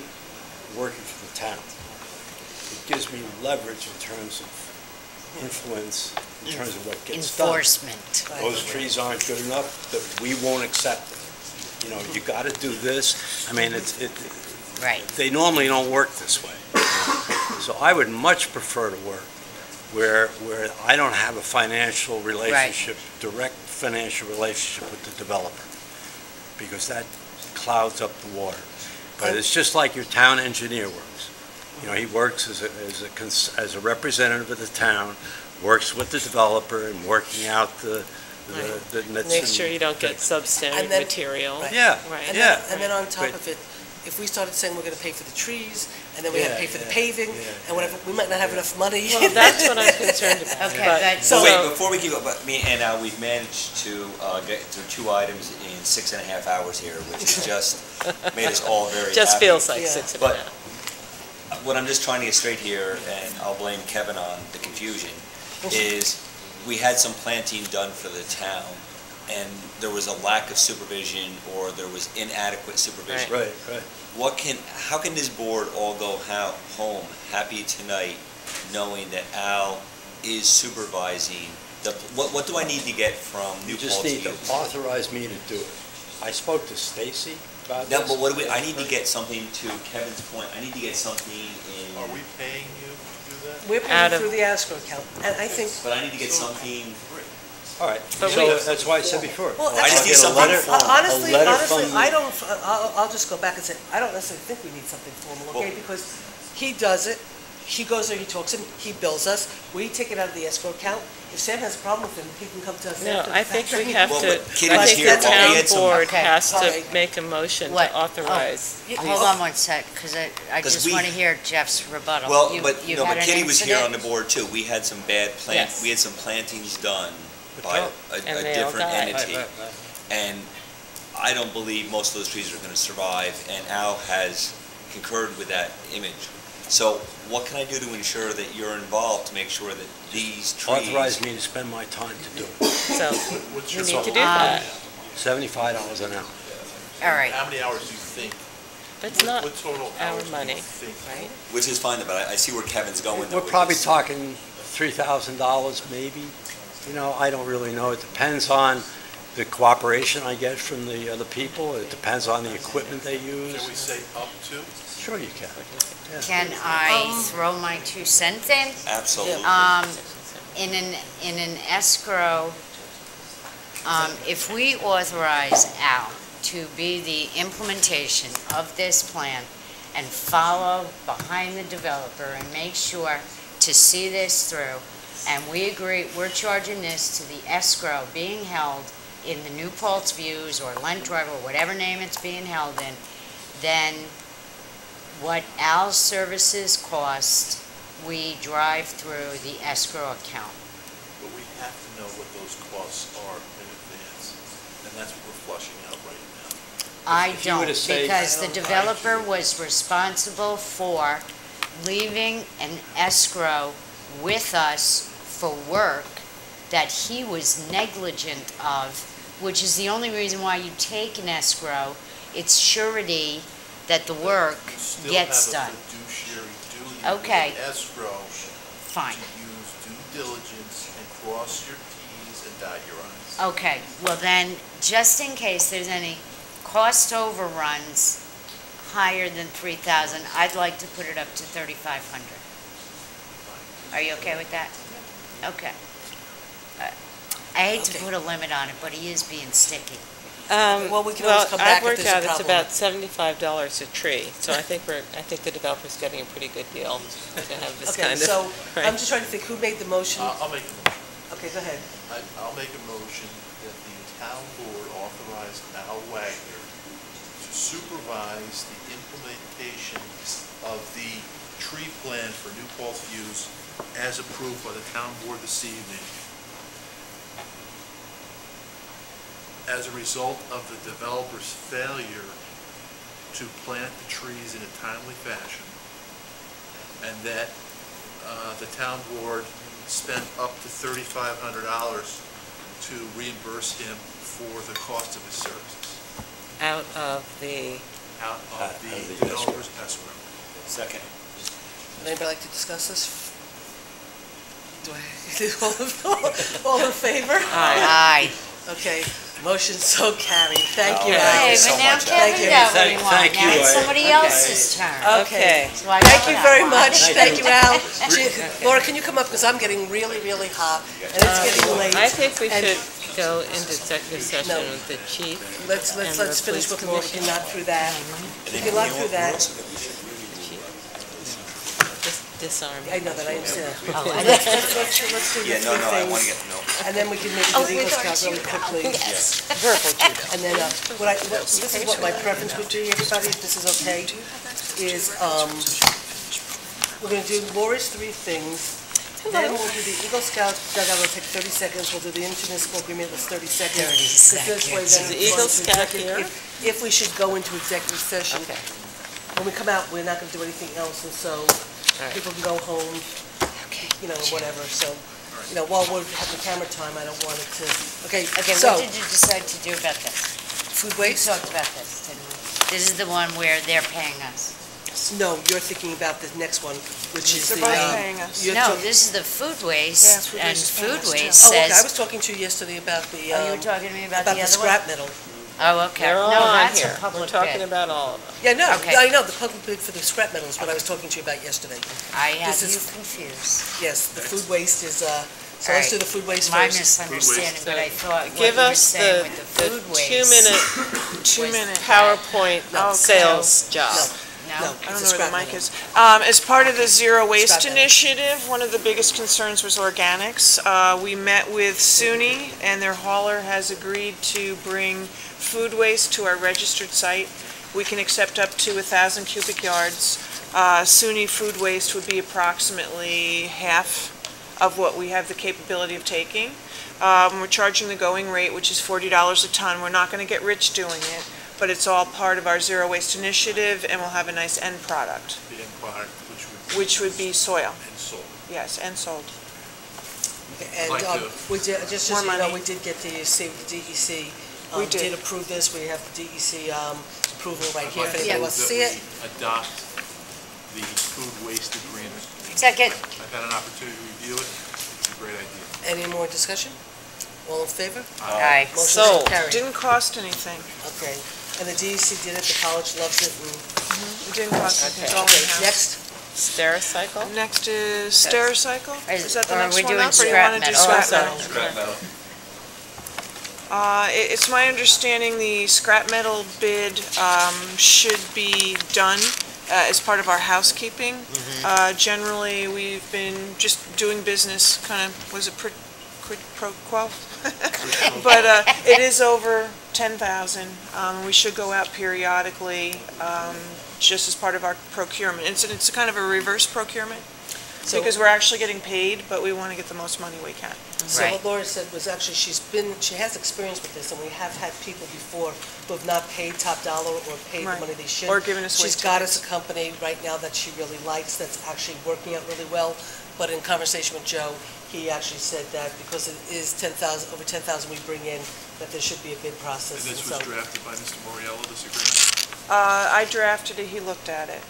Speaker 2: working for the town, it gives me leverage in terms of influence, in terms of what gets done.
Speaker 11: Enforcement.
Speaker 2: Those trees aren't good enough, that we won't accept it. You know, you gotta do this. I mean,
Speaker 11: Right.
Speaker 2: they normally don't work this way. So I would much prefer to work where I don't have a financial relationship, direct financial relationship with the developer, because that clouds up the water. But it's just like your town engineer works. You know, he works as a representative of the town, works with the developer and working out the nits.
Speaker 4: Make sure you don't get substandard material.
Speaker 2: Yeah,
Speaker 4: Right.
Speaker 2: yeah.
Speaker 1: And then on top of it, if we started saying we're gonna pay for the trees, and then we have to pay for the paving, and whatever, we might not have enough money.
Speaker 4: Well, that's what I'm concerned about.
Speaker 11: Okay,
Speaker 4: But-
Speaker 11: but-
Speaker 3: So wait, before we keep going, but me and we've managed to get through 2 items in 6.5 hours here, which has just made us all very happy.
Speaker 4: Just feels like
Speaker 1: Yeah.
Speaker 4: 6.5.
Speaker 3: But what I'm just trying to get straight here, and I'll blame Kevin on the confusion, is we had some planting done for the town, and there was a lack of supervision, or there was inadequate supervision.
Speaker 2: Right.
Speaker 3: How can this board all go home happy tonight, knowing that Al is supervising? What do I need to get from New
Speaker 2: You just
Speaker 3: Paltz
Speaker 2: need to
Speaker 3: Views?
Speaker 2: authorize me to do it. I spoke to Stacy about
Speaker 3: No,
Speaker 2: this.
Speaker 3: but I need to get something, to Kevin's point, I need to get something in.
Speaker 16: Are we paying you to do that?
Speaker 1: We're
Speaker 4: Out
Speaker 1: paying
Speaker 4: of-
Speaker 1: through the escrow account, and I think,
Speaker 3: But I need to get something.
Speaker 2: All right,
Speaker 4: But
Speaker 2: so
Speaker 4: we-
Speaker 2: that's why I said before.
Speaker 1: well,
Speaker 3: I just
Speaker 2: I'll
Speaker 3: need
Speaker 2: get a
Speaker 3: something
Speaker 2: letter-
Speaker 3: formal.
Speaker 1: honestly,
Speaker 2: a letter from the-
Speaker 1: I don't, I'll just go back and say, I don't necessarily think we need something formal, okay?
Speaker 3: Well-
Speaker 1: Because he does it, he goes there, he talks to him, he bills us, we take it out of the escrow account. If Sam has a problem with him, he can come to us
Speaker 4: No,
Speaker 1: after the
Speaker 4: I think
Speaker 1: fact.
Speaker 4: we have
Speaker 3: Well,
Speaker 4: to,
Speaker 3: but Kitty
Speaker 4: I
Speaker 3: was
Speaker 4: think
Speaker 3: here,
Speaker 4: the
Speaker 3: but we
Speaker 4: town
Speaker 3: had some-
Speaker 4: board
Speaker 11: Okay.
Speaker 4: has to
Speaker 1: Sorry.
Speaker 4: make a motion
Speaker 11: What?
Speaker 4: to authorize.
Speaker 11: Hold on one sec, because I
Speaker 3: 'Cause
Speaker 11: just
Speaker 3: we-
Speaker 11: want to hear Jeff's rebuttal.
Speaker 3: Well,
Speaker 11: You-
Speaker 3: but
Speaker 11: you had an
Speaker 3: Kitty was here on
Speaker 11: incident?
Speaker 3: the board too. We had some bad
Speaker 4: Yes.
Speaker 3: we had some plantings done by a
Speaker 4: And they all
Speaker 3: different
Speaker 4: died.
Speaker 3: entity. And I don't believe most of those trees are gonna survive, and Al has concurred with that image. So what can I do to ensure that you're involved to make sure that these trees?
Speaker 2: Authorize me to spend my time to do it.
Speaker 4: So
Speaker 16: What's
Speaker 4: we
Speaker 16: your
Speaker 4: need
Speaker 16: total?
Speaker 4: to do that.
Speaker 2: $75 an hour.
Speaker 11: All right.
Speaker 16: How many hours do you think?
Speaker 4: It's not
Speaker 16: What total
Speaker 4: our
Speaker 16: hours do you
Speaker 4: money,
Speaker 16: think?
Speaker 4: right?
Speaker 3: Which is fine, but I see where Kevin's going. though,
Speaker 2: We're
Speaker 3: with
Speaker 2: probably
Speaker 3: this.
Speaker 2: talking $3,000 maybe. You know, I don't really know. It depends on the cooperation I get from the other people. It depends on the equipment they use.
Speaker 16: Can we say up to?
Speaker 2: Sure you can. Yeah.
Speaker 11: Can I throw my 2 cents in?
Speaker 3: Absolutely.
Speaker 11: In an escrow, if we authorize Al to be the implementation of this plan and follow behind the developer and make sure to see this through, and we agree, we're charging this to the escrow being held in the New Paltz Views or Lent Drive or whatever name it's being held in, then what Al's services cost, we drive through the escrow account.
Speaker 16: But we have to know what those costs are in advance, and that's what we're flushing out right now.
Speaker 11: I
Speaker 2: if you were
Speaker 11: don't,
Speaker 2: to say-
Speaker 11: because the developer was responsible for leaving an escrow with us for work that he was negligent of, which is the only reason why you take an escrow. It's surety that the work gets done.
Speaker 16: You still have a fiduciary duty
Speaker 11: Okay.
Speaker 16: with an escrow
Speaker 11: Fine.
Speaker 16: to use due diligence and cross your Ts and dot your Is.
Speaker 11: Okay, well then, just in case there's any cost overruns higher than 3,000, I'd like to put it up to 3,500. Are you okay with that? Okay. I hate to
Speaker 1: Okay.
Speaker 11: put a limit on it, but he is being sticky.
Speaker 1: Well, we can always come back if
Speaker 4: I've worked
Speaker 1: there's a
Speaker 4: out it's
Speaker 1: problem.
Speaker 4: about $75 a tree, so I think the developer's getting a pretty good deal to have this
Speaker 1: Okay,
Speaker 4: kind of.
Speaker 1: so
Speaker 4: right.
Speaker 1: I'm just trying to think, who made the motion?
Speaker 16: I'll make a motion.
Speaker 1: Okay, go ahead.
Speaker 16: I'll make a motion that the town board authorize Al Wagner to supervise the implementation of the tree plan for New Paltz Views as approved by the town board this evening. As a result of the developer's failure to plant the trees in a timely fashion, and that the town board spent up to $3,500 to reimburse him for the cost of his services.
Speaker 4: Out of the
Speaker 16: out of the developer's escrow.
Speaker 3: Second.
Speaker 1: Would anybody like to discuss this? Do I, all in favor?
Speaker 11: Aye.
Speaker 1: Okay, motion so carried. Thank you,
Speaker 11: Okay,
Speaker 1: Al.
Speaker 11: but now Kevin got what he wanted. Now it's somebody else's turn.
Speaker 1: Okay.
Speaker 11: So I
Speaker 1: Thank
Speaker 11: got
Speaker 1: you
Speaker 11: what I
Speaker 1: very
Speaker 11: wanted.
Speaker 1: much. Thank you, Al. Laura, can you come up, because I'm getting really, really hot, and it's getting late.
Speaker 4: I think we
Speaker 1: and
Speaker 4: should go into executive session
Speaker 1: No.
Speaker 4: with the chief.
Speaker 1: Let's
Speaker 4: and the
Speaker 1: finish
Speaker 4: police
Speaker 1: with Laura. We can knock through that. We can knock through that.
Speaker 4: Just disarm.
Speaker 1: I know that, I understand.
Speaker 11: Oh, I-
Speaker 1: Let's do the three
Speaker 3: Yeah, no, I want to
Speaker 1: things,
Speaker 3: get to know.
Speaker 1: and then we can maybe do the Eagle Scout really quickly.
Speaker 11: Yes.
Speaker 1: And then, this is what my preference would be, everybody, if this is okay, is, we're gonna do Laura's three things, then we'll do the Eagle Scout dugout, it'll take 30 seconds, we'll do the intermunicipal agreement, that's 30 seconds.
Speaker 11: 30
Speaker 1: 'Cause this way
Speaker 11: seconds.
Speaker 1: then
Speaker 4: Is the
Speaker 1: it's
Speaker 4: Eagle
Speaker 1: going to
Speaker 4: Scout
Speaker 1: executive- If we should go into executive session.
Speaker 4: Okay.
Speaker 1: When we come out, we're not gonna do anything else, and so people can go home, you know, whatever, so, you know, while we're having camera time, I don't want it to, okay,
Speaker 11: Okay,
Speaker 1: so,
Speaker 11: what did you decide to do about this?
Speaker 1: food
Speaker 11: We
Speaker 1: waste?
Speaker 11: talked about this, didn't we? This is the one where they're paying us.
Speaker 1: No, you're thinking about the next one, which is the.
Speaker 12: They're both paying us.
Speaker 1: you're
Speaker 11: No,
Speaker 1: talk-
Speaker 11: this is the food waste,
Speaker 12: food
Speaker 11: and
Speaker 12: waste is paying
Speaker 11: food
Speaker 12: us, too.
Speaker 11: waste
Speaker 1: Oh, okay, I
Speaker 11: says,
Speaker 1: was talking to you yesterday about the,
Speaker 11: oh, you were talking to me about the other one?
Speaker 1: scrap metal.
Speaker 11: Oh, okay.
Speaker 4: They're all
Speaker 11: No,
Speaker 4: on
Speaker 11: that's a
Speaker 4: here. We're
Speaker 11: public
Speaker 4: talking
Speaker 11: bid.
Speaker 4: about all of them.
Speaker 1: Yeah, no,
Speaker 11: Okay.
Speaker 1: I know, the public bid for the scrap metal is what I was talking to you about yesterday.
Speaker 11: I had
Speaker 1: This is-
Speaker 11: you confused.
Speaker 1: Yes, the food waste is, so let's
Speaker 11: Alright.
Speaker 1: do the food waste
Speaker 11: My
Speaker 1: first.
Speaker 11: misunderstanding, but I thought what
Speaker 4: Give
Speaker 11: you were
Speaker 4: us
Speaker 11: saying
Speaker 4: the
Speaker 11: with the food waste.
Speaker 4: 2-minute
Speaker 12: 2-minute.
Speaker 4: PowerPoint
Speaker 1: No.
Speaker 4: sales job.
Speaker 1: No,
Speaker 11: No?
Speaker 12: I
Speaker 1: it's
Speaker 12: don't
Speaker 1: a
Speaker 12: know where
Speaker 1: scrap
Speaker 12: the mic
Speaker 1: metal.
Speaker 12: is. As part of the Zero Waste
Speaker 1: Scrap metal.
Speaker 12: Initiative, one of the biggest concerns was organics. We met with SUNY, and their hauler has agreed to bring food waste to our registered site. We can accept up to 1,000 cubic yards. SUNY food waste would be approximately half of what we have the capability of taking. We're charging the going rate, which is $40 a ton. We're not going to get rich doing it, but it's all part of our Zero Waste Initiative, and we'll have a nice end product,
Speaker 16: The end product,
Speaker 12: which would be soil.
Speaker 16: and sold.
Speaker 12: Yes, and sold.
Speaker 1: And
Speaker 16: Like the-
Speaker 1: we did, just so
Speaker 12: More
Speaker 1: you know,
Speaker 12: money.
Speaker 1: we did get DEC, DEC.
Speaker 12: We
Speaker 1: did
Speaker 12: did.
Speaker 1: approve this, we have the DEC approval right
Speaker 16: I'd
Speaker 1: here,
Speaker 16: like
Speaker 1: if
Speaker 16: to
Speaker 1: anybody
Speaker 16: move
Speaker 1: wants to
Speaker 16: that
Speaker 1: see it.
Speaker 16: we adopt the food waste agreement.
Speaker 11: Second.
Speaker 16: I've had an opportunity to review it. It's a great idea.
Speaker 1: Any more discussion? All in favor?
Speaker 11: Aye.
Speaker 1: Motion so
Speaker 4: Sold.
Speaker 1: carried.
Speaker 12: Didn't cost anything.
Speaker 1: Okay, and the DEC did it, the college loves it, and,
Speaker 12: It didn't cost anything. It's all
Speaker 1: okay,
Speaker 12: in-house.
Speaker 1: next,
Speaker 4: Stericycle?
Speaker 12: Next is Stericycle. Is that the
Speaker 11: Or
Speaker 12: next
Speaker 11: we're
Speaker 12: one
Speaker 11: doing
Speaker 12: up, or you
Speaker 11: scrap
Speaker 12: want to do
Speaker 11: metal?
Speaker 12: scrap
Speaker 1: Scrap
Speaker 12: metal?
Speaker 1: metal.
Speaker 3: Scrap metal.
Speaker 12: It's my understanding the scrap metal bid should be done as part of our housekeeping. Generally, we've been just doing business, kind of, was it quid pro quo? But it is over 10,000. We should go out periodically, just as part of our procurement. It's a kind of a reverse procurement,
Speaker 1: So-
Speaker 12: because we're actually getting paid, but we want to get the most money we can.
Speaker 1: so
Speaker 11: Right.
Speaker 1: what Laura said was actually, she has experience with this, and we have had people before who have not paid top dollar or paid the
Speaker 12: Right.
Speaker 1: money they should.
Speaker 12: Or given us
Speaker 1: She's
Speaker 12: waste
Speaker 1: got
Speaker 12: tickets.
Speaker 1: us a company right now that she really likes, that's actually working out really well, but in conversation with Joe, he actually said that because it is 10,000, over 10,000 we bring in, that there should be a bid process.
Speaker 16: And this
Speaker 1: and
Speaker 16: was
Speaker 1: so-
Speaker 16: drafted by Mr. Moriello, this agreement?
Speaker 12: I drafted it, he looked at it.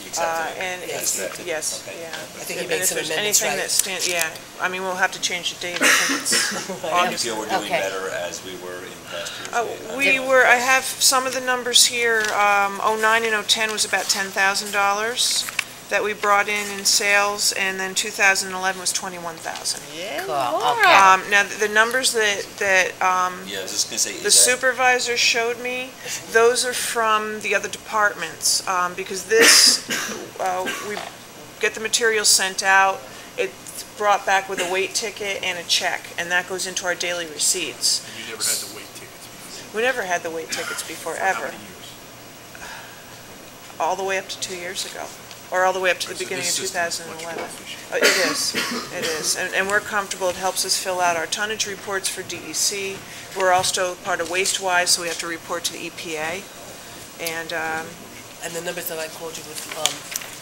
Speaker 3: You accepted it?
Speaker 12: And,
Speaker 1: Yes.
Speaker 3: Accepted?
Speaker 12: yes,
Speaker 3: Okay.
Speaker 12: yeah.
Speaker 1: I think he
Speaker 12: And
Speaker 1: made
Speaker 12: if
Speaker 1: some
Speaker 12: there's
Speaker 1: amendments,
Speaker 12: anything
Speaker 1: right?
Speaker 12: that stand, yeah, I mean, we'll have to change the date, I think it's
Speaker 3: And you
Speaker 12: August.
Speaker 3: feel we're doing
Speaker 11: Okay.
Speaker 3: better as we were in past years?
Speaker 12: We were, I have some of the numbers here, '09 and '10 was about $10,000 that we brought in sales, and then 2011 was 21,000.
Speaker 11: Cool, okay.
Speaker 12: Now, the numbers that,
Speaker 3: Yeah, I was just gonna say,
Speaker 12: the
Speaker 3: is that,
Speaker 12: supervisor showed me, those are from the other departments, because this, we get the materials sent out, it's brought back with a weight ticket and a check, and that goes into our daily receipts.
Speaker 16: And you never had the weight tickets before?
Speaker 12: We never had the weight tickets before,
Speaker 16: For how
Speaker 12: ever,
Speaker 16: many years?
Speaker 12: all the way up to 2 years ago, or all the way up to the
Speaker 16: So
Speaker 12: beginning of
Speaker 16: this system is much
Speaker 12: 2011.
Speaker 16: more efficient.
Speaker 12: It is, and we're comfortable, it helps us fill out our tonnage reports for DEC. We're also part of WasteWise, so we have to report to the EPA, and,
Speaker 1: And the numbers that I called you with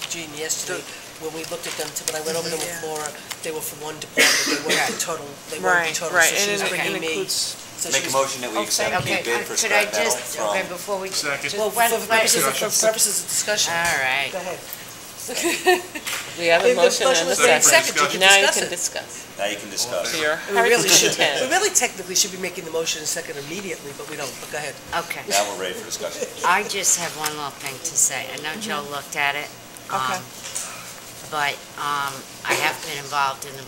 Speaker 1: Gene yesterday, when we looked at them, when I went over them with
Speaker 12: Yeah.
Speaker 1: Laura, they were for one department, they weren't the total, they weren't the
Speaker 12: right,
Speaker 1: total.
Speaker 12: right,
Speaker 1: So she was
Speaker 12: and it
Speaker 1: bringing me
Speaker 12: includes
Speaker 1: So
Speaker 3: Make
Speaker 1: should
Speaker 3: a
Speaker 1: we-
Speaker 3: motion that we
Speaker 1: Oh,
Speaker 3: accept
Speaker 1: thank
Speaker 3: the
Speaker 1: you.
Speaker 3: bid for
Speaker 11: Could I
Speaker 3: scrap metal
Speaker 11: just, okay,
Speaker 3: from...
Speaker 11: before we.
Speaker 16: Second.
Speaker 11: just
Speaker 1: Well,
Speaker 11: one-
Speaker 1: for purposes
Speaker 11: one-
Speaker 1: of, for purposes of discussion.
Speaker 11: All right.
Speaker 1: Go ahead.
Speaker 4: We have a
Speaker 1: The
Speaker 4: motion
Speaker 1: motion
Speaker 4: and a
Speaker 1: was made
Speaker 4: second.
Speaker 1: second. You can
Speaker 4: Now you
Speaker 1: discuss
Speaker 4: can
Speaker 1: it.
Speaker 4: discuss.
Speaker 3: Now you can discuss.
Speaker 4: To your
Speaker 1: We
Speaker 4: heart's
Speaker 1: really should,
Speaker 4: content.
Speaker 1: we really technically should be making the motion and second immediately, but we don't, but go ahead.
Speaker 11: Okay.
Speaker 3: Now we're ready for discussion.
Speaker 11: I just have one little thing to say. I know Joe looked at it.
Speaker 12: Okay.
Speaker 11: But I have been involved in the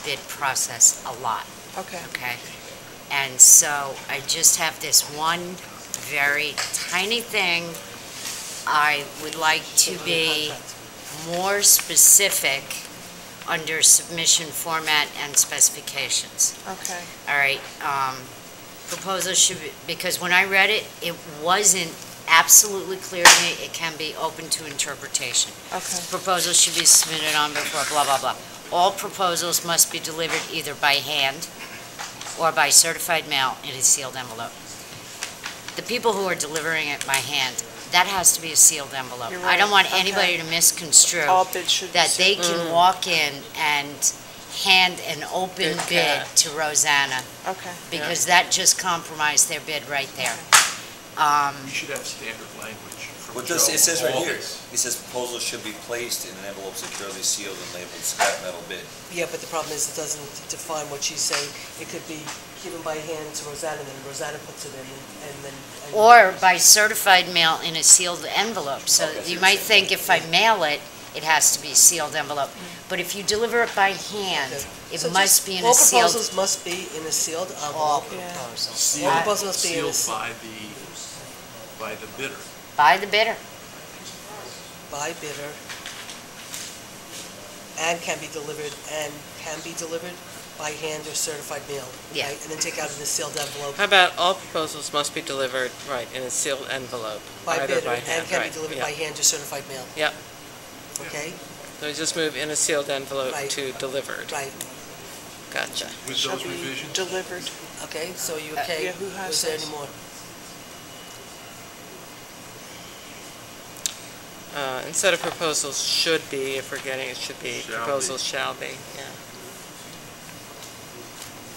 Speaker 11: bid process a lot,
Speaker 12: Okay.
Speaker 11: okay? And so I just have this one very tiny thing I would like to be more specific under submission format and specifications.
Speaker 12: Okay.
Speaker 11: All right, proposal should be, because when I read it, it wasn't absolutely clear to me. It can be open to interpretation.
Speaker 12: Okay.
Speaker 11: Proposals should be submitted on before blah, blah, blah. All proposals must be delivered either by hand or by certified mail in a sealed envelope. The people who are delivering it by hand, that has to be a sealed envelope.
Speaker 12: You're
Speaker 11: I don't
Speaker 12: right.
Speaker 11: want anybody
Speaker 12: Okay.
Speaker 11: to misconstrue
Speaker 12: All bids should be
Speaker 11: that they
Speaker 12: sealed.
Speaker 11: can walk in and hand an open
Speaker 4: Good
Speaker 11: bid
Speaker 4: catch.
Speaker 11: to Rosanna,
Speaker 12: Okay.
Speaker 11: because that just compromised their bid right there.
Speaker 16: You should have standard language from
Speaker 3: What
Speaker 16: Joe.
Speaker 3: this, it says right here,
Speaker 16: always.
Speaker 3: it says proposals should be placed in an envelope securely sealed and labeled scrap metal bid.
Speaker 1: Yeah, but the problem is it doesn't define what she's saying. It could be given by hand to Rosanna, and then Rosanna puts it in, and then. and-
Speaker 11: Or by certified mail in a sealed envelope. So
Speaker 3: Okay, so
Speaker 11: you
Speaker 3: you're
Speaker 11: might
Speaker 3: saying-
Speaker 11: think if I mail it, it has to be a sealed envelope. But if you deliver it by hand,
Speaker 1: Okay.
Speaker 11: it
Speaker 1: So
Speaker 11: must
Speaker 1: just-
Speaker 11: be in
Speaker 1: all
Speaker 11: a sealed.
Speaker 1: proposals must be in a sealed
Speaker 11: All
Speaker 1: envelope.
Speaker 11: proposals.
Speaker 16: Sealed,
Speaker 1: All proposals must be in a
Speaker 16: sealed by the bidder.
Speaker 11: By the bidder.
Speaker 1: by bidder, and can be delivered by hand or certified mail.
Speaker 11: Yeah.
Speaker 1: Right? And then take out in a sealed envelope
Speaker 4: How about all proposals must be delivered, right, in a sealed envelope?
Speaker 1: by
Speaker 4: either
Speaker 1: bidder,
Speaker 4: by
Speaker 1: and
Speaker 4: hand,
Speaker 1: can be
Speaker 4: right,
Speaker 1: delivered
Speaker 4: yeah.
Speaker 1: by hand or certified mail.
Speaker 4: Yep,
Speaker 1: Okay?
Speaker 4: so we just move in a sealed envelope
Speaker 1: Right.
Speaker 4: to delivered.
Speaker 1: Right.
Speaker 4: Gotcha.
Speaker 16: With
Speaker 12: Shall
Speaker 16: those
Speaker 12: be
Speaker 16: revisions?
Speaker 12: delivered.
Speaker 1: Okay, so you okay?
Speaker 12: Yeah, who has
Speaker 1: Is there
Speaker 12: those?
Speaker 1: any more?
Speaker 4: Instead of proposals should be, if we're getting, it should be
Speaker 16: Shall be.
Speaker 4: proposals shall be, yeah.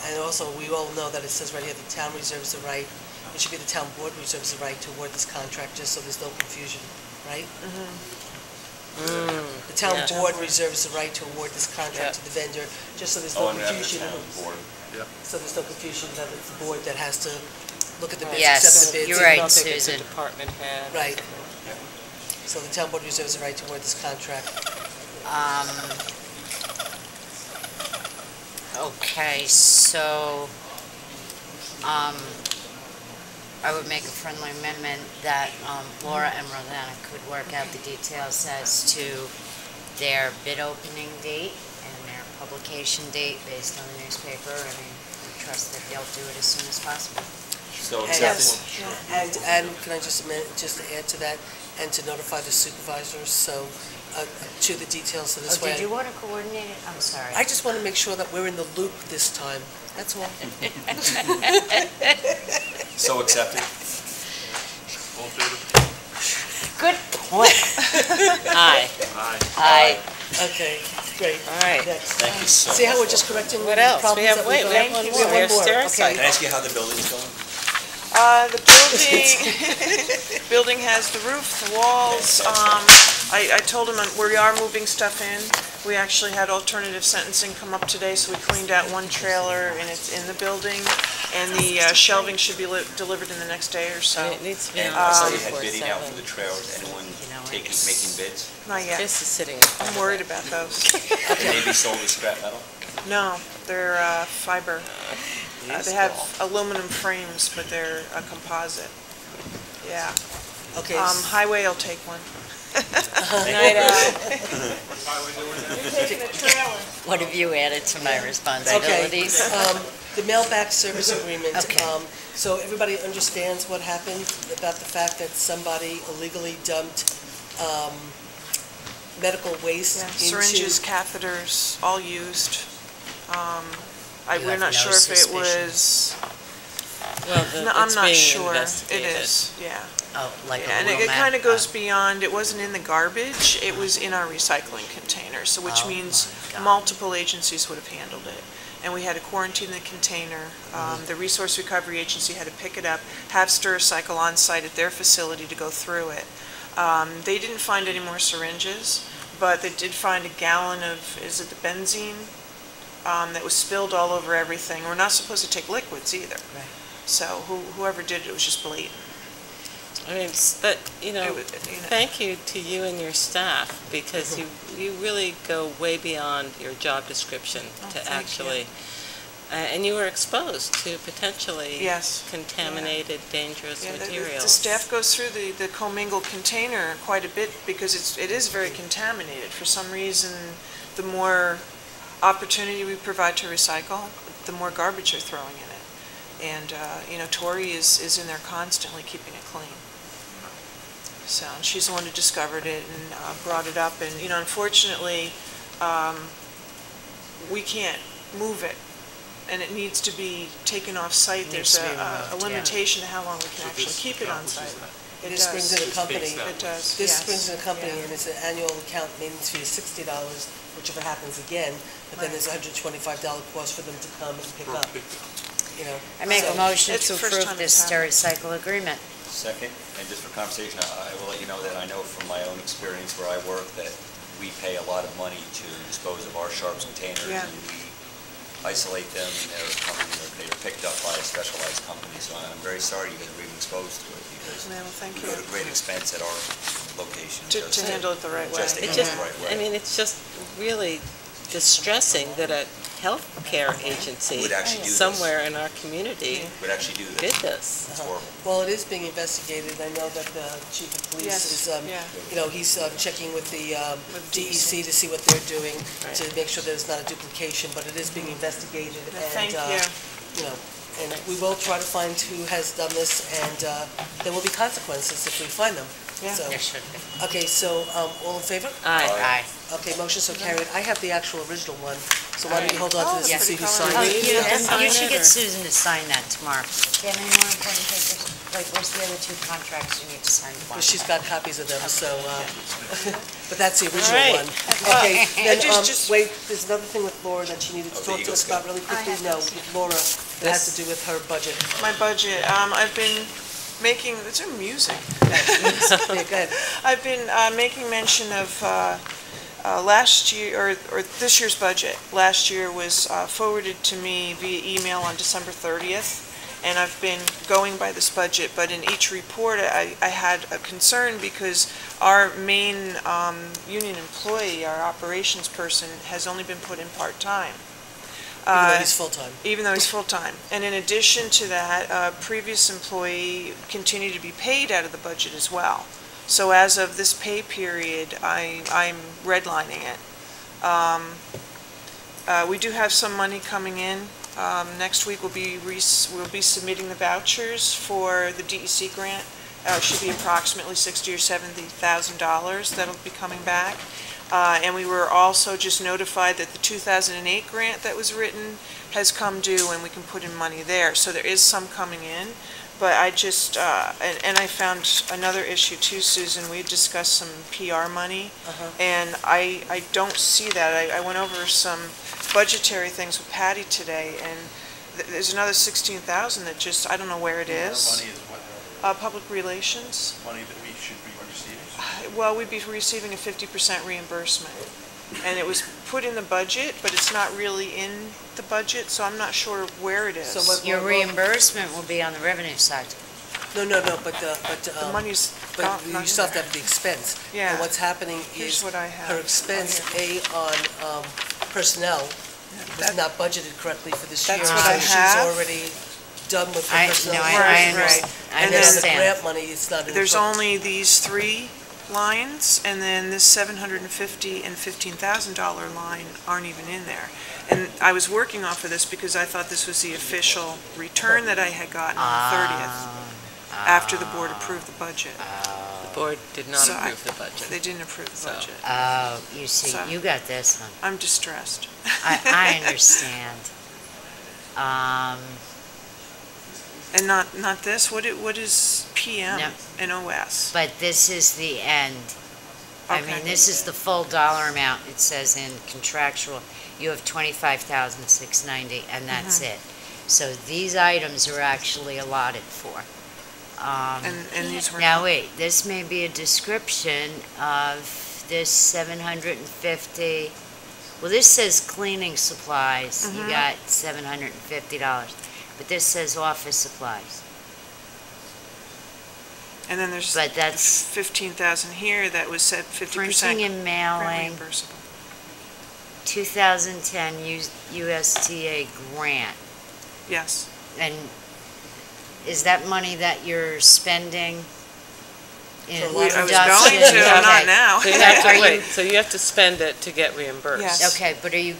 Speaker 1: And also, we all know that it says right here, the town reserves the right, it should be the town board reserves the right to award this contract, just so there's no confusion, right? The town
Speaker 4: yeah.
Speaker 1: board reserves the right to award this
Speaker 4: Yeah.
Speaker 1: contract to the vendor, just so there's
Speaker 3: Oh,
Speaker 1: no
Speaker 3: and after
Speaker 1: confusion.
Speaker 3: town board.
Speaker 1: So there's no confusion that it's the board that has to look at the bids,
Speaker 11: Yes,
Speaker 1: accept the bids.
Speaker 11: you're right,
Speaker 4: Don't think it's a
Speaker 11: Susan.
Speaker 4: department head.
Speaker 1: Right. So the town board reserves the right to award this contract.
Speaker 11: Okay, so, I would make a friendly amendment that, Laura and Rosanna could work out the details as to their bid opening date and their publication date based on the newspaper, and I trust that they'll do it as soon as possible.
Speaker 3: So
Speaker 1: And-
Speaker 3: accepted.
Speaker 1: And can I just to add to that, and to notify the supervisors, so, to the details, so this
Speaker 11: Oh,
Speaker 1: way.
Speaker 11: did you want to coordinate it? I'm sorry.
Speaker 1: I just want to make sure that we're in the loop this time, that's all.
Speaker 3: So accepted.
Speaker 16: All in favor?
Speaker 11: Good point. Aye.
Speaker 16: Aye.
Speaker 11: Aye.
Speaker 1: Okay, great.
Speaker 4: All right.
Speaker 1: Next.
Speaker 3: Thank you so much.
Speaker 1: See how we're just correcting the
Speaker 4: What else?
Speaker 1: problems
Speaker 4: We have,
Speaker 1: that
Speaker 4: wait,
Speaker 1: we've
Speaker 4: we have
Speaker 1: got?
Speaker 4: one
Speaker 1: We
Speaker 4: more.
Speaker 1: have
Speaker 4: We have
Speaker 1: one more,
Speaker 4: stair
Speaker 1: okay.
Speaker 4: site.
Speaker 3: Can I ask you how the building's going?
Speaker 12: The building has the roof, the walls. I told him we are moving stuff in. We actually had alternative sentencing come up today, so we cleaned out one trailer and it's in the building. And the shelving should be delivered in the next day or so.
Speaker 4: And it needs to be
Speaker 3: And
Speaker 4: on
Speaker 3: I saw you had
Speaker 4: 24/7.
Speaker 3: bidding out for the trailers. Anyone making bids?
Speaker 12: Not yet.
Speaker 4: This is sitting.
Speaker 12: I'm worried about those.
Speaker 3: Can they be sold as scrap metal?
Speaker 12: No, they're fiber. They have aluminum frames, but they're a composite. Yeah.
Speaker 1: Okay.
Speaker 12: Highway will take one.
Speaker 4: Night out.
Speaker 12: You're taking a trailer.
Speaker 11: What have you added to my responsibilities?
Speaker 1: Okay, the mailback service agreement.
Speaker 11: Okay.
Speaker 1: So everybody understands what happened about the fact that somebody illegally dumped medical waste
Speaker 12: Yeah,
Speaker 1: into...
Speaker 12: syringes, catheters, all used.
Speaker 11: You
Speaker 12: We're
Speaker 11: have
Speaker 12: not
Speaker 11: no
Speaker 12: sure if it
Speaker 11: suspicion?
Speaker 12: was,
Speaker 4: Well,
Speaker 12: no, I'm
Speaker 4: it's
Speaker 12: not
Speaker 4: being
Speaker 12: sure. It
Speaker 4: investigated.
Speaker 12: is, yeah.
Speaker 11: Oh, like a
Speaker 12: Yeah, and
Speaker 11: wheel
Speaker 12: it
Speaker 11: map?
Speaker 12: kind of goes
Speaker 11: Oh.
Speaker 12: beyond, it wasn't in the garbage, it was in our recycling container, so which
Speaker 11: Oh
Speaker 12: means
Speaker 11: my God.
Speaker 12: multiple agencies would have handled it. and we had to quarantine the container. The Resource Recovery Agency had to pick it up, have Stericycle on site at their facility to go through it. They didn't find any more syringes, but they did find a gallon of, is it the benzene, that was spilled all over everything. We're not supposed to take liquids either.
Speaker 1: Right.
Speaker 12: So whoever did it was just blatant.
Speaker 4: I mean, but, you know,
Speaker 12: It was, you know.
Speaker 4: thank you to you and your staff, because you really go way beyond your job description
Speaker 12: Oh,
Speaker 4: to
Speaker 12: thank
Speaker 4: actually, and you were exposed to potentially
Speaker 12: Yes.
Speaker 4: contaminated, dangerous
Speaker 12: Yeah,
Speaker 4: materials.
Speaker 12: the staff goes through the commingled container quite a bit because it is very contaminated. For some reason, the more opportunity we provide to recycle, the more garbage they're throwing in it. And, you know, Tori is in there constantly keeping it clean. So she's the one who discovered it and brought it up. And, you know, unfortunately, we can't move it, and it needs to be taken off site. There's a limitation to how long we can actually keep it on site. It
Speaker 1: This brings in a company.
Speaker 12: It does,
Speaker 1: This
Speaker 12: yes.
Speaker 1: brings in a company,
Speaker 12: Yeah.
Speaker 1: and it's an annual account maintenance fee of $60, which if it happens again, but then there's a $125 cost for them to come and pick up, you know.
Speaker 11: I make a motion
Speaker 12: It's
Speaker 11: to
Speaker 12: the first
Speaker 11: approve
Speaker 12: time
Speaker 11: this
Speaker 12: it's happened.
Speaker 11: Stericycle agreement.
Speaker 3: Second, and just for conversation, I will let you know that I know from my own experience where I work that we pay a lot of money to dispose of our sharps containers,
Speaker 12: Yeah.
Speaker 3: and we isolate them, and they're picked up by a specialized company. So I'm very sorry you guys were even exposed to it, because
Speaker 12: No, thank
Speaker 3: we
Speaker 12: you.
Speaker 3: go to great expense at our location.
Speaker 12: To handle it the right way.
Speaker 3: Just to
Speaker 4: It
Speaker 3: handle
Speaker 4: just,
Speaker 3: it the right way.
Speaker 4: I mean, it's just really distressing that a healthcare agency
Speaker 3: Would actually do this.
Speaker 4: somewhere in our community
Speaker 3: Would actually do
Speaker 4: did
Speaker 3: this.
Speaker 4: this.
Speaker 3: It's horrible.
Speaker 1: Well, it is being investigated. I know that the chief of police
Speaker 12: Yes,
Speaker 1: is,
Speaker 12: yeah.
Speaker 1: you know, he's checking with the
Speaker 12: With
Speaker 1: DEC to see what they're doing,
Speaker 4: Right.
Speaker 1: to make sure there's not a duplication, but it is being investigated.
Speaker 12: Yeah,
Speaker 1: And,
Speaker 12: thank you.
Speaker 1: you know, and we will try to find who has done this, and there will be consequences if we find them.
Speaker 12: Yeah.
Speaker 1: So-
Speaker 11: There should be.
Speaker 1: Okay, so, all in favor?
Speaker 4: Aye.
Speaker 11: Aye.
Speaker 1: Okay, motion so carried. I have the actual original one, so why don't you hold on to this and
Speaker 12: Oh,
Speaker 1: see who
Speaker 12: pretty
Speaker 1: signed
Speaker 12: color.
Speaker 11: Oh,
Speaker 1: it?
Speaker 11: you,
Speaker 4: can sign
Speaker 11: you should
Speaker 4: it,
Speaker 11: get
Speaker 4: or-
Speaker 11: Susan to sign that tomorrow. Do you have any more important papers? Like, where's the other two contracts you need to sign?
Speaker 1: Well, she's got copies of them, so, but that's the original
Speaker 4: All right.
Speaker 1: one. Okay, then,
Speaker 12: just-
Speaker 1: wait, there's another thing with Laura that she needed to
Speaker 3: Oh, the
Speaker 1: talk to
Speaker 3: Eagle
Speaker 1: us about really quickly.
Speaker 15: have
Speaker 1: No,
Speaker 15: this.
Speaker 1: with Laura, that has to do with her budget.
Speaker 12: My budget, I've been making, it's her music.
Speaker 1: Yeah, go ahead.
Speaker 12: I've been making mention of last year, or this year's budget. Last year was forwarded to me via email on December 30th, and I've been going by this budget, but in each report, I had a concern because our main union employee, our operations person, has only been put in part-time.
Speaker 1: Even though he's full-time.
Speaker 12: Even though he's full-time. And in addition to that, a previous employee continued to be paid out of the budget as well. So as of this pay period, I'm redlining it. We do have some money coming in. Next week, we'll be submitting the vouchers for the DEC grant. It should be approximately $60,000 or $70,000 that'll be coming back. And we were also just notified that the 2008 grant that was written has come due, and we can put in money there. So there is some coming in. But I just, and I found another issue too, Susan. We discussed some PR money, and I don't see that. I went over some budgetary things with Patty today, and there's another $16,000 that just, I don't know where it is.
Speaker 16: Money is what,
Speaker 12: Public relations.
Speaker 16: money that we should be receiving?
Speaker 12: Well, we'd be receiving a 50% reimbursement. And it was put in the budget, but it's not really in the budget, so I'm not sure where it is.
Speaker 1: So what-
Speaker 11: Your reimbursement will be on the revenue side.
Speaker 1: No, but,
Speaker 12: The money's
Speaker 1: but
Speaker 12: not
Speaker 1: you
Speaker 12: in
Speaker 1: still have to
Speaker 12: there.
Speaker 1: have the expense.
Speaker 12: Yeah.
Speaker 1: And what's happening
Speaker 12: Here's
Speaker 1: is
Speaker 12: what I have.
Speaker 1: her expense, A, on personnel, was not budgeted correctly for this year.
Speaker 12: That's what I
Speaker 1: So
Speaker 12: have.
Speaker 1: she's already done with her
Speaker 11: I-
Speaker 1: personnel.
Speaker 11: no, I
Speaker 12: Right,
Speaker 11: understand.
Speaker 12: right.
Speaker 11: I
Speaker 1: And then on the
Speaker 11: understand.
Speaker 1: grant money, it's not in the
Speaker 12: There's
Speaker 1: book.
Speaker 12: only these three lines, and then this $750,000 and $15,000 line aren't even in there. And I was working off of this because I thought this was the official return that I had gotten on the 30th, after the board approved the budget.
Speaker 4: The board did not
Speaker 12: So
Speaker 4: approve the budget.
Speaker 12: They didn't approve the
Speaker 4: So-
Speaker 12: budget.
Speaker 11: Oh, you see,
Speaker 12: So-
Speaker 11: you got this one.
Speaker 12: I'm distressed.
Speaker 11: I understand.
Speaker 12: And not this? What is PM
Speaker 11: No.
Speaker 12: and OS?
Speaker 11: But this is the end. I
Speaker 12: Okay.
Speaker 11: mean, this is the full dollar amount, it says in contractual. you have 25,690, and that's it. So these items are actually allotted for.
Speaker 12: And these were
Speaker 11: Now
Speaker 12: not.
Speaker 11: wait, this may be a description of this 750, well, this says cleaning supplies, you got $750, but this says office supplies.
Speaker 12: And then there's
Speaker 11: But that's
Speaker 12: 15,000 here that was set 50%
Speaker 11: printing and mailing,
Speaker 12: reimbursable.
Speaker 11: 2010 USTA grant.
Speaker 12: Yes.
Speaker 11: And is that money that you're spending in
Speaker 1: For what?
Speaker 12: I was
Speaker 11: production?
Speaker 12: going to, not
Speaker 11: Okay.
Speaker 12: now.
Speaker 4: So you have
Speaker 11: Are
Speaker 4: to
Speaker 11: you-
Speaker 4: wait, so you have to spend it to get reimbursed.
Speaker 12: Yes.
Speaker 11: Okay, but are you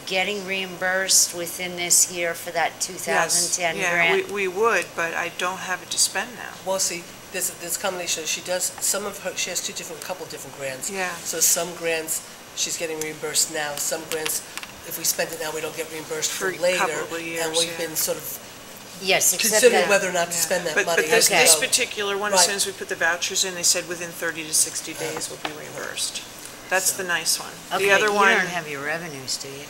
Speaker 11: getting reimbursed within this year for that 2010
Speaker 12: Yeah,
Speaker 11: grant?
Speaker 12: we would, but I don't have it to spend now.
Speaker 1: Well, see, there's a combination, she does, she has couple different grants.
Speaker 12: Yeah.
Speaker 1: So some grants, she's getting reimbursed now, some grants, if we spend it now, we don't get reimbursed
Speaker 12: For
Speaker 1: for
Speaker 12: a
Speaker 1: later.
Speaker 12: couple of years,
Speaker 1: And we've
Speaker 12: yeah.
Speaker 1: been sort of
Speaker 11: Yes, except
Speaker 1: considering
Speaker 11: that,
Speaker 1: whether or not to
Speaker 12: Yeah.
Speaker 1: spend that
Speaker 12: But
Speaker 1: money.
Speaker 12: this
Speaker 11: Okay.
Speaker 12: particular one, as
Speaker 1: Right.
Speaker 12: soon as we put the vouchers in, they said within 30 to 60 days will be reimbursed. That's the nice one.
Speaker 11: okay,
Speaker 12: The other
Speaker 11: you
Speaker 12: one,
Speaker 11: don't have your revenues, do you?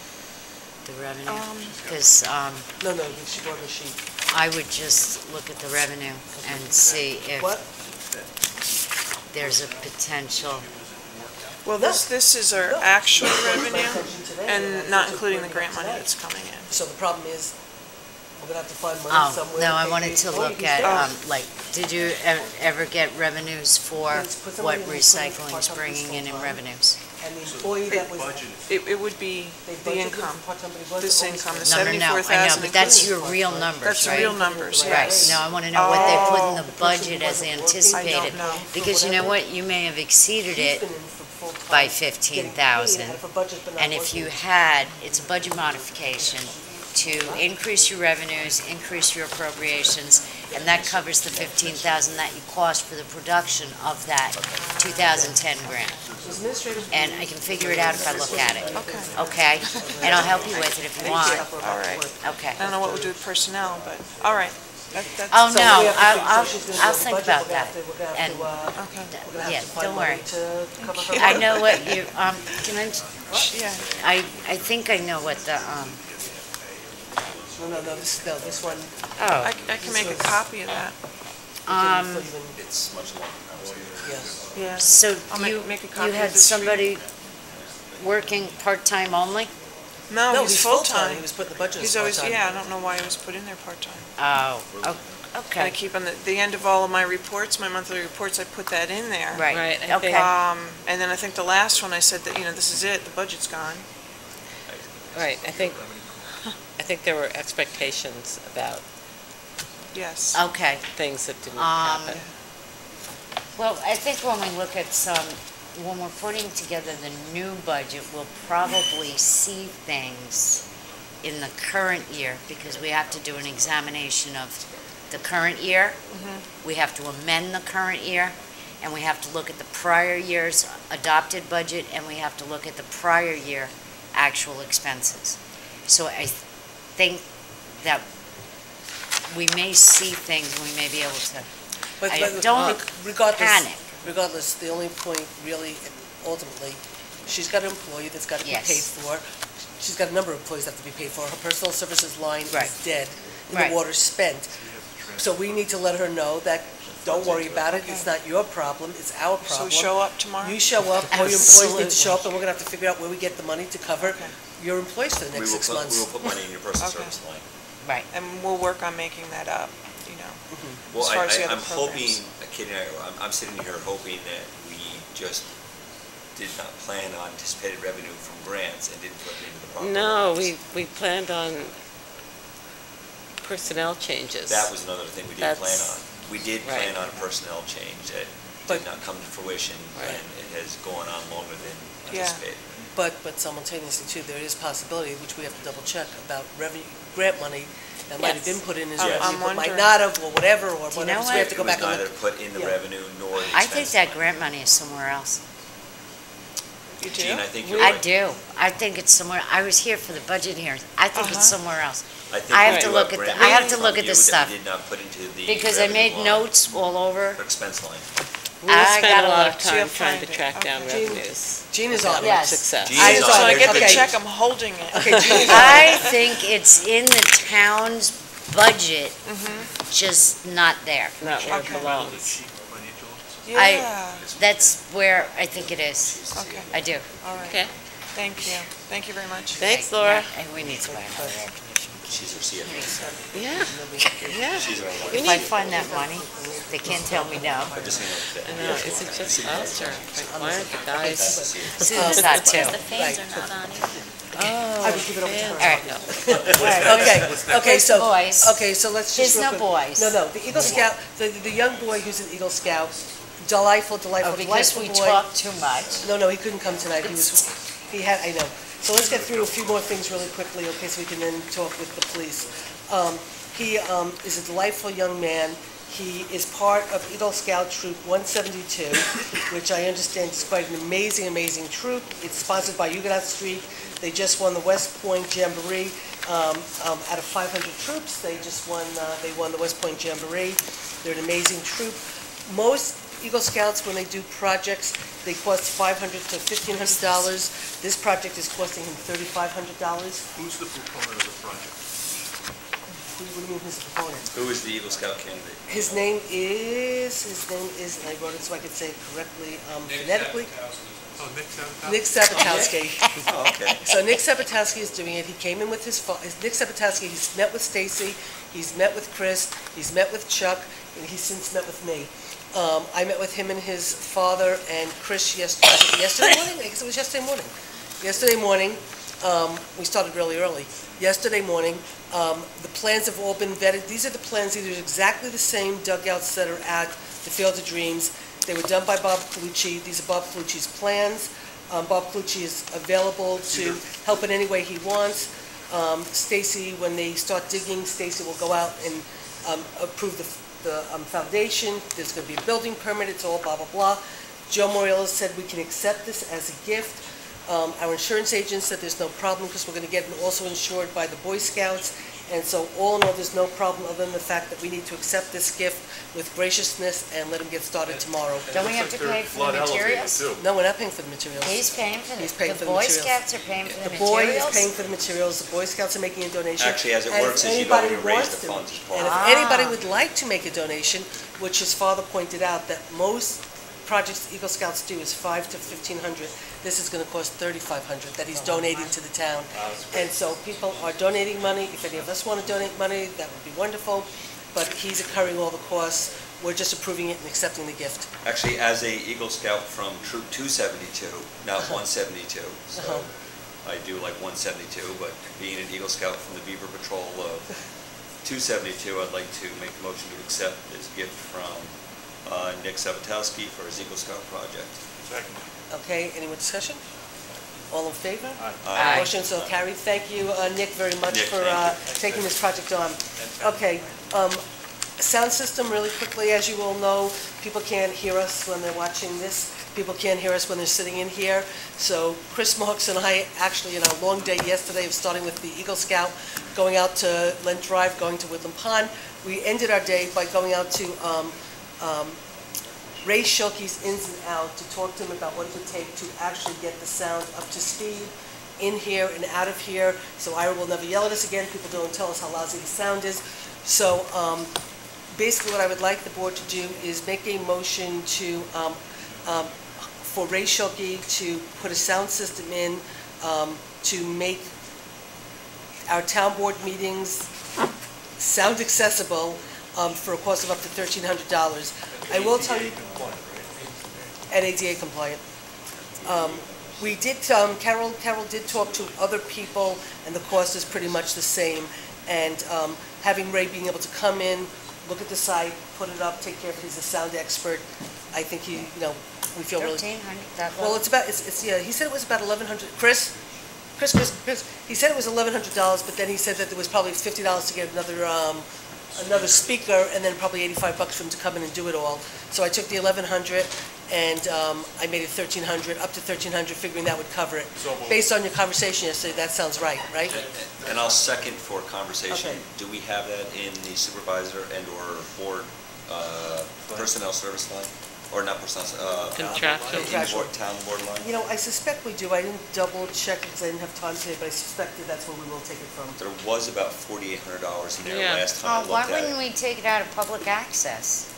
Speaker 11: The revenue?
Speaker 12: Um,
Speaker 11: Because
Speaker 1: No, she brought a sheet.
Speaker 11: I would just look at the revenue and see if
Speaker 1: What?
Speaker 11: there's a potential.
Speaker 12: well, this is our
Speaker 1: No.
Speaker 12: actual
Speaker 1: Brought to my
Speaker 12: revenue,
Speaker 1: attention today,
Speaker 12: and
Speaker 1: I
Speaker 12: not
Speaker 1: took
Speaker 12: including the
Speaker 1: it
Speaker 12: grant money
Speaker 1: today.
Speaker 12: that's coming in.
Speaker 1: So the problem is, we're gonna have to find money
Speaker 11: Oh,
Speaker 1: somewhere.
Speaker 11: no, I
Speaker 1: pay
Speaker 11: wanted
Speaker 1: these
Speaker 11: to
Speaker 1: employees.
Speaker 11: look at,
Speaker 1: Yeah.
Speaker 11: like, did you ever get revenues for
Speaker 1: Yes, put some
Speaker 11: what
Speaker 1: money in the
Speaker 11: recycling's
Speaker 1: part-time
Speaker 11: bringing in
Speaker 1: full-time.
Speaker 11: revenues?
Speaker 1: And the employee that was,
Speaker 12: It would be
Speaker 1: they
Speaker 12: the
Speaker 1: budgeted
Speaker 12: income,
Speaker 1: for part-time, but he wasn't
Speaker 12: this
Speaker 1: always
Speaker 12: income, the
Speaker 1: for-
Speaker 11: No, I know,
Speaker 12: 74,000
Speaker 11: but that's
Speaker 12: including
Speaker 11: your real numbers,
Speaker 12: That's
Speaker 11: right?
Speaker 12: real numbers,
Speaker 11: Right,
Speaker 12: yes.
Speaker 11: no, I want to know what they put in
Speaker 12: Oh.
Speaker 11: the budget as anticipated.
Speaker 12: know.
Speaker 11: Because you know what, you may have exceeded
Speaker 1: He's
Speaker 11: it
Speaker 1: been in for full-time,
Speaker 11: by
Speaker 1: getting paid,
Speaker 11: 15,000.
Speaker 1: had it for budget, but not
Speaker 11: And if you
Speaker 1: working.
Speaker 11: had, it's a budget modification to increase your revenues, increase your appropriations, and that covers the 15,000 that you cost for the production of that 2010 grant. And I can figure it out if I look at it.
Speaker 12: Okay.
Speaker 11: Okay? And I'll help you with it if you want.
Speaker 12: All right.
Speaker 11: Okay.
Speaker 12: I don't know what we'll do with personnel, but, all right. That's.
Speaker 11: Oh,
Speaker 1: So
Speaker 11: no,
Speaker 1: we have to figure-
Speaker 11: I'll
Speaker 1: so she's gonna
Speaker 11: I'll
Speaker 1: do the
Speaker 11: think
Speaker 1: budget,
Speaker 11: about
Speaker 1: we're gonna
Speaker 11: that.
Speaker 1: have to- we're gonna have
Speaker 11: And,
Speaker 1: to,
Speaker 12: Okay.
Speaker 1: we're gonna have
Speaker 11: yeah,
Speaker 1: to find
Speaker 11: don't
Speaker 1: money
Speaker 11: worry.
Speaker 1: to cover her.
Speaker 11: I know what you, can I,
Speaker 12: Yeah.
Speaker 11: I think I know what the,
Speaker 1: No, this one.
Speaker 11: oh,
Speaker 12: I can make a copy of that.
Speaker 3: It's much longer
Speaker 1: Yes.
Speaker 12: Yeah.
Speaker 11: so
Speaker 12: I'll make a copy
Speaker 11: you
Speaker 12: of
Speaker 11: had
Speaker 12: this sheet.
Speaker 11: somebody working part-time only?
Speaker 12: No,
Speaker 1: No,
Speaker 12: he's
Speaker 1: he's
Speaker 12: full-time.
Speaker 1: He was put in the budget as
Speaker 12: He's always,
Speaker 1: part-time.
Speaker 12: yeah, I don't know why he was put in there part-time.
Speaker 11: Oh,
Speaker 12: And I
Speaker 11: okay,
Speaker 12: keep on the end of all of my reports, my monthly reports, I put that in there.
Speaker 11: right,
Speaker 4: Right, I
Speaker 11: okay.
Speaker 4: think-
Speaker 12: And then I think the last one, I said that, this is it, the budget's gone.
Speaker 4: Right, I think there were expectations about
Speaker 12: Yes.
Speaker 11: Okay.
Speaker 4: things that didn't
Speaker 11: Um,
Speaker 4: happen.
Speaker 11: Well, I think when we look at when we're putting together the new budget, we'll probably see things in the current year, because we have to do an examination of the current year. We have to amend the current year, and we have to look at the prior year's adopted budget, and we have to look at the prior year actual expenses. So I think that we may see things, and we may be able to,
Speaker 1: But
Speaker 11: don't
Speaker 1: regardless,
Speaker 11: panic.
Speaker 1: regardless, the only point really, ultimately, she's got an employee that's got to be
Speaker 11: Yes.
Speaker 1: paid for. She's got a number of employees that have to be paid for. Her personal services line is
Speaker 11: Right.
Speaker 1: dead, and
Speaker 11: Right.
Speaker 1: the water's spent. So we need to let her know that, don't worry about it, it's not your problem, it's our
Speaker 12: So
Speaker 1: problem.
Speaker 12: show up tomorrow?
Speaker 1: You show up, all your employees need to show up,
Speaker 11: Absolutely.
Speaker 1: and we're gonna have to figure out where we get the money to cover your employees for the
Speaker 3: We
Speaker 1: next
Speaker 3: will
Speaker 1: 6
Speaker 3: put,
Speaker 1: months.
Speaker 3: we will put money in your personal
Speaker 12: Okay.
Speaker 3: service line.
Speaker 11: Right.
Speaker 12: And we'll work on making that up,
Speaker 3: Well,
Speaker 12: as far as the other
Speaker 3: I'm hoping,
Speaker 12: programs.
Speaker 3: Kitty, I'm sitting here hoping that we just did not plan on anticipated revenue from grants and didn't put it into the proper.
Speaker 4: No,
Speaker 3: lines.
Speaker 4: we planned on personnel changes.
Speaker 3: That was another thing we did plan
Speaker 4: That's-
Speaker 3: on. We did
Speaker 4: right.
Speaker 3: plan on a personnel change that
Speaker 1: But-
Speaker 3: did not come to fruition,
Speaker 4: Right.
Speaker 3: and it has gone on longer than
Speaker 12: Yeah.
Speaker 3: anticipated.
Speaker 1: But simultaneously too, there is possibility, which we have to double check, about revenue, grant money that might have
Speaker 11: Yes.
Speaker 1: been put in as
Speaker 12: I'm
Speaker 1: revenue, but might
Speaker 12: wondering-
Speaker 1: not have, or whatever, or
Speaker 11: you
Speaker 1: whatever,
Speaker 11: know
Speaker 1: so we have to
Speaker 3: It
Speaker 1: go
Speaker 3: was
Speaker 1: back and
Speaker 3: neither
Speaker 1: look.
Speaker 3: put in the
Speaker 1: Yeah.
Speaker 3: revenue nor the
Speaker 11: I
Speaker 3: expense.
Speaker 11: think that grant money is somewhere else.
Speaker 12: You do?
Speaker 3: Gene, I think you're
Speaker 11: I
Speaker 3: right.
Speaker 11: do. I think it's somewhere, I was here for the budget hearings. I think it's somewhere else.
Speaker 3: I think
Speaker 11: I have
Speaker 3: we
Speaker 11: to
Speaker 3: do
Speaker 11: look
Speaker 3: have
Speaker 11: at
Speaker 3: grant
Speaker 11: the
Speaker 3: money
Speaker 11: look
Speaker 3: from
Speaker 11: at the
Speaker 3: you that
Speaker 11: stuff.
Speaker 3: we did not put into the
Speaker 11: Because I
Speaker 3: revenue
Speaker 11: made
Speaker 3: line,
Speaker 11: notes all over.
Speaker 3: or expense line.
Speaker 4: We'll
Speaker 11: I
Speaker 4: spend
Speaker 11: got
Speaker 4: a
Speaker 11: a
Speaker 4: lot
Speaker 11: look.
Speaker 4: of time
Speaker 12: She'll
Speaker 4: trying to
Speaker 12: find it.
Speaker 4: track down
Speaker 12: Okay.
Speaker 4: revenues.
Speaker 1: Jean is on it.
Speaker 11: Yes.
Speaker 4: Success.
Speaker 3: Jean
Speaker 12: I
Speaker 3: is
Speaker 12: so
Speaker 3: on
Speaker 12: I
Speaker 3: it.
Speaker 12: get the
Speaker 1: Okay.
Speaker 12: check, I'm holding it.
Speaker 1: Okay, Jean is on it.
Speaker 11: I think it's in the town's budget, just not there.
Speaker 4: Not where it
Speaker 12: Okay.
Speaker 4: belongs.
Speaker 12: Yeah,
Speaker 11: That's where I think it is.
Speaker 12: okay,
Speaker 11: I do.
Speaker 12: all right.
Speaker 4: Okay.
Speaker 12: Thank you. Thank you very much.
Speaker 4: Thanks, Laura.
Speaker 11: And we need to buy another air conditioner.
Speaker 3: She's our CFO.
Speaker 4: Yeah, yeah.
Speaker 3: She's our one.
Speaker 11: If I find that money, they can't tell me no.
Speaker 3: I'm just saying
Speaker 4: I
Speaker 3: that.
Speaker 4: know, is it just us or like, why aren't the guys?
Speaker 11: Susan's not too.
Speaker 15: The fans are not on either.
Speaker 1: I would give it over to her.
Speaker 11: All right.
Speaker 1: Okay, so,
Speaker 11: Boys.
Speaker 1: okay, so let's just.
Speaker 11: There's
Speaker 1: real
Speaker 11: no
Speaker 1: quick-
Speaker 11: boys.
Speaker 1: No, the Eagle Scout, the young boy who's an Eagle Scout, delightful,
Speaker 11: Oh, because
Speaker 1: delightful
Speaker 11: we
Speaker 1: boy.
Speaker 11: talk too much.
Speaker 1: No, he couldn't come tonight. He had, I know. So let's get through a few more things really quickly, okay, so we can then talk with the police. He is a delightful young man. He is part of Eagle Scout Troop 172, which I understand is quite an amazing, amazing troop. It's sponsored by Huguenot Street. They just won the West Point Jamboree. Out of 500 troops, they won the West Point Jamboree. They're an amazing troop. Most Eagle Scouts, when they do projects, they cost $500 to $1,500. This project is costing him $3,500.
Speaker 16: Who's the proponent of the project?
Speaker 1: What do you mean, who's the proponent?
Speaker 3: Who is the Eagle Scout candidate?
Speaker 1: His name is, and I wrote it so I could say it correctly, phonetically.
Speaker 16: Oh, Nick Sabatowski?
Speaker 1: Nick Sabatowski.
Speaker 3: Oh, okay.
Speaker 1: So Nick Sabatowski is doing it. He came in with Nick Sabatowski, he's met with Stacy, he's met with Chris, he's met with Chuck, and he's since met with me. I met with him and his father and Chris yesterday morning? I guess it was yesterday morning. Yesterday morning, we started really early. Yesterday morning, the plans have all been vetted. These are the plans, these are exactly the same dugouts that are at the Field of Dreams. They were done by Bob Colucci. These are Bob Colucci's plans. Bob Colucci is available to help in any way he wants. Stacy, when they start digging, Stacy will go out and approve the foundation. There's going to be a building permit. It's all blah, blah, blah. Joe Moriello said we can accept this as a gift. Our insurance agent said there's no problem because we're going to get it also insured by the Boy Scouts. And so all in all, there's no problem other than the fact that we need to accept this gift with graciousness and let him get started tomorrow.
Speaker 11: Don't we have to pay for the materials?
Speaker 1: No, we're not paying for the materials.
Speaker 11: He's paying for
Speaker 1: He's paying
Speaker 11: the
Speaker 1: for the
Speaker 11: Boy
Speaker 1: materials.
Speaker 11: Scouts are paying for the
Speaker 1: The boy is
Speaker 11: materials?
Speaker 1: paying for the materials, the Boy Scouts are making a donation.
Speaker 3: Actually, as it
Speaker 1: And
Speaker 3: works,
Speaker 1: if
Speaker 3: is you've
Speaker 1: anybody
Speaker 3: already raised
Speaker 1: wants
Speaker 3: the
Speaker 1: to-
Speaker 3: funds as part
Speaker 1: And
Speaker 3: of
Speaker 1: if
Speaker 3: it.
Speaker 1: anybody would like to make a donation, which his father pointed out, that most projects Eagle Scouts do is $500 to $1,500. This is going to cost $3,500 that he's donating to the town. And so people are donating money. If any of us want to donate money, that would be wonderful. But he's incurring all the costs. We're just approving it and accepting the gift.
Speaker 3: Actually, as a Eagle Scout from Troop 272, not 172, so I do like 172, but being an Eagle Scout from the Beaver Patrol of 272, I'd like to make a motion to accept this gift from Nick Sabatowski for his Eagle Scout project.
Speaker 16: Second.
Speaker 1: Okay, any more discussion? All in favor?
Speaker 3: Aye.
Speaker 1: Motion so carried. Thank you, Nick, very much
Speaker 3: Nick,
Speaker 1: for
Speaker 3: thank
Speaker 1: taking this project on. Okay, sound system, really quickly, as you all know, people can't hear us when they're watching this. People can't hear us when they're sitting in here. So Chris Marks and I, actually, in our long day yesterday of starting with the Eagle Scout, going out to Lent Drive, going to Woodland Pond, we ended our day by going out to Ray Schilke's Ins and Out to talk to him about what it would take to actually get the sound up to speed in here and out of here. So Ira will never yell at us again. People don't tell us how lousy the sound is. So basically what I would like the board to do is make a motion to, for Ray Schilke to put a sound system in to make our town board meetings sound accessible for a cost of up to $1,300. I will tell you, at ADA compliant. We did, Carol did talk to other people, and the cost is pretty much the same. And having Ray being able to come in, look at the site, put it up, take care of it, he's a sound expert. I think he, we feel really.
Speaker 11: 1,300, that
Speaker 1: Well,
Speaker 11: low?
Speaker 1: it's yeah, he said it was about 1,100, Chris, he said it was $1,100, but then he said that there was probably $50 to get another speaker, and then probably $85 for him to come in and do it all. So I took the 1,100 and I made it 1,300, up to 1,300, figuring that would cover it.
Speaker 16: So moved.
Speaker 1: Based on your conversation yesterday, that sounds right?
Speaker 3: And I'll second for conversation.
Speaker 1: Okay.
Speaker 3: Do we have that in the supervisor and/or board personnel service line? or not personnel,
Speaker 4: Contractual.
Speaker 3: town board line?
Speaker 1: You know, I suspect we do. I didn't double check because I didn't have time today, but I suspect that that's where we will take it from.
Speaker 3: There was about $4,800 in there
Speaker 4: Yeah.
Speaker 3: last time I
Speaker 11: Oh, why
Speaker 3: looked at
Speaker 11: wouldn't
Speaker 3: it.
Speaker 11: we take it out of public access?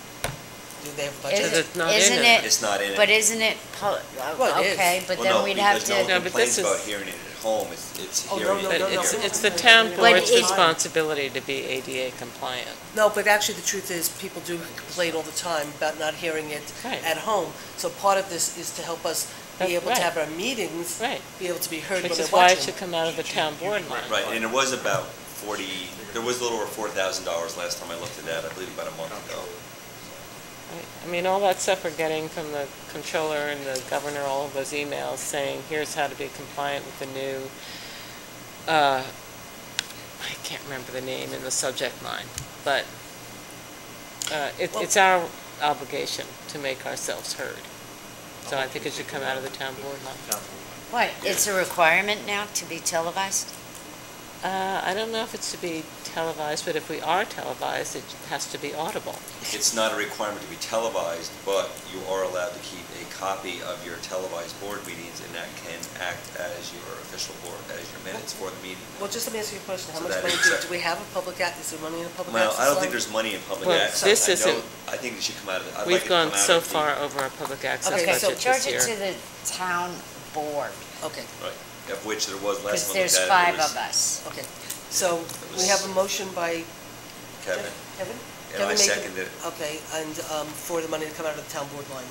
Speaker 1: Do they have a budget?
Speaker 4: Because it's not in
Speaker 11: Isn't
Speaker 4: it.
Speaker 3: It's not in it.
Speaker 11: But isn't it,
Speaker 1: Well, it is.
Speaker 11: okay, but
Speaker 3: Well,
Speaker 11: then
Speaker 3: no,
Speaker 11: we'd have
Speaker 3: because no one
Speaker 11: to,
Speaker 4: No, but
Speaker 3: complains
Speaker 4: this
Speaker 3: about
Speaker 4: is-
Speaker 3: hearing it at home, it's
Speaker 1: Oh, no,
Speaker 3: hearing
Speaker 1: no,
Speaker 3: it.
Speaker 4: But
Speaker 1: no,
Speaker 4: it's the town
Speaker 11: But
Speaker 4: board's
Speaker 11: it-
Speaker 4: responsibility to be ADA compliant.
Speaker 1: No, but actually, the truth is, people do complain all the time about not hearing it
Speaker 4: Right.
Speaker 1: at home. So part of this is to help us be able to
Speaker 4: Right.
Speaker 1: have our meetings,
Speaker 4: Right.
Speaker 1: be able to be heard when
Speaker 4: Which
Speaker 1: they're
Speaker 4: is why it
Speaker 1: watching.
Speaker 4: should come out of the town board line.
Speaker 3: Right, and it was about 40, there was a little over $4,000 last time I looked at that, I believe about a month ago.
Speaker 4: Right. I mean, all that stuff we're getting from the controller and the governor, all of those emails saying, here's how to be compliant with the new, I can't remember the name in the subject line, but it's our obligation to make ourselves heard. So I think it should come out of the town board line.
Speaker 11: what, it's a requirement now to be televised?
Speaker 4: I don't know if it's to be televised, but if we are televised, it has to be audible.
Speaker 3: It's not a requirement to be televised, but you are allowed to keep a copy of your televised board meetings, and that can act as your official board, as your minutes for the meeting.
Speaker 1: Well, just let me ask you a question. How
Speaker 3: So
Speaker 1: much
Speaker 3: that
Speaker 1: money
Speaker 3: is-
Speaker 1: do we have a public access? Is there money in a public
Speaker 3: Well,
Speaker 1: access
Speaker 3: I don't
Speaker 1: line?
Speaker 3: think there's money in public
Speaker 4: Well,
Speaker 3: access.
Speaker 4: this
Speaker 3: I know-
Speaker 4: isn't-
Speaker 3: I think it should come out of, I'd like
Speaker 4: We've
Speaker 3: it to
Speaker 4: gone
Speaker 3: come out
Speaker 4: so
Speaker 3: of the-
Speaker 4: far over our public access
Speaker 1: Okay,
Speaker 11: Okay, so
Speaker 4: budget
Speaker 11: charge
Speaker 4: this
Speaker 11: it to
Speaker 4: year.
Speaker 11: the town board,
Speaker 1: Okay,
Speaker 3: Right, of which there was
Speaker 11: because
Speaker 3: last time I
Speaker 11: there's
Speaker 3: looked at it,
Speaker 11: 5
Speaker 3: there was
Speaker 11: of us.
Speaker 1: okay. So we have a motion by
Speaker 3: Kevin,
Speaker 1: Kevin?
Speaker 3: and I
Speaker 1: Kevin made the-
Speaker 3: seconded it.
Speaker 1: Okay, and for the money to come out of the town board line.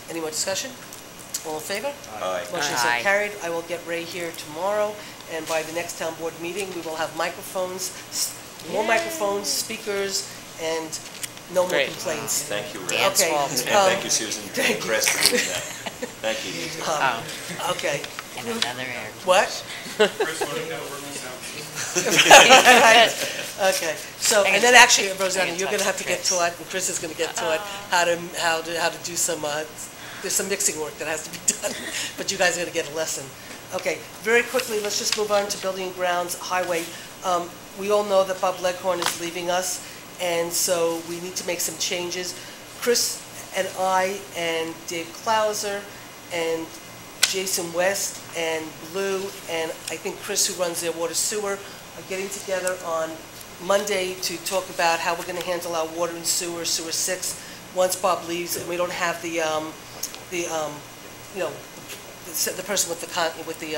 Speaker 1: Any more discussion? All in favor?
Speaker 3: Aye.
Speaker 1: Motion is so
Speaker 11: Aye.
Speaker 1: carried. I will get Ray here tomorrow, and by the next town board meeting, we will have microphones, more microphones, speakers, and no more
Speaker 4: Great.
Speaker 1: complaints.
Speaker 3: Thank you, Ray.
Speaker 11: Dance
Speaker 1: Okay,
Speaker 11: walls.
Speaker 3: And thank you, Susan,
Speaker 1: thank
Speaker 3: and Chris for doing that. Thank you, you too.
Speaker 11: Oh,
Speaker 1: Okay,
Speaker 11: and another air.
Speaker 1: what?
Speaker 8: Chris, let me know where we sound.
Speaker 1: Right. Okay, so, and then actually,
Speaker 11: I
Speaker 1: Rosanna,
Speaker 11: can
Speaker 1: you're
Speaker 11: talk
Speaker 1: gonna have
Speaker 11: to
Speaker 1: to get
Speaker 11: Chris.
Speaker 1: taught, and Chris is gonna get taught how to do some, there's some mixing work that has to be done, but you guys are gonna get a lesson. Okay, very quickly, let's just move on to building and grounds, highway. We all know that Bob Leghorn is leaving us, and so we need to make some changes. Chris and I and Dave Clauser and Jason West and Blue, and I think Chris, who runs their water sewer, are getting together on Monday to talk about how we're going to handle our water and sewer 6, once Bob leaves, and we don't have the person with the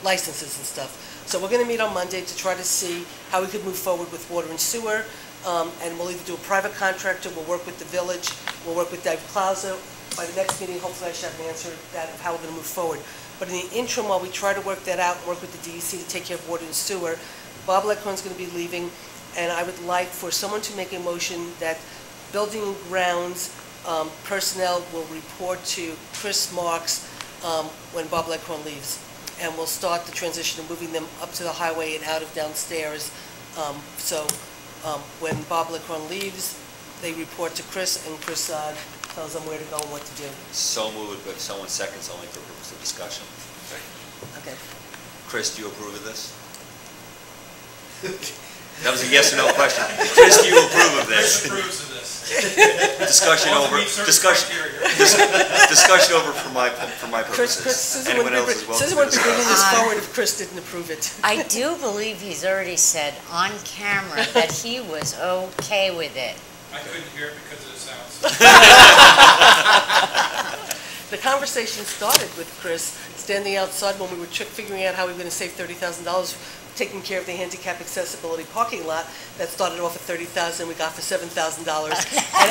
Speaker 1: licenses and stuff. So we're going to meet on Monday to try to see how we could move forward with water and sewer, and we'll either do a private contractor, we'll work with the village, we'll work with Dave Clauser. By the next meeting, hopefully I should have an answer to that of how we're going to move forward. But in the interim, while we try to work that out and work with the DEC to take care of water and sewer, Bob Leghorn's going to be leaving, and I would like for someone to make a motion that building and grounds personnel will report to Chris Marks when Bob Leghorn leaves. And we'll start the transition of moving them up to the highway and out of downstairs. When Bob Leghorn leaves, they report to Chris, and Chris tells them where to go and what to do.
Speaker 3: So moved, but someone seconds only for purpose of discussion.
Speaker 1: Okay.
Speaker 3: Chris, do you approve of this? That was a yes or no question. Chris, do you approve of this?
Speaker 8: Chris approves of this.
Speaker 3: Discussion
Speaker 8: Well, to
Speaker 3: over,
Speaker 8: meet certain
Speaker 3: discussion,
Speaker 8: criteria.
Speaker 3: discussion over for my
Speaker 1: Chris,
Speaker 3: purposes.
Speaker 1: Susan
Speaker 3: Anyone
Speaker 1: wouldn't
Speaker 3: else is welcome
Speaker 1: Susan
Speaker 3: to
Speaker 1: wouldn't be bringing this
Speaker 3: discuss.
Speaker 1: forward if Chris didn't approve it.
Speaker 11: I do believe he's already said on camera that he was okay with it.
Speaker 8: I couldn't hear it because of the sounds.
Speaker 1: The conversation started with Chris standing outside when we were figuring out how we were going to save $30,000 taking care of the handicap accessibility parking lot. That started off at $30,000, we got for $7,000. And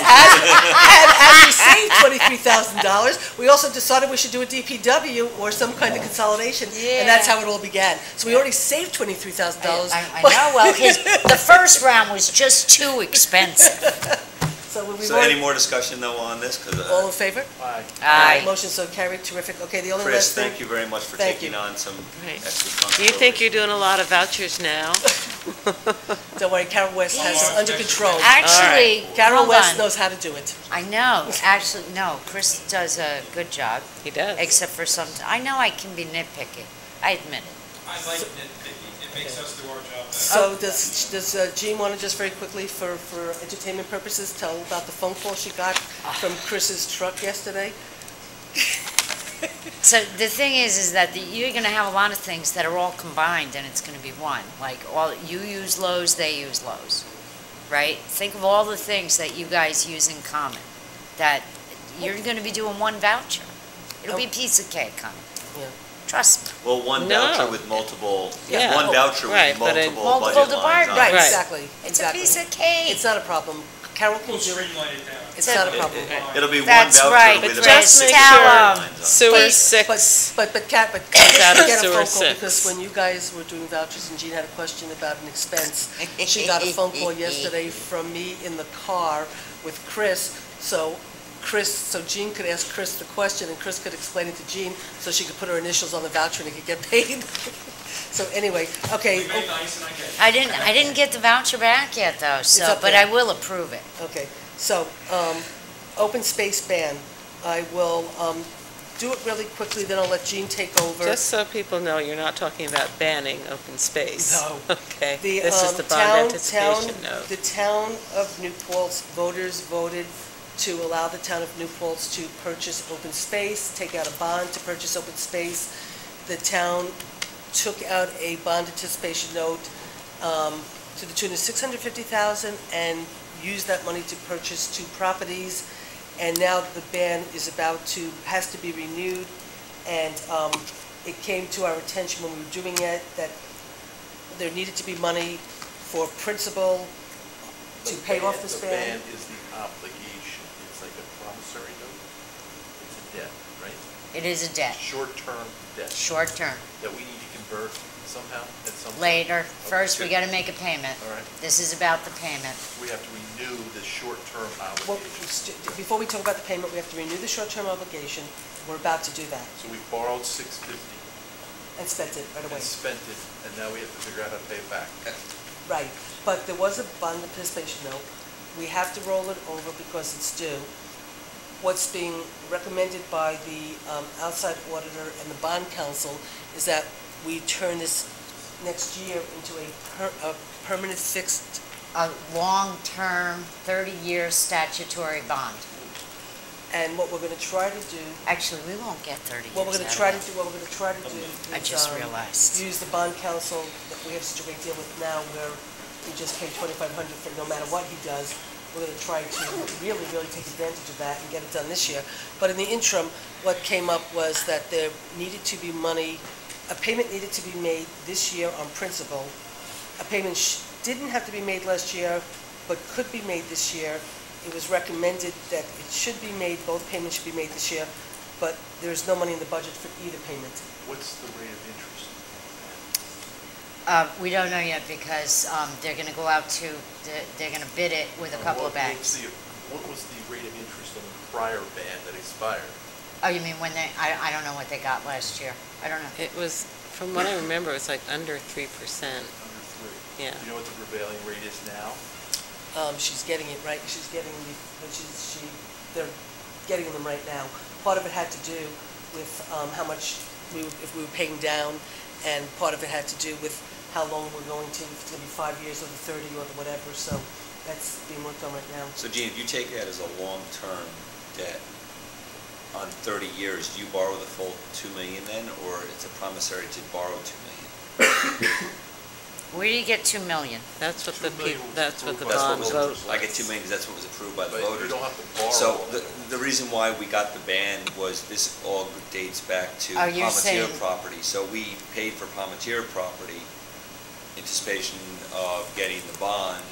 Speaker 1: as we saved $23,000, we also decided we should do a DPW or some kind of consolidation, and that's how it all began. So we already saved $23,000.
Speaker 11: I know, well, the first round was just too expensive.
Speaker 3: So any more discussion though on this? 'Cause,
Speaker 1: All in favor?
Speaker 11: Aye.
Speaker 1: Motion so carried, terrific. Okay, the only
Speaker 3: Chris,
Speaker 1: last thing.
Speaker 3: thank you very much for
Speaker 1: Thank
Speaker 3: taking
Speaker 1: you.
Speaker 3: on some
Speaker 4: Right.
Speaker 3: extra
Speaker 4: Do
Speaker 3: responsibility.
Speaker 4: you think you're doing a lot of vouchers now?
Speaker 1: Don't worry, Carol West has it under control.
Speaker 11: Actually,
Speaker 1: Carol
Speaker 11: hold
Speaker 1: West
Speaker 11: on.
Speaker 1: knows how to do it.
Speaker 11: I know, actually, no, Chris does a good job.
Speaker 4: He does.
Speaker 11: Except for some, I know I can be nitpicky, I admit it.
Speaker 8: I like nitpicking if
Speaker 14: makes us do our job better.
Speaker 1: So does Jean want to just very quickly, for entertainment purposes, tell about the phone call she got from Chris's truck yesterday?
Speaker 11: So the thing is that you're going to have a lot of things that are all combined, and it's going to be one. Like, you use Lowe's, they use Lowe's, right? Think of all the things that you guys use in common, that you're going to be doing one voucher. It'll be a piece of cake, honey.
Speaker 1: Yeah.
Speaker 11: Trust me.
Speaker 3: Well, one
Speaker 4: No.
Speaker 3: voucher with multiple,
Speaker 4: Yeah.
Speaker 3: one voucher
Speaker 4: Right,
Speaker 3: with
Speaker 4: but it-
Speaker 3: multiple
Speaker 11: Multiple
Speaker 3: budget lines on it.
Speaker 1: Right,
Speaker 4: Right.
Speaker 1: exactly.
Speaker 11: It's
Speaker 1: exactly.
Speaker 11: a piece of cake.
Speaker 1: It's not a problem. Carol can
Speaker 14: We'll
Speaker 1: do it.
Speaker 14: streamline it down.
Speaker 1: It's not a problem.
Speaker 3: It'll be one
Speaker 11: That's
Speaker 3: voucher
Speaker 11: right,
Speaker 3: with
Speaker 11: but
Speaker 3: about
Speaker 11: just
Speaker 3: six
Speaker 11: tell
Speaker 3: budget
Speaker 11: 'em.
Speaker 3: lines on it.
Speaker 4: Sewer
Speaker 1: But
Speaker 4: 6.
Speaker 1: But
Speaker 4: out of
Speaker 1: get a
Speaker 4: sewer
Speaker 1: phone call
Speaker 4: 6.
Speaker 1: because when you guys were doing vouchers and Jean had a question about an expense, she got a phone call yesterday from me in the car with Chris. So Jean could ask Chris the question and Chris could explain it to Jean so she could put her initials on the voucher and it could get paid. So anyway, okay.
Speaker 14: We made nice and I get it.
Speaker 11: I didn't get the voucher back yet, though, so,
Speaker 1: up
Speaker 11: but
Speaker 1: there.
Speaker 11: I will approve it.
Speaker 1: Okay, so, open space ban. I will do it really quickly, then I'll let Jean take over.
Speaker 4: Just so people know, you're not talking about banning open space.
Speaker 1: No.
Speaker 4: Okay,
Speaker 1: The,
Speaker 4: this is the bond anticipation note.
Speaker 1: The town of New Paltz voters voted to allow the town of New Paltz to purchase open space, take out a bond to purchase open space. The town took out a bond anticipation note to the tune of $650,000 and used that money to purchase 2 properties. And now the ban is has to be renewed. And it came to our attention when we were doing it that there needed to be money for principal to pay off this
Speaker 16: The
Speaker 1: ban.
Speaker 16: ban is the obligation. It's like a promissory note. It's a debt, right?
Speaker 11: It is a debt,
Speaker 16: Short-term debt
Speaker 11: short term.
Speaker 16: that we need to convert somehow at some point.
Speaker 11: Later, first we
Speaker 16: Okay.
Speaker 11: gotta make a payment.
Speaker 16: All right.
Speaker 11: This is about the payment.
Speaker 16: We have to renew the short-term
Speaker 1: Well,
Speaker 16: obligation.
Speaker 1: before we talk about the payment, we have to renew the short-term obligation. We're about to do that
Speaker 16: So we borrowed $650
Speaker 1: and spent it right away.
Speaker 16: and spent it, and now we have to figure out how to pay it back.
Speaker 1: Right, but there was a bond anticipation note. We have to roll it over because it's due. What's being recommended by the outside auditor and the bond council is that we turn this next year into a permanent fixed.
Speaker 11: A long-term, 30-year statutory bond.
Speaker 1: And what we're going to try to do,
Speaker 11: Actually, we won't get 30 years.
Speaker 1: what we're going to
Speaker 11: out
Speaker 1: try
Speaker 11: of
Speaker 1: to
Speaker 11: it.
Speaker 1: do, what we're going to try to do
Speaker 11: I
Speaker 1: is
Speaker 11: just realized.
Speaker 1: use the bond council that we have such a great deal with now, where we just pay $2,500 for no matter what he does. We're going to try to really, really take advantage of that and get it done this year. But in the interim, what came up was that there needed to be money, a payment needed to be made this year on principal. A payment didn't have to be made last year, but could be made this year. It was recommended that it should be made, both payments should be made this year, but there's no money in the budget for either payment.
Speaker 16: What's the rate of interest?
Speaker 11: We don't know yet because they're gonna go out to, they're gonna bid it with a couple of banks.
Speaker 16: What was the rate of interest on the prior ban that expired?
Speaker 11: Oh, you mean when I don't know what they got last year. I don't know.
Speaker 4: It was, from what I remember, it was like under 3%.
Speaker 16: Under 3.
Speaker 4: Yeah.
Speaker 16: Do you know what the prevailing rate is now?
Speaker 1: She's getting it right, she's getting they're getting them right now. Part of it had to do with how much if we were paying down, and part of it had to do with how long we're going to, if it's going to be 5 years or the 30 or the whatever, so that's being worked on right now.
Speaker 3: So Gene, if you take that as a long-term debt on 30 years, do you borrow the full $2 million then, or it's a promissory to borrow $2 million?
Speaker 11: Where do you get 2 million?
Speaker 4: That's what the
Speaker 3: That's
Speaker 4: bond
Speaker 3: what
Speaker 4: vote.
Speaker 3: I get $2 million because that's what was approved by the
Speaker 16: But you
Speaker 3: voters.
Speaker 16: don't have to borrow
Speaker 3: So
Speaker 16: all that.
Speaker 3: the reason why we got the ban was this all dates back to
Speaker 11: Oh, you're
Speaker 3: Palmatier
Speaker 11: saying-
Speaker 3: property. So we paid for Palmatier property in anticipation of getting the bond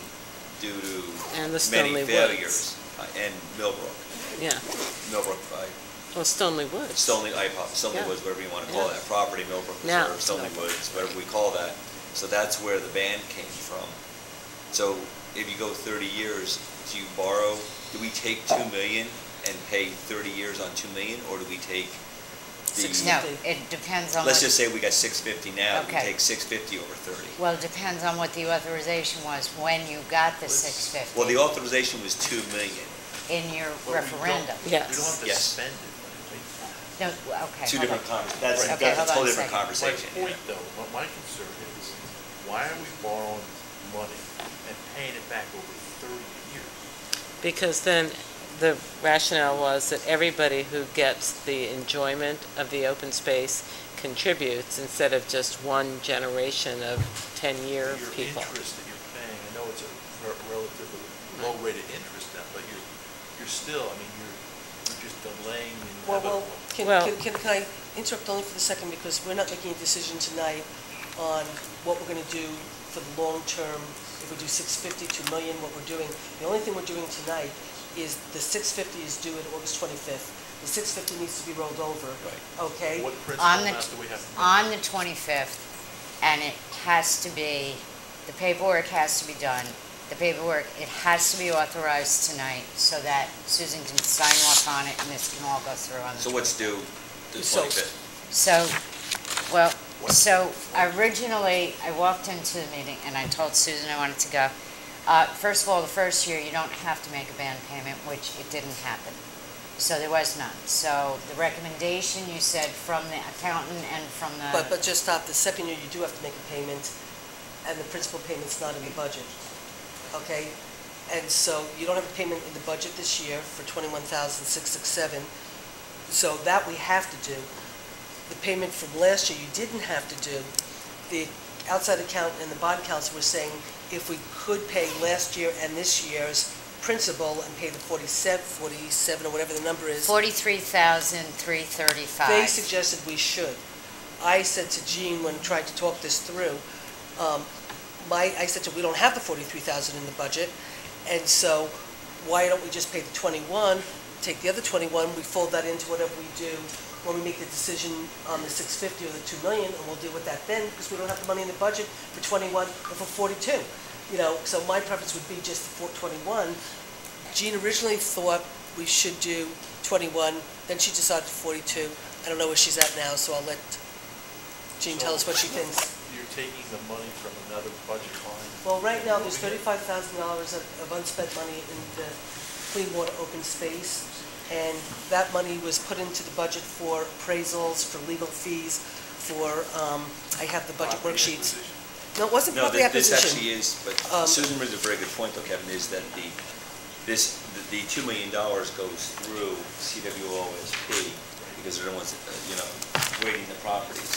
Speaker 3: due to
Speaker 4: And the
Speaker 3: many
Speaker 4: Stoneleigh
Speaker 3: failures.
Speaker 4: Woods.
Speaker 3: And Millbrook.
Speaker 4: Yeah.
Speaker 3: Millbrook,
Speaker 4: Well, Stoneleigh Woods.
Speaker 3: Stoneleigh
Speaker 4: Yeah.
Speaker 3: Woods, whatever you want to call
Speaker 4: Yeah.
Speaker 3: that property, Millbrook
Speaker 4: Yeah.
Speaker 3: Reserve, Stoneleigh Woods, whatever we call that. So that's where the ban came from. So if you go 30 years, do we take 2 million and pay 30 years on 2 million, or do we take the?
Speaker 11: No, it depends on what.
Speaker 3: Let's just say we got 650 now, we
Speaker 11: Okay.
Speaker 3: take 650 over 30.
Speaker 11: Well, it depends on what the authorization was when you got the 650.
Speaker 3: Well, the authorization was 2 million.
Speaker 11: In your
Speaker 16: But we don't-
Speaker 11: referendum.
Speaker 16: We don't have to
Speaker 3: Yes.
Speaker 16: spend it, right?
Speaker 11: No, okay.
Speaker 3: Two
Speaker 11: hold
Speaker 3: different
Speaker 11: on.
Speaker 3: conversations. That's
Speaker 11: Okay,
Speaker 3: a
Speaker 11: hold on
Speaker 3: totally
Speaker 11: a
Speaker 3: different
Speaker 11: second.
Speaker 3: conversation.
Speaker 16: My point though, my concern is, why are we borrowing money and paying it back over 30 years?
Speaker 4: Because then the rationale was that everybody who gets the enjoyment of the open space contributes instead of just one generation of 10-year people.
Speaker 16: Your interest that you're paying, I know it's a relatively low rate of interest now, but you're still, I mean, you're just delaying the inevitable.
Speaker 1: Can I interrupt only for a second, because we're not making a decision tonight on what we're going to do for the long term, if we do 650, 2 million, what we're doing. The only thing we're doing tonight is the 650 is due at August 25th. The 650 needs to be rolled over, okay?
Speaker 16: What principal amount do we have to pay?
Speaker 11: On the 25th, and it has to be, the paperwork has to be done. The paperwork, it has to be authorized tonight so that Susan can sign off on it and this can all go through on the 25th.
Speaker 3: So what's due the 25th?
Speaker 11: So originally, I walked into the meeting and I told Susan I wanted to go. First of all, the first year, you don't have to make a band payment, which it didn't happen. So there was none. So the recommendation, you said, from the accountant and from the...
Speaker 1: But just stop, the second year, you do have to make a payment, and the principal payment's not in the budget, okay? And so you don't have a payment in the budget this year for $21,667, so that we have to do. The payment from last year, you didn't have to do. The outside accountant and the bond counsel were saying if we could pay last year and this year's principal and pay the 47 or whatever the number is.
Speaker 11: $43,335.
Speaker 1: They suggested we should. I said to Jean when trying to talk this through, I said to her, we don't have the $43,000 in the budget, and so why don't we just pay the 21, take the other 21, we fold that into whatever we do when we make the decision on the 650 or the 2 million, and we'll deal with that then, because we don't have the money in the budget for 21 or for 42. You know, so my preference would be just the 421. Jean originally thought we should do 21, then she decided 42. I don't know where she's at now, so I'll let Jean tell us what she thinks.
Speaker 16: You're taking the money from another budget line?
Speaker 1: Well, right now, there's $35,000 of unspent money in the Clean Water Open Space, and that money was put into the budget for appraisals, for legal fees, for, I have the budget worksheets. No, it wasn't property acquisition.
Speaker 3: This actually is, but Susan raised a very good point, though, Kevin, is that the $2 million goes through CWOSP because they're the ones, grading the properties.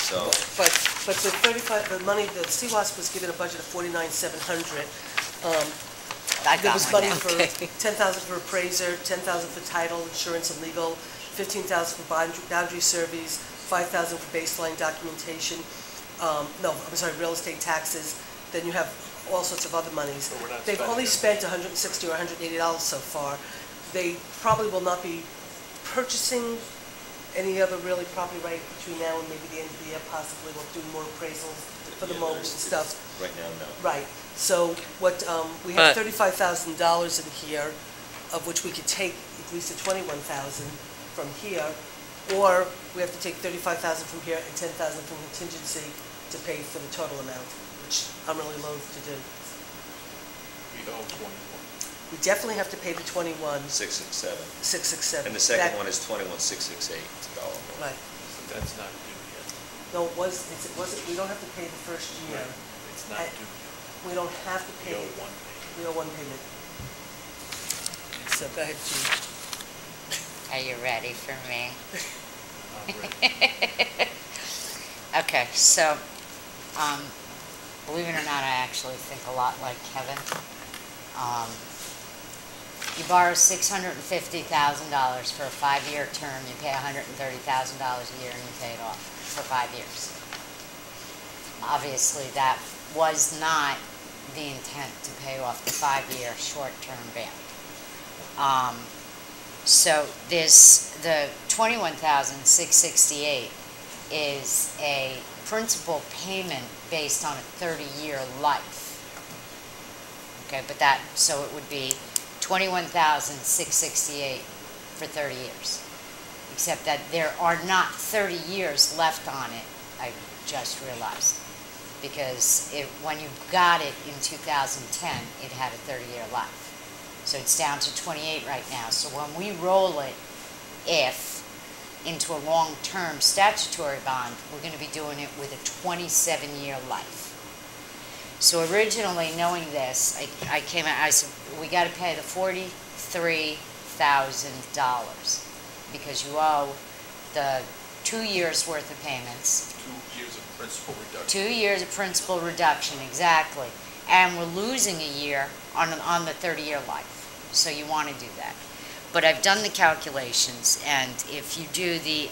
Speaker 3: So.
Speaker 1: But the the money, the CWASP was given a budget of $49,700. There was money for $10,000 for appraiser, $10,000 for title, insurance, and legal, $15,000 for boundary surveys, $5,000 for baseline documentation. Real estate taxes. Then you have all sorts of other monies. They've only spent $160 or $180 so far. They probably will not be purchasing any other really property right between now and maybe the end of the year. Possibly we'll do more appraisals for the moment and stuff.
Speaker 3: Right now, no.
Speaker 1: Right. So what we have $35,000 in here, of which we could take at least $21,000 from here, or we have to take $35,000 from here and $10,000 from contingency to pay for the total amount, which I'm really loath to do.
Speaker 16: We owe 21.
Speaker 1: We definitely have to pay the 21.
Speaker 3: 667.
Speaker 1: 667.
Speaker 3: And the second one is 21,668. It's $1 more.
Speaker 1: Right.
Speaker 16: But that's not due yet.
Speaker 1: No, it wasn't. We don't have to pay the first year.
Speaker 16: Right. It's not due yet.
Speaker 1: We don't have to pay.
Speaker 16: We owe one payment.
Speaker 1: We owe one payment. So go ahead, Jean.
Speaker 11: Are you ready for me?
Speaker 16: I'm ready.
Speaker 11: Okay, so, believe it or not, I actually think a lot like Kevin. You borrow $650,000 for a 5-year term, you pay $130,000 a year, and you pay it off for 5 years. Obviously, that was not the intent to pay off the 5-year short-term ban. So the $21,668 is a principal payment based on a 30-year life. Okay, but so it would be $21,668 for 30 years. Except that there are not 30 years left on it, I just realized. Because when you got it in 2010, it had a 30-year life. So it's down to 28 right now. So when we roll it, into a long-term statutory bond, we're going to be doing it with a 27-year life. So originally, knowing this, I came out, I said, we gotta pay the $43,000 because you owe the 2 years' worth of payments.
Speaker 16: 2 years of principal reduction.
Speaker 11: 2 years of principal reduction, exactly. And we're losing a year on the 30-year life. So you want to do that. But I've done the calculations, and if you do the,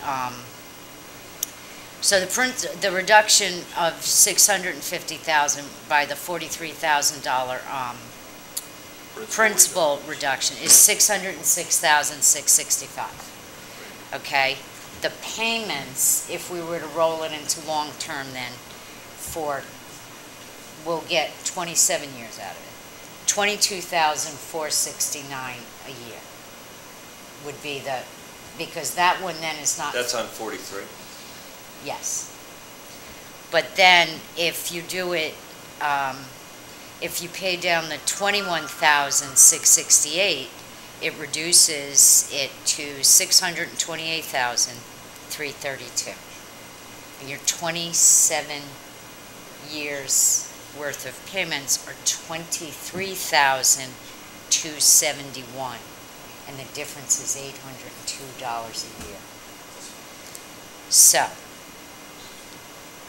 Speaker 11: so the reduction of $650,000 by the $43,000 principal reduction is $606,665. Okay? The payments, if we were to roll it into long-term then, we'll get 27 years out of it. $22,469 a year would be because that one then is not.
Speaker 3: That's on 43.
Speaker 11: Yes. But then if you do it, if you pay down the $21,668, it reduces it to $628,332. And your 27 years worth of payments are $23,271, and the difference is $802 a year. So,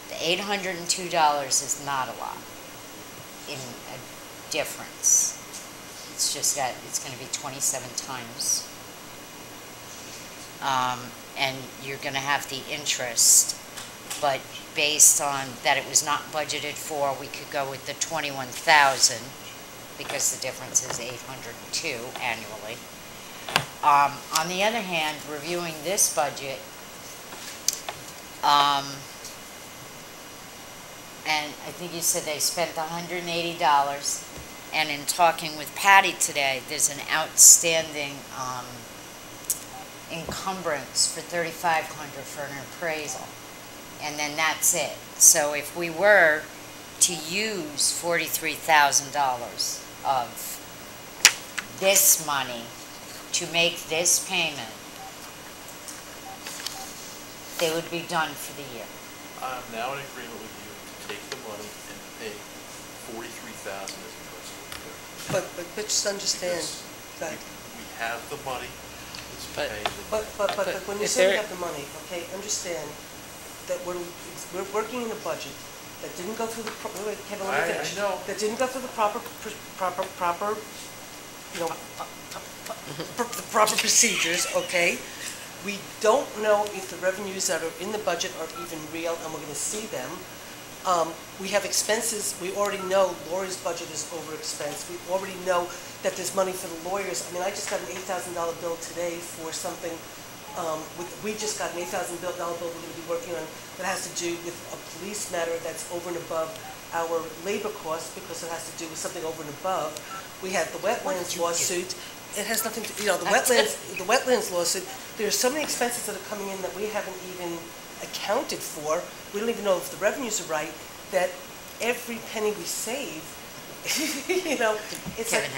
Speaker 11: the $802 is not a lot in a difference. It's just got, it's going to be 27 times. And you're going to have the interest, but based on that it was not budgeted for, we could go with the 21,000 because the difference is 802 annually. On the other hand, reviewing this budget, and I think you said they spent $180, and in talking with Patty today, there's an outstanding encumbrance for $3,500 for an appraisal. And then that's it. So if we were to use $43,000 of this money to make this payment, they would be done for the year.
Speaker 16: I'm now in agreement with you to take the money and pay $43,000 as a principal.
Speaker 1: But just understand
Speaker 16: Because
Speaker 1: that.
Speaker 16: we have the money. Let's pay the
Speaker 1: But when you
Speaker 4: Is
Speaker 1: say we
Speaker 4: there-
Speaker 1: have the money, okay, understand that we're working in a budget that didn't go through the, wait, Kevin, let me
Speaker 16: I
Speaker 1: finish.
Speaker 16: know.
Speaker 1: That didn't go through the proper, you know, the proper procedures, okay? We don't know if the revenues that are in the budget are even real, and we're gonna see them. We have expenses, we already know Lori's budget is overexpensed. We already know that there's money for the lawyers. I mean, I just got an $8,000 bill today for something, we just got an $8,000 bill we're gonna be working on that has to do with a police matter that's over and above our labor costs because it has to do with something over and above. We had the wetlands lawsuit. It has nothing to, the wetlands lawsuit. There are so many expenses that are coming in that we haven't even accounted for. We don't even know if the revenues are right, that every penny we save, it's
Speaker 11: Kevin
Speaker 1: like,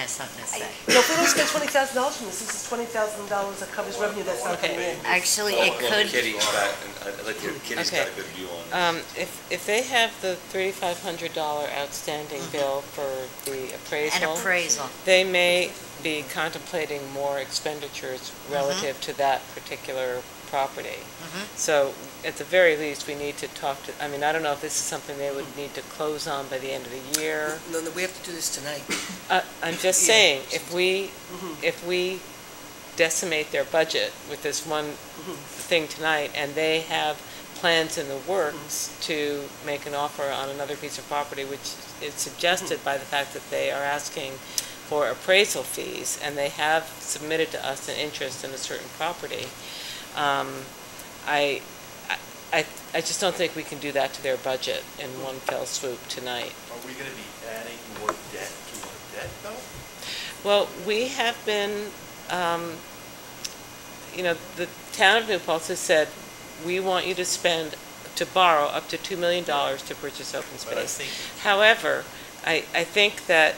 Speaker 11: has something to say.
Speaker 1: if we don't spend $20,000 from this is $20,000 that covers revenue that's not coming in.
Speaker 11: Actually, it could.
Speaker 3: Kitty's got, I'd like to hear, Kitty's got a good view on it.
Speaker 4: If they have the $3,500 outstanding bill for the appraisal.
Speaker 11: An appraisal.
Speaker 4: They may be contemplating more expenditures relative to that particular property. So at the very least, we need to talk to, I mean, I don't know if this is something they would need to close on by the end of the year.
Speaker 1: No, we have to do this tonight.
Speaker 4: I'm just saying, if we decimate their budget with this one thing tonight, and they have plans in the works to make an offer on another piece of property, which is suggested by the fact that they are asking for appraisal fees, and they have submitted to us an interest in a certain property, I just don't think we can do that to their budget in one fell swoop tonight.
Speaker 16: Are we going to be adding more debt to our debt, though?
Speaker 4: Well, we have been, the town of New Paltz has said, we want you to borrow up to $2 million to purchase open space. However, I think that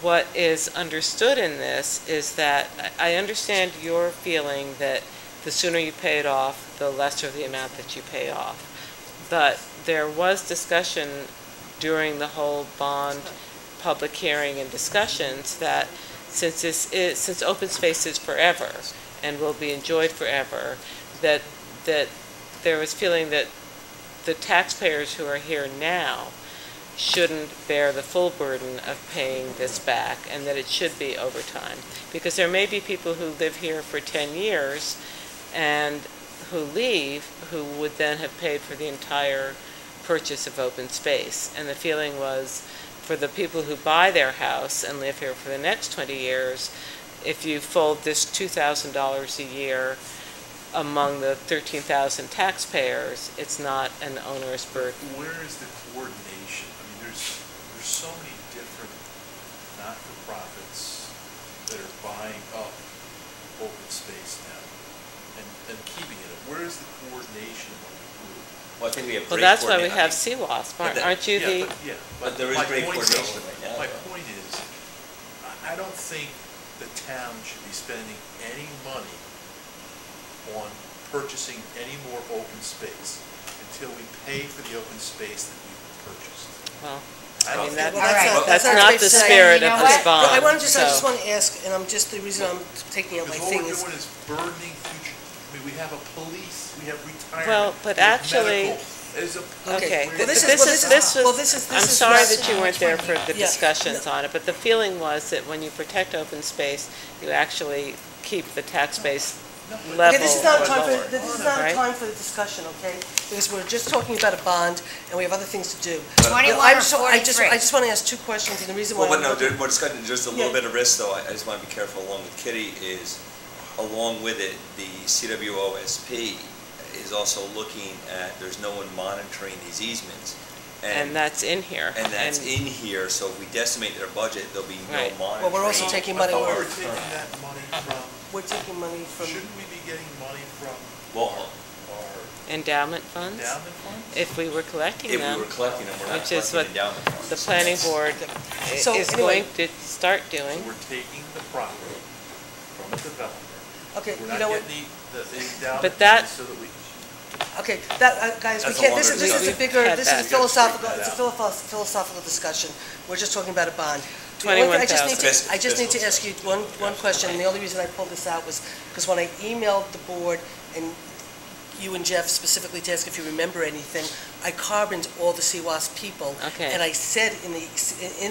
Speaker 4: what is understood in this is that, I understand your feeling that the sooner you pay it off, the lesser the amount that you pay off. But there was discussion during the whole bond public hearing and discussions that since open space is forever and will be enjoyed forever, that there was feeling that the taxpayers who are here now shouldn't bear the full burden of paying this back, and that it should be over time. Because there may be people who live here for 10 years and who leave, who would then have paid for the entire purchase of open space. And the feeling was, for the people who buy their house and live here for the next 20 years, if you fold this $2,000 a year among the 13,000 taxpayers, it's not an onerous burden.
Speaker 16: Where is the coordination? I mean, there's so many different not-for-profits that are buying up open space now and keeping it. Where is the coordination among the group?
Speaker 3: Well, I think we have
Speaker 4: Well,
Speaker 3: great
Speaker 4: that's why we
Speaker 3: coordination.
Speaker 4: have CWASP, aren't you the...
Speaker 3: But there is
Speaker 16: my
Speaker 3: great
Speaker 16: point
Speaker 3: coordination
Speaker 16: though,
Speaker 3: right now.
Speaker 16: My point is, I don't think the town should be spending any money on purchasing any more open space until we pay for the open space that we've purchased.
Speaker 4: Well,
Speaker 16: I don't think.
Speaker 4: that's not the spirit of this bond.
Speaker 1: I just want to ask, and the reason I'm taking out my
Speaker 16: Because
Speaker 1: thing
Speaker 16: what we're
Speaker 1: is...
Speaker 16: doing is burdening future, I mean, we have a police, we have retirement.
Speaker 4: Well, but
Speaker 16: we have
Speaker 4: actually-
Speaker 16: medical. There's a.
Speaker 4: Okay,
Speaker 1: Well,
Speaker 4: this
Speaker 1: is-
Speaker 4: I'm sorry that you weren't there for the discussions on it, but the feeling was that when you protect open space, you actually keep the tax base level
Speaker 1: Okay, this is not
Speaker 4: or
Speaker 1: a time
Speaker 4: lower,
Speaker 1: for, this is not a
Speaker 4: right?
Speaker 1: time for the discussion, okay? Because we're just talking about a bond, and we have other things to do.
Speaker 11: 21
Speaker 1: I
Speaker 11: or
Speaker 1: just-
Speaker 11: 43?
Speaker 1: I just want to ask two questions, and the reason why...
Speaker 3: Well, but
Speaker 1: I'm
Speaker 3: no,
Speaker 1: looking-
Speaker 3: we're discussing just a little
Speaker 1: Yeah.
Speaker 3: bit of risk, though. I just want to be careful along with Kitty is, along with it, the CWOSP is also looking at, there's no one monitoring these easements.
Speaker 4: And that's in here.
Speaker 3: And that's in here, so if we decimate their budget, there'll be no
Speaker 4: Right.
Speaker 3: monitoring.
Speaker 1: Well, we're also taking money...
Speaker 16: I thought we
Speaker 1: we're-
Speaker 16: were taking that money from,
Speaker 1: We're taking money from...
Speaker 16: shouldn't we be getting money from
Speaker 3: Well,
Speaker 16: our
Speaker 4: endowment funds?
Speaker 16: endowment funds?
Speaker 4: If we were collecting
Speaker 3: if
Speaker 4: them.
Speaker 3: we were collecting them, we're not
Speaker 4: Which is
Speaker 3: collecting
Speaker 4: what
Speaker 3: endowment funds.
Speaker 4: the planning board
Speaker 1: So,
Speaker 4: is
Speaker 1: anyway-
Speaker 4: going to start doing.
Speaker 16: So we're taking the property from a developer.
Speaker 1: Okay,
Speaker 16: We're
Speaker 1: you
Speaker 16: not
Speaker 1: know what?
Speaker 16: getting the endowment
Speaker 4: But that-
Speaker 16: funds so that we.
Speaker 1: Okay, guys, we
Speaker 3: That's a
Speaker 1: can't,
Speaker 3: longer
Speaker 1: this is a
Speaker 3: discussion.
Speaker 1: bigger,
Speaker 4: Had
Speaker 1: this is a
Speaker 4: that.
Speaker 1: philosophical,
Speaker 16: Straighten
Speaker 1: it's a
Speaker 16: that
Speaker 1: philosophical discussion. We're just talking about a bond. The only thing-
Speaker 4: 21,000.
Speaker 1: I just need to ask you one question, and the only reason I pulled this out was because when I emailed the board, and you and Jeff specifically to ask if you remember anything, I carboned all the CWAS people.
Speaker 4: Okay.
Speaker 1: And I said in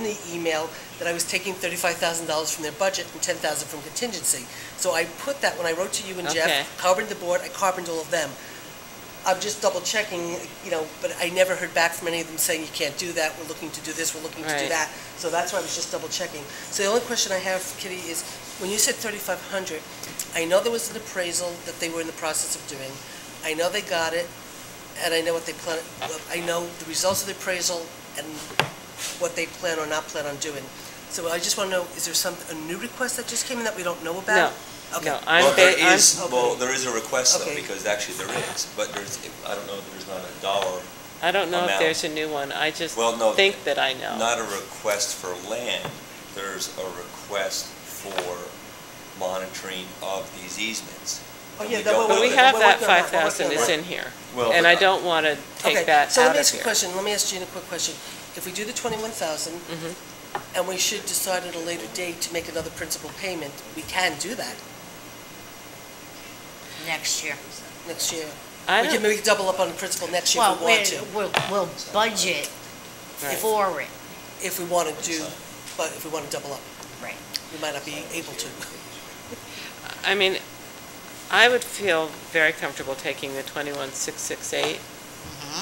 Speaker 1: the email that I was taking $35,000 from their budget and $10,000 from contingency. So I put that, when I wrote to you and
Speaker 4: Okay.
Speaker 1: Jeff, carboned the board, I carboned all of them. I'm just double checking, but I never heard back from any of them saying you can't do that, we're looking to do this, we're looking to do
Speaker 4: Right.
Speaker 1: that. So that's why I was just double checking. So the only question I have, Kitty, is when you said 3,500, I know there was an appraisal that they were in the process of doing. I know they got it, and I know what they plan, I know the results of the appraisal and what they plan or not plan on doing. So I just want to know, is there a new request that just came in that we don't know about? Okay.
Speaker 4: No,
Speaker 3: Well, there is,
Speaker 1: Okay.
Speaker 3: there is a request, though,
Speaker 1: Okay.
Speaker 3: because actually there is, but I don't know if there's not a dollar,
Speaker 4: I don't know if
Speaker 3: amount.
Speaker 4: there's a new one. I just
Speaker 3: Well, no,
Speaker 4: think that I know.
Speaker 3: not a request for land. There's a request for monitoring of these easements.
Speaker 1: Oh,
Speaker 3: And
Speaker 1: yeah,
Speaker 3: we
Speaker 1: that
Speaker 3: don't
Speaker 4: But
Speaker 3: know
Speaker 4: we
Speaker 3: that.
Speaker 4: have
Speaker 1: we're
Speaker 4: that
Speaker 1: working on that. We're
Speaker 4: 5,000
Speaker 1: working on
Speaker 4: is
Speaker 1: that.
Speaker 4: in here.
Speaker 3: Well,
Speaker 4: And I don't want to take
Speaker 1: Okay,
Speaker 4: that
Speaker 1: so
Speaker 4: out
Speaker 1: let me
Speaker 4: of
Speaker 1: ask you a
Speaker 4: here.
Speaker 1: question, let me ask Gina a quick question. If we do the 21,000, and we should decide at a later date to make another principal payment, we can do that
Speaker 11: Next year.
Speaker 1: next year.
Speaker 4: I
Speaker 1: We
Speaker 4: don't,
Speaker 1: can maybe double up on the principal next year
Speaker 11: Well,
Speaker 1: if we want to.
Speaker 11: we'll budget
Speaker 4: Right.
Speaker 11: for it.
Speaker 1: If we want to do, but if we want to double up,
Speaker 11: Right.
Speaker 1: we might not be able to.
Speaker 4: I mean, I would feel very comfortable taking the 21,668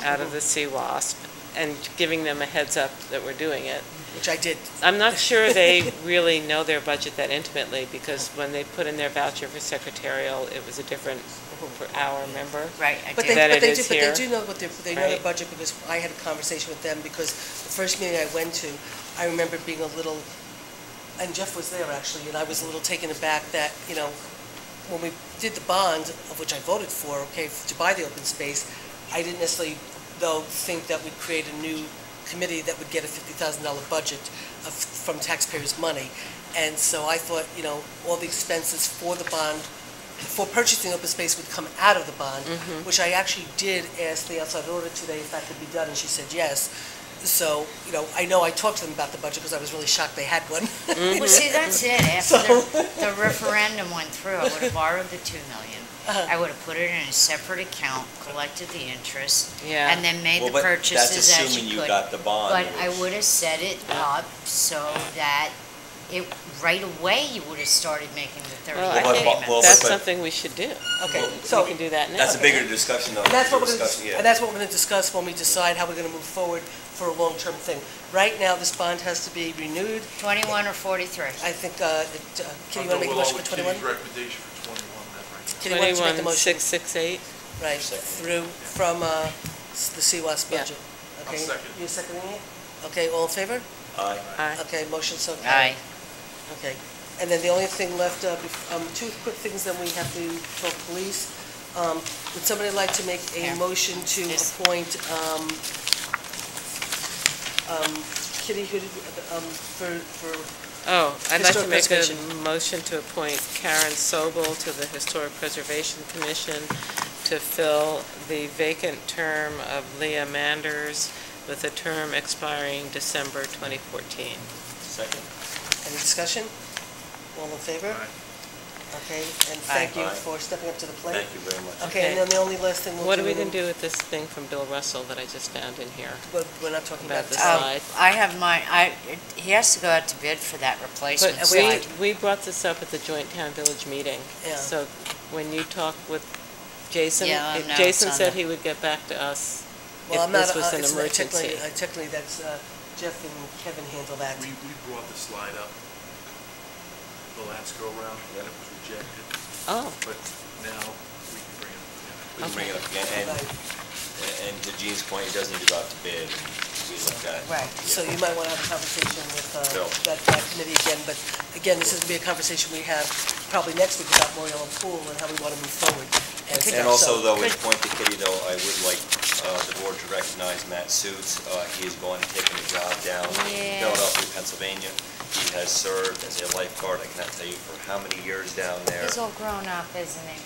Speaker 4: out of the CWASP and giving them a heads up that we're doing it.
Speaker 1: Which I did.
Speaker 4: I'm not sure they really know their budget that intimately, because when they put in their voucher for secretarial, it was a different per hour, remember?
Speaker 11: Right, I
Speaker 1: But
Speaker 11: do.
Speaker 1: they,
Speaker 4: That
Speaker 1: but
Speaker 4: it
Speaker 1: they
Speaker 4: is
Speaker 1: do, but
Speaker 4: here.
Speaker 1: they do know what they know their
Speaker 4: Right.
Speaker 1: budget, because I had a conversation with them, because the first meeting I went to, I remember being a little, and Jeff was there actually, and I was a little taken aback that, when we did the bond, of which I voted for, okay, to buy the open space, I didn't necessarily, though, think that we'd create a new committee that would get a $50,000 budget from taxpayers' money. And so I thought, all the expenses for the bond, for purchasing open space would come out of the bond, which I actually did ask the outside auditor today if that could be done, and she said yes. So, you know I talked to them about the budget because I was really shocked they had one.
Speaker 11: Well, see, that's it. After the referendum went through, I would have borrowed the 2 million. I would have put it in a separate account, collected the interest,
Speaker 4: Yeah.
Speaker 11: and then made
Speaker 3: Well,
Speaker 11: the
Speaker 3: but
Speaker 11: purchases
Speaker 3: that's
Speaker 11: as you
Speaker 3: assuming you
Speaker 11: could.
Speaker 3: got the bond.
Speaker 11: But I would have set it up so that it, right away, you would have started making the 30
Speaker 4: Well, I
Speaker 3: Well,
Speaker 4: think
Speaker 3: well,
Speaker 4: that's
Speaker 3: but-
Speaker 4: something we should do.
Speaker 1: Okay,
Speaker 4: We
Speaker 1: so,
Speaker 4: can do that now.
Speaker 3: That's a bigger discussion though.
Speaker 1: and that's what we're
Speaker 3: discussing,
Speaker 1: going to,
Speaker 3: yeah.
Speaker 1: and that's what we're going to discuss when we decide how we're going to move forward for a long-term thing. Right now, this bond has to be renewed.
Speaker 11: 21 or 43.
Speaker 1: I think, Kitty, you want to make a motion for 21?
Speaker 16: Recommendation for 21, that right?
Speaker 1: Kitty, why don't you make the motion?
Speaker 4: 21,668.
Speaker 1: Right, through, from the CWAS
Speaker 4: Yeah.
Speaker 1: budget.
Speaker 16: I'll
Speaker 1: Okay,
Speaker 16: second.
Speaker 1: you seconding it? Okay, all in favor?
Speaker 3: Aye.
Speaker 4: Aye.
Speaker 1: Okay, motion so
Speaker 11: Aye.
Speaker 1: carried. Okay, and then the only thing left, two quick things, then we have to talk police. Would somebody like to make a
Speaker 11: Yeah.
Speaker 1: motion to
Speaker 11: Yes.
Speaker 1: appoint, Kitty, who did, for,
Speaker 4: Oh, I'd like to
Speaker 1: Historic
Speaker 4: make a
Speaker 1: Preservation.
Speaker 4: motion to appoint Karen Sobel to the Historic Preservation Commission to fill the vacant term of Leah Manders with a term expiring December 2014.
Speaker 3: Second.
Speaker 1: any discussion? All in favor? Okay, and thank you
Speaker 3: Aye.
Speaker 1: for stepping up to the plate.
Speaker 3: Thank you very much.
Speaker 1: Okay, and then the only last thing we'll do.
Speaker 4: What are we
Speaker 1: and
Speaker 4: going to do with this thing from Bill Russell that I just found in here?
Speaker 1: then- We're not talking
Speaker 4: About
Speaker 1: about
Speaker 4: the
Speaker 1: this.
Speaker 4: slide.
Speaker 11: I have my, he has to go out to bid for that replacement
Speaker 4: But
Speaker 11: slide.
Speaker 4: we brought this up at the joint town village meeting.
Speaker 1: Yeah.
Speaker 4: So when you talk with Jason,
Speaker 11: Yeah, no,
Speaker 4: Jason
Speaker 11: it's on
Speaker 4: said
Speaker 11: the-
Speaker 4: he would get back to us
Speaker 1: Well, I'm
Speaker 4: if
Speaker 1: not,
Speaker 4: this was an
Speaker 1: it's not
Speaker 4: emergency.
Speaker 1: technically, that's, Jeff and Kevin handle that.
Speaker 16: We brought the slide up the last go-round, and it was rejected,
Speaker 4: Oh,
Speaker 16: but now we can bring it up again.
Speaker 3: We can bring it up again, and to Gene's point, it doesn't need to go out to bid. We look at.
Speaker 1: Right, so you might want to have a conversation with
Speaker 3: Bill.
Speaker 1: that committee again, but again, this is going to be a conversation we have probably next week about Moriel and Pool and how we want to move forward.
Speaker 3: And also, though, in point to Kitty, though, I would like the board to recognize Matt Suits. He is going and taking a job down in
Speaker 11: Yeah.
Speaker 3: Philadelphia, Pennsylvania. He has served as a lifeguard, I cannot tell you for how many years down there.
Speaker 11: He's all grown up, isn't he?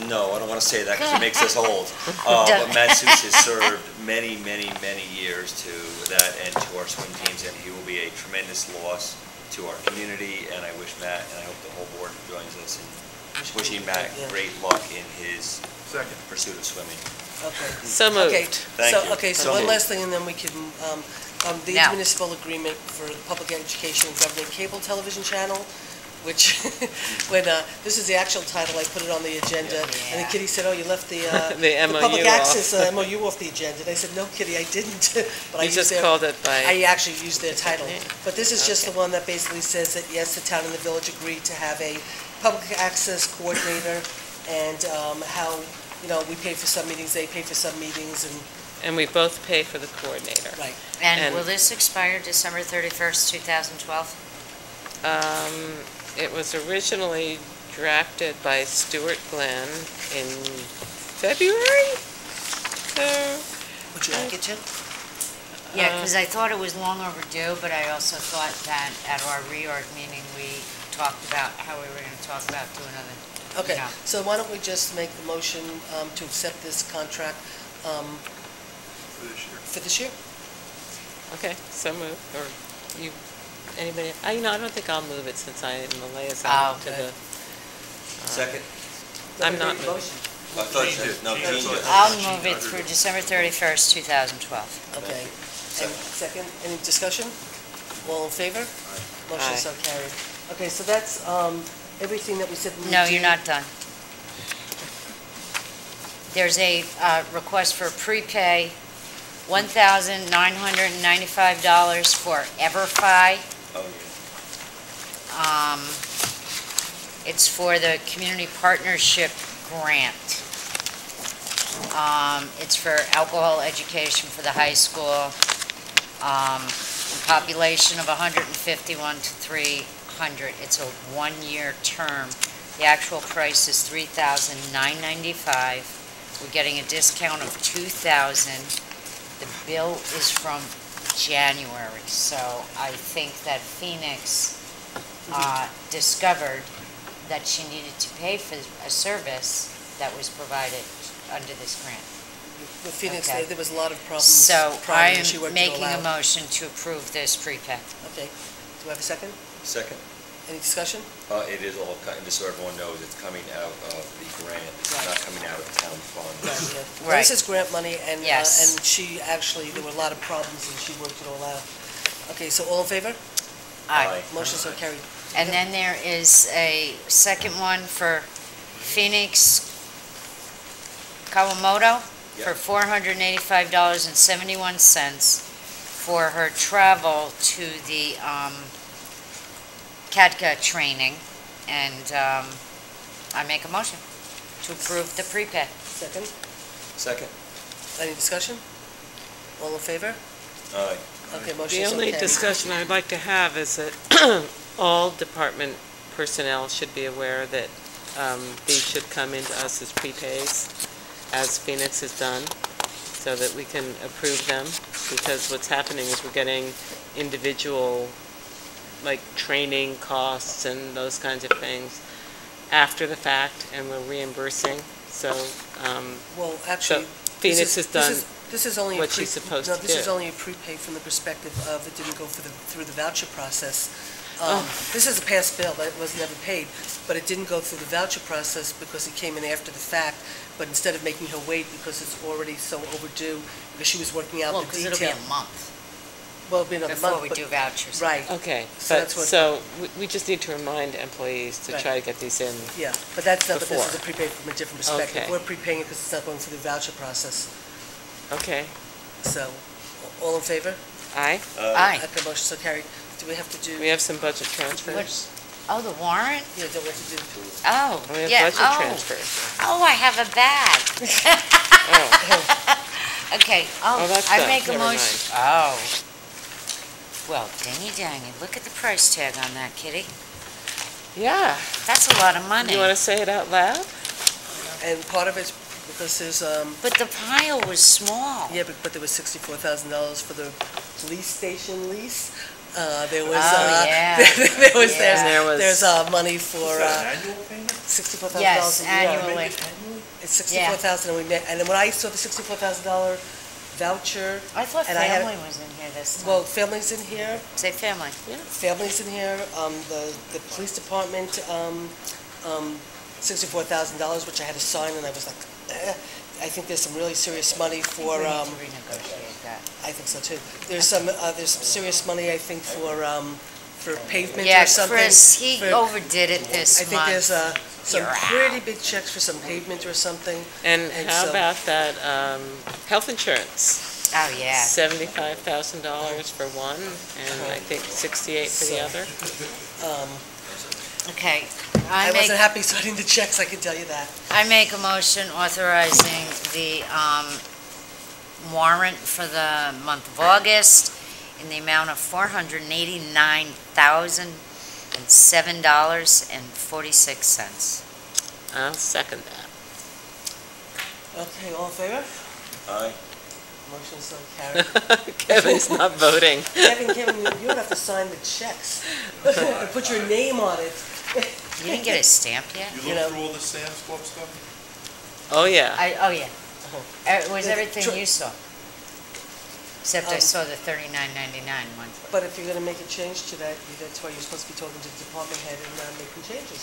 Speaker 3: No, I don't want to say that because it makes us old. But Matt Suits has served many, many, many years to that and to our swim teams, and he will be a tremendous loss to our community. And I wish Matt, and I hope the whole board joins us in wishing Matt great luck in his pursuit of swimming.
Speaker 1: Okay.
Speaker 4: So moved.
Speaker 1: Okay,
Speaker 3: Thank
Speaker 1: so,
Speaker 3: you.
Speaker 1: okay, so
Speaker 3: So
Speaker 1: one
Speaker 3: moved.
Speaker 1: last thing, and then we can, the
Speaker 11: Now.
Speaker 1: intermunicipal agreement for the public education and government cable television channel, which, when, this is the actual title, I put it on the agenda, and then Kitty said, oh, you left the,
Speaker 4: The MOU
Speaker 1: public
Speaker 4: off.
Speaker 1: access MOU off the agenda, and I said, no, Kitty, I didn't, but I
Speaker 4: You
Speaker 1: used
Speaker 4: just
Speaker 1: their.
Speaker 4: called it by...
Speaker 1: I actually used their title.
Speaker 4: Okay.
Speaker 1: But this is just the
Speaker 4: Okay.
Speaker 1: one that basically says that, yes, the town and the village agreed to have a public access coordinator, and how, you know, we pay for some meetings, they pay for some meetings,
Speaker 4: And we both pay for the coordinator.
Speaker 1: right.
Speaker 11: And will this expire December 31st, 2012?
Speaker 4: It was originally drafted by Stuart Glenn in February? So,
Speaker 1: Would you like it to?
Speaker 11: Yeah, because I thought it was long overdue, but I also thought that at our reorg meeting, we talked about how we were going to talk about doing other,
Speaker 1: Okay,
Speaker 11: you know.
Speaker 1: so why don't we just make the motion to accept this contract
Speaker 16: For this year.
Speaker 1: for this year?
Speaker 4: okay, so moved. Or you, anybody, I don't think I'll move it since I am the liaison
Speaker 11: Oh,
Speaker 4: to the...
Speaker 3: Second?
Speaker 4: I'm not
Speaker 1: Nobody made the
Speaker 4: moving.
Speaker 3: I thought you said, no, Gene did.
Speaker 11: I'll move it through December 31st, 2012.
Speaker 1: Okay. And second, any discussion? All in favor? Motion
Speaker 4: Aye.
Speaker 1: so carried. Okay, so that's everything that we said we would
Speaker 11: No,
Speaker 1: do.
Speaker 11: you're not done. There's a request for prepay, $1,995 for Everfi.
Speaker 3: Oh,
Speaker 11: It's for the Community Partnership Grant. It's for alcohol education for the high school. Population of 151 to 300. It's a one-year term. The actual price is $3,995. We're getting a discount of $2,000. The bill is from January, so I think that Phoenix discovered that she needed to pay for a service that was provided under this grant.
Speaker 1: With Phoenix,
Speaker 11: Okay.
Speaker 1: there was a lot of problems
Speaker 11: So
Speaker 1: prior
Speaker 11: I
Speaker 1: when she
Speaker 11: am
Speaker 1: worked
Speaker 11: making a
Speaker 1: allowed.
Speaker 11: motion to approve this prepay.
Speaker 1: Okay, do I have a second?
Speaker 3: Second.
Speaker 1: Any discussion?
Speaker 3: It is all, just so everyone knows, it's coming out of the grant, it's not coming out of town fund.
Speaker 1: Well, this is grant money, and,
Speaker 11: Yes.
Speaker 1: and she actually, there were a lot of problems, and she worked it all out. Okay, so all in favor?
Speaker 11: Aye.
Speaker 1: Motion so carried.
Speaker 11: And then there is a second one for Phoenix Kawamoto for $485.71 for her travel to the CADCA training. And I make a motion to approve the prepay.
Speaker 1: Second?
Speaker 3: Second.
Speaker 1: Any discussion? All in favor?
Speaker 3: Aye.
Speaker 1: Okay, motion
Speaker 4: The
Speaker 1: so
Speaker 4: only
Speaker 1: carried.
Speaker 4: discussion I'd like to have is that all department personnel should be aware that these should come into us as prepays, as Phoenix has done, so that we can approve them, because what's happening is we're getting individual, like, training costs and those kinds of things after the fact, and we're reimbursing, so,
Speaker 1: Well, actually,
Speaker 4: Phoenix has done
Speaker 1: this is only a
Speaker 4: what she's supposed to do.
Speaker 1: This is only a prepay from the perspective of it didn't go through the voucher process. This is a past bill that was never paid, but it didn't go through the voucher process because it came in after the fact. But instead of making her wait because it's already so overdue, because she was working out
Speaker 11: Well,
Speaker 1: the
Speaker 11: because
Speaker 1: detail.
Speaker 11: it'll be a month
Speaker 1: Well, it'll be another month.
Speaker 11: before we
Speaker 1: but-
Speaker 11: do vouchers.
Speaker 1: Right.
Speaker 4: Okay,
Speaker 1: So
Speaker 4: but,
Speaker 1: that's what-
Speaker 4: so we just need to remind employees to
Speaker 1: Right.
Speaker 4: try to get these in.
Speaker 1: Yeah, but that's not, but this is a
Speaker 4: Before.
Speaker 1: prepay from a different perspective.
Speaker 4: Okay.
Speaker 1: We're prepaying it because it's not going through the voucher process.
Speaker 4: Okay.
Speaker 1: So, all in favor?
Speaker 4: Aye.
Speaker 11: Aye.
Speaker 1: Okay, motion so carried. Do we have to do?
Speaker 4: We have some budget transfers.
Speaker 11: Oh, the warrant?
Speaker 1: Yeah, don't we have to do?
Speaker 11: Oh,
Speaker 4: We have
Speaker 11: yeah,
Speaker 4: budget
Speaker 11: oh.
Speaker 4: transfers.
Speaker 11: Oh, I have a bag. Okay,
Speaker 4: Oh, that's
Speaker 11: I
Speaker 4: done.
Speaker 11: make a
Speaker 4: Never
Speaker 11: motion. Oh. Well, dingy dangy, look at the price tag on that, kitty.
Speaker 4: Yeah.
Speaker 11: That's a lot of money.
Speaker 4: You want to say it out loud?
Speaker 1: And part of it's because there's,
Speaker 11: But the pile was small.
Speaker 1: yeah, but there was $64,000 for the police station lease. There was,
Speaker 11: Oh, yeah.
Speaker 1: there was,
Speaker 11: Yeah.
Speaker 4: And there was-
Speaker 1: there's money for,
Speaker 16: Annual payment?
Speaker 1: $64,000.
Speaker 11: Yes,
Speaker 1: a year.
Speaker 11: annually.
Speaker 1: It's $64,000 and we met, and then when I saw the $64,000 voucher,
Speaker 11: I thought
Speaker 1: And I had-
Speaker 11: family was in here this time.
Speaker 1: well, families in here,
Speaker 11: Say family.
Speaker 1: families in here, the police department, $64,000, which I had to sign, and I was like, I think there's some really serious money for,
Speaker 11: We need to renegotiate that.
Speaker 1: I think so too. There's some serious money, I think, for pavement
Speaker 11: Yeah,
Speaker 1: or something.
Speaker 11: Chris, he
Speaker 1: For-
Speaker 11: overdid it this
Speaker 1: I
Speaker 11: month.
Speaker 1: think there's some
Speaker 11: You're
Speaker 1: pretty
Speaker 11: out.
Speaker 1: big checks for some pavement or something.
Speaker 4: And how
Speaker 1: so-
Speaker 4: about that health insurance?
Speaker 11: Oh, yeah.
Speaker 4: $75,000 for one, and I think 68 for the
Speaker 1: So-
Speaker 4: other.
Speaker 11: Okay.
Speaker 1: I wasn't happy signing the checks, I can tell you that.
Speaker 11: I make a motion authorizing the warrant for the month of August in the amount of $489,007.46.
Speaker 4: I'll second that.
Speaker 1: Okay, all in favor?
Speaker 3: Aye.
Speaker 1: Motion so carried.
Speaker 4: Kevin's not voting.
Speaker 1: Kevin, you would have to sign the checks. Put your name on it.
Speaker 11: You didn't get it stamped yet?
Speaker 16: You look through all the Sam's Club stuff?
Speaker 4: Oh, yeah.
Speaker 11: Oh, yeah. It was
Speaker 1: The
Speaker 11: everything
Speaker 1: tr-
Speaker 11: you saw. Except I
Speaker 1: Um,
Speaker 11: saw the $39.99 one.
Speaker 1: But if you're gonna make a change to that, that's why you're supposed to be talking to the department head and making changes.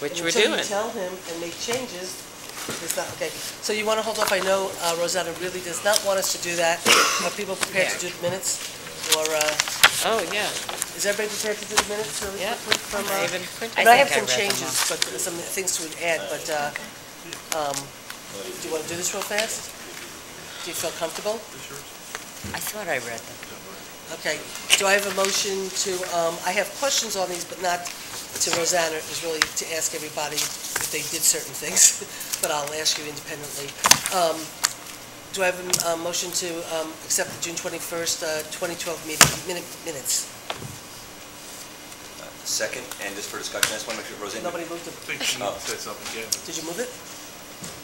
Speaker 4: Which
Speaker 1: And
Speaker 4: we're
Speaker 1: until
Speaker 4: doing.
Speaker 1: you tell him and make changes, it's not, okay. So you wanna hold off, I know Rosanna really does not want us to do that. Are people prepared to do the minutes? Or,
Speaker 4: Oh, yeah.
Speaker 1: is everybody prepared to do the minutes really
Speaker 4: Yeah.
Speaker 1: quickly from,
Speaker 4: I even printed
Speaker 1: but I have
Speaker 11: think
Speaker 1: some
Speaker 11: I read them
Speaker 1: changes, but some things to add, but, do you wanna do this real fast? Do you feel comfortable?
Speaker 11: I thought I read them.
Speaker 1: Okay, do I have a motion to, I have questions on these, but not to Rosanna, it was really to ask everybody if they did certain things, but I'll ask you independently. Do I have a motion to accept the June 21st, 2012 minutes?
Speaker 3: Second, and just for discussion, I just want to make sure, Roseanne.
Speaker 1: Nobody moved it.
Speaker 16: I think she
Speaker 3: Oh.
Speaker 16: said something again.
Speaker 1: Did you move it?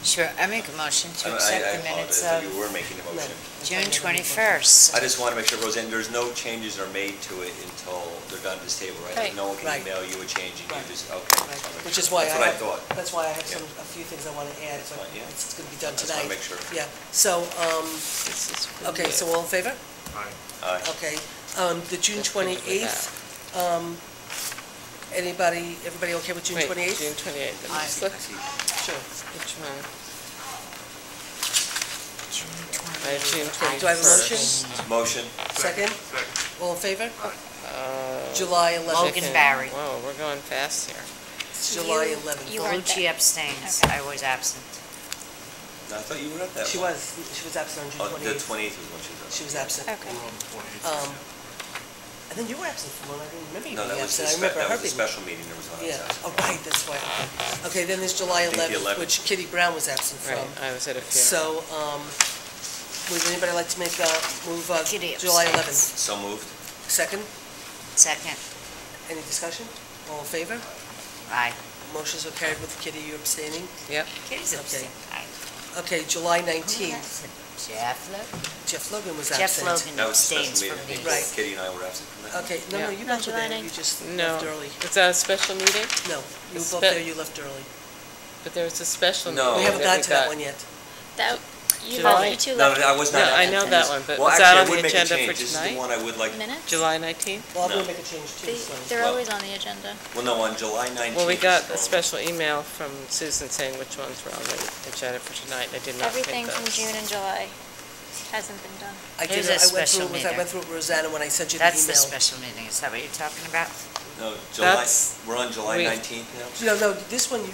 Speaker 11: Sure, I make a motion to
Speaker 3: I
Speaker 11: accept the
Speaker 3: apologize,
Speaker 11: minutes
Speaker 3: I thought you
Speaker 11: of
Speaker 3: were making a motion.
Speaker 11: June 21st.
Speaker 3: I just want to make sure, Roseanne, there's no changes are made to it until they're done at this table, right? Like,
Speaker 1: Right.
Speaker 3: no one can
Speaker 1: Right.
Speaker 3: email you a change and you
Speaker 1: Right.
Speaker 3: just, okay.
Speaker 1: Right.
Speaker 3: just wanna make
Speaker 1: Which is
Speaker 3: sure.
Speaker 1: why
Speaker 3: That's what I
Speaker 1: have-
Speaker 3: thought.
Speaker 1: That's why I have
Speaker 3: Yeah.
Speaker 1: a few things I want to add,
Speaker 3: That's
Speaker 1: but
Speaker 3: fine, yeah.
Speaker 1: it's going to be done
Speaker 3: I just
Speaker 1: tonight.
Speaker 3: wanna make sure.
Speaker 1: Yeah, so,
Speaker 4: This is for
Speaker 1: okay,
Speaker 4: you.
Speaker 1: so all in favor?
Speaker 3: Aye.
Speaker 1: Okay, the June
Speaker 4: Just print it
Speaker 1: 28th, everybody okay with June
Speaker 4: Wait,
Speaker 1: 28th?
Speaker 4: June 28th. Let me
Speaker 1: Aye.
Speaker 4: just look.
Speaker 1: Sure.
Speaker 4: Which one? I have June 21st.
Speaker 1: Do I have a motion?
Speaker 3: Motion?
Speaker 1: Second? All in favor?
Speaker 4: Uh,
Speaker 1: July 11th.
Speaker 11: Logan Barry.
Speaker 4: Whoa, we're going fast here.
Speaker 1: It's July 11th.
Speaker 15: You weren't
Speaker 11: Bellucci
Speaker 15: there.
Speaker 11: abstains.
Speaker 15: Okay.
Speaker 11: I was absent.
Speaker 3: No, I thought you were at that
Speaker 1: She
Speaker 3: one.
Speaker 1: was absent on June
Speaker 3: Oh, the
Speaker 1: 28th.
Speaker 3: 28th was when she was at.
Speaker 1: She was absent.
Speaker 15: Okay.
Speaker 1: And then you were absent from one, I didn't remember you
Speaker 3: No,
Speaker 1: being
Speaker 3: that was
Speaker 1: absent.
Speaker 3: the
Speaker 1: I remember her
Speaker 3: that was the
Speaker 1: being.
Speaker 3: special meeting, there was one I was
Speaker 1: Yeah,
Speaker 3: absent.
Speaker 1: oh, right, that's why. Okay, then there's July
Speaker 3: I think the
Speaker 1: 11th,
Speaker 3: 11th.
Speaker 1: which Kitty Brown was absent from.
Speaker 4: Right, I was at a funeral.
Speaker 1: So, would anybody like to make, move
Speaker 11: Kitty
Speaker 1: July
Speaker 11: abstains.
Speaker 1: 11th?
Speaker 3: So moved?
Speaker 1: Second?
Speaker 11: Second.
Speaker 1: Any discussion? All in favor?
Speaker 11: Aye.
Speaker 1: Motions are carried with Kitty, you abstaining?
Speaker 4: Yep.
Speaker 11: Kitty's
Speaker 1: Okay.
Speaker 11: abstaining. Aye.
Speaker 1: Okay, July
Speaker 11: Who
Speaker 1: 19th,
Speaker 11: was absent? Jeff Logan.
Speaker 1: Jeff Logan was
Speaker 11: Jeff
Speaker 1: absent.
Speaker 11: Logan
Speaker 3: That was the
Speaker 11: abstains
Speaker 3: special
Speaker 11: from
Speaker 3: meeting.
Speaker 11: these.
Speaker 1: Right.
Speaker 3: Kitty and I were absent from that.
Speaker 1: Okay, no,
Speaker 4: Yeah.
Speaker 1: you
Speaker 15: No,
Speaker 1: both were
Speaker 15: July
Speaker 1: there, you
Speaker 15: 19th.
Speaker 1: just
Speaker 4: No.
Speaker 1: left early.
Speaker 4: Was that a special meeting?
Speaker 1: No, you were both
Speaker 4: Spe-
Speaker 1: there, you left early.
Speaker 4: But there was a special
Speaker 3: No.
Speaker 4: meeting.
Speaker 1: We haven't
Speaker 4: that
Speaker 1: gotten to that one yet.
Speaker 15: That, you
Speaker 4: July?
Speaker 15: left, you two
Speaker 3: No,
Speaker 15: left.
Speaker 3: I was
Speaker 4: No,
Speaker 3: not.
Speaker 4: I
Speaker 3: at
Speaker 4: know
Speaker 3: that.
Speaker 4: that one, but
Speaker 3: Well,
Speaker 4: was
Speaker 3: actually,
Speaker 4: that
Speaker 3: I
Speaker 4: on the
Speaker 3: would make a
Speaker 4: agenda for
Speaker 3: change. This is the
Speaker 4: tonight?
Speaker 3: one I would like,
Speaker 15: Minutes?
Speaker 4: July 19th?
Speaker 1: Well, I'm
Speaker 3: No.
Speaker 1: gonna make a change too,
Speaker 15: They,
Speaker 1: so.
Speaker 15: they're
Speaker 3: Well-
Speaker 15: always on the agenda.
Speaker 3: well, no, on July 19th.
Speaker 4: Well, we got a
Speaker 3: is-
Speaker 4: special email from Susan saying which ones were on the agenda for tonight. I did not take
Speaker 15: Everything from
Speaker 4: those.
Speaker 15: June and July hasn't been done.
Speaker 1: I
Speaker 11: Here's
Speaker 1: did,
Speaker 11: a
Speaker 1: I went
Speaker 11: special
Speaker 1: through it with
Speaker 11: meeting.
Speaker 1: Rosanna when I sent you the
Speaker 11: That's the
Speaker 1: email.
Speaker 11: special meeting. Is that what you're talking about?
Speaker 3: No, July,
Speaker 4: That's-
Speaker 3: we're on July
Speaker 4: we-
Speaker 3: 19th now?
Speaker 1: No, this one, the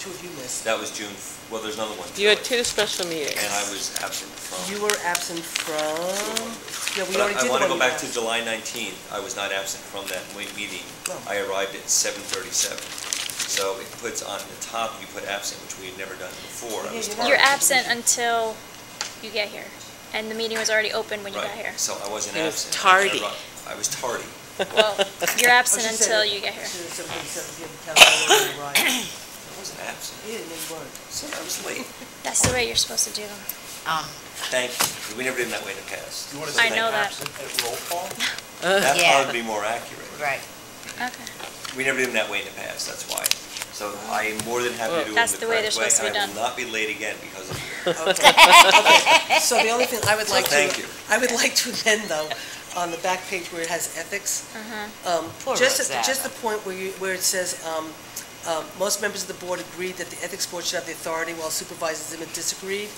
Speaker 1: two of you missed.
Speaker 3: That was June, well, there's another one.
Speaker 4: You had two special meetings.
Speaker 3: And I was absent from.
Speaker 1: You were absent from, yeah, we
Speaker 3: But
Speaker 1: already did
Speaker 3: I
Speaker 1: the
Speaker 3: want to
Speaker 1: one
Speaker 3: go
Speaker 1: you
Speaker 3: back to
Speaker 1: asked.
Speaker 3: July 19th. I was not absent from that meeting.
Speaker 1: Oh.
Speaker 3: I arrived at 7:37. So it puts on the top, you put absent, which we had never done before. I was
Speaker 15: You're
Speaker 3: tardy.
Speaker 15: absent until you get here, and the meeting was already open when you got here.
Speaker 3: Right, so I wasn't
Speaker 4: He was
Speaker 3: absent.
Speaker 4: tardy.
Speaker 3: I was tardy.
Speaker 15: Well, you're absent
Speaker 1: Oh, she said
Speaker 15: until
Speaker 1: it.
Speaker 15: you get here.
Speaker 1: She said 7:37 p.m. Council meeting, right.
Speaker 3: I wasn't absent.
Speaker 1: Yeah, no, you weren't.
Speaker 3: So I was late.
Speaker 15: That's the way you're supposed to do them.
Speaker 3: Thank you. We never did it that way in the past.
Speaker 16: You want to
Speaker 15: I
Speaker 16: say
Speaker 15: know that.
Speaker 16: absent at roll call?
Speaker 3: That
Speaker 11: Yeah.
Speaker 3: probably be more accurate.
Speaker 11: Right.
Speaker 15: Okay.
Speaker 3: We never did them that way in the past, that's why. So I am more than happy to do them
Speaker 15: That's
Speaker 3: the
Speaker 15: the way they're
Speaker 3: correct way.
Speaker 15: supposed to be
Speaker 3: I will
Speaker 15: done.
Speaker 3: not be late again because of you.
Speaker 1: Okay. Okay. So the only thing I would
Speaker 3: So
Speaker 1: like to.
Speaker 3: thank you.
Speaker 1: I would like to amend though, on the back page where it has ethics.
Speaker 11: Poor
Speaker 1: Just
Speaker 11: Rosanna.
Speaker 1: the point where it says, most members of the board agreed that the ethics board should have the authority while supervisors disagreed.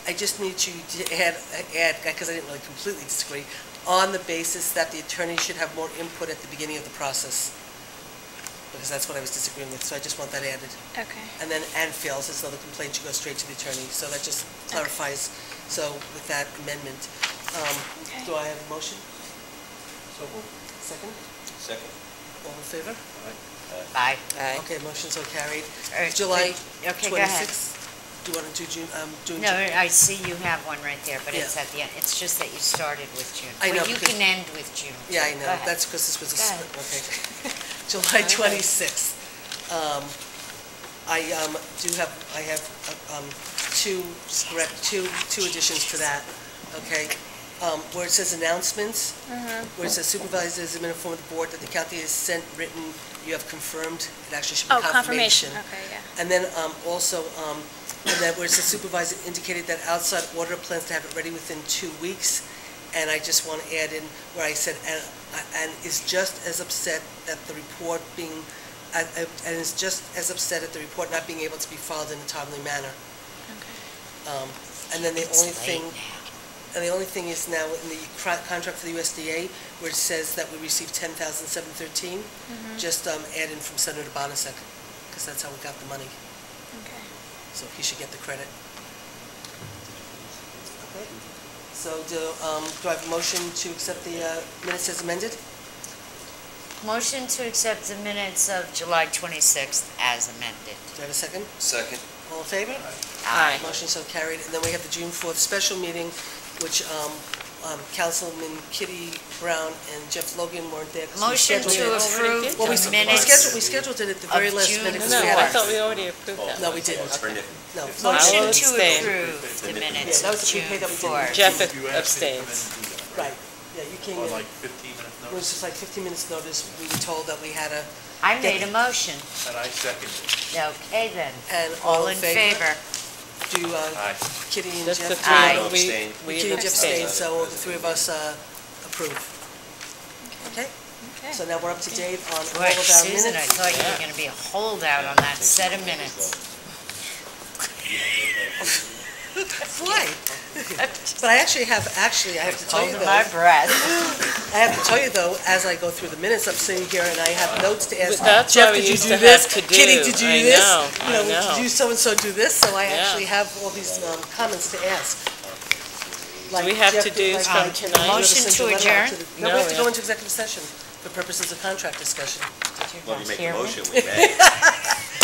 Speaker 1: I just need you to add, because I didn't really completely disagree, on the basis that the attorney should have more input at the beginning of the process. Because that's what I was disagreeing with, so I just want that added.
Speaker 15: Okay.
Speaker 1: And then, and feels as though the complaint should go straight to the attorney, so that just clarifies. So with that amendment,
Speaker 15: Okay.
Speaker 1: do I have a motion? Second?
Speaker 3: Second.
Speaker 1: All in favor?
Speaker 11: Bye.
Speaker 4: Aye.
Speaker 1: Okay, motions are carried.
Speaker 11: All right,
Speaker 1: July
Speaker 11: okay, go ahead.
Speaker 1: 26th? Do you want to do June?
Speaker 11: No, I see you have one right there, but it's
Speaker 1: Yeah.
Speaker 11: at the end. It's just that you started with June.
Speaker 1: I know,
Speaker 11: Well, you
Speaker 1: because-
Speaker 11: can end with June.
Speaker 1: Yeah, I
Speaker 11: Go
Speaker 1: know,
Speaker 11: ahead.
Speaker 1: that's because this was a,
Speaker 11: Go ahead.
Speaker 1: okay. July 26th. I have two additions to that, okay? Where it says announcements, where it says supervisors have been informed the board that the county has sent written, you have confirmed, it actually should be
Speaker 15: Oh,
Speaker 1: confirmation.
Speaker 15: confirmation. Okay, yeah.
Speaker 1: And then also, and that where it says supervisor indicated that outside auditor plans to have it ready within 2 weeks. And I just want to add in where I said, and is just as upset that the report being, and is just as upset at the report not being able to be filed in a timely manner. And then the
Speaker 11: It's
Speaker 1: only
Speaker 11: late
Speaker 1: thing,
Speaker 11: now.
Speaker 1: and the only thing is now in the contract for the USDA, where it says that we received $10,713, just add in from Senator Bonasek, because that's how we got the money.
Speaker 15: Okay.
Speaker 1: So he should get the credit. Okay. So do I have a motion to accept the minutes as amended?
Speaker 11: Motion to accept the minutes of July 26th as amended.
Speaker 1: Do I have a second?
Speaker 3: Second.
Speaker 1: All in favor?
Speaker 11: Aye.
Speaker 1: Motion so carried. And then we have the June 4th special meeting, which Councilman Kitty Brown and Jeff Logan weren't there. 'cause we
Speaker 11: Motion
Speaker 1: scheduled
Speaker 11: to
Speaker 1: it.
Speaker 11: approve
Speaker 1: Well,
Speaker 11: the minutes
Speaker 1: we scheduled it at the very
Speaker 11: of
Speaker 1: last
Speaker 11: June
Speaker 1: minute. 'cause
Speaker 4: No,
Speaker 1: we had
Speaker 4: I
Speaker 1: a-
Speaker 4: thought we already approved that.
Speaker 1: No, we didn't. No.
Speaker 11: Motion
Speaker 4: will
Speaker 11: to
Speaker 4: abstain.
Speaker 11: approve the minutes
Speaker 1: Yeah, that was
Speaker 11: of
Speaker 1: the
Speaker 11: June
Speaker 1: prepay that we did.
Speaker 11: 4th.
Speaker 4: Jeff
Speaker 16: You asked me to come in
Speaker 4: abstains.
Speaker 16: and do that.
Speaker 1: Right, yeah, you came
Speaker 16: On
Speaker 1: in.
Speaker 16: like 15 minutes
Speaker 1: It was
Speaker 16: notice,
Speaker 1: just like 15 minutes notice, we were told that we had a,
Speaker 11: I made a motion.
Speaker 16: and I seconded it.
Speaker 11: Okay then.
Speaker 1: and
Speaker 11: All in favor?
Speaker 1: Do
Speaker 16: Aye.
Speaker 1: Kitty and
Speaker 4: Just the
Speaker 1: Jeff?
Speaker 4: three,
Speaker 11: Aye.
Speaker 4: we
Speaker 1: Kitty and Jeff
Speaker 4: abstained.
Speaker 1: abstained, so the three of us approve. Okay?
Speaker 11: Okay.
Speaker 1: So now we're up to date on all of
Speaker 11: Boy,
Speaker 1: our
Speaker 11: Susan, I
Speaker 1: minutes.
Speaker 11: thought you were gonna be a holdout on that set of minutes.
Speaker 1: Why? But I actually have to tell you
Speaker 11: Holding my
Speaker 1: though,
Speaker 11: breath.
Speaker 1: I have to tell you though, as I go through the minutes, I'm sitting here and I have notes to ask.
Speaker 4: That's
Speaker 1: Jeff,
Speaker 4: why we
Speaker 1: did you
Speaker 4: used
Speaker 1: do
Speaker 4: to
Speaker 1: this?
Speaker 4: have to do.
Speaker 1: Kitty, did you
Speaker 4: I
Speaker 1: do this?
Speaker 4: know,
Speaker 1: You know,
Speaker 4: I know.
Speaker 1: did you so-and-so do this? So I
Speaker 4: Yeah.
Speaker 1: actually have all these comments to ask.
Speaker 4: Do we have
Speaker 1: Jeff
Speaker 4: to
Speaker 1: did,
Speaker 4: do
Speaker 1: like,
Speaker 4: from
Speaker 1: you
Speaker 4: tonight?
Speaker 1: ever
Speaker 11: Motion
Speaker 1: send
Speaker 11: to
Speaker 1: your letter out
Speaker 11: adjourn?
Speaker 1: No,
Speaker 4: No,
Speaker 1: we have to
Speaker 4: we
Speaker 1: go
Speaker 4: have-
Speaker 1: into executive session for purposes of contract discussion.
Speaker 3: Well, we make a
Speaker 11: hear me?
Speaker 3: motion, we may.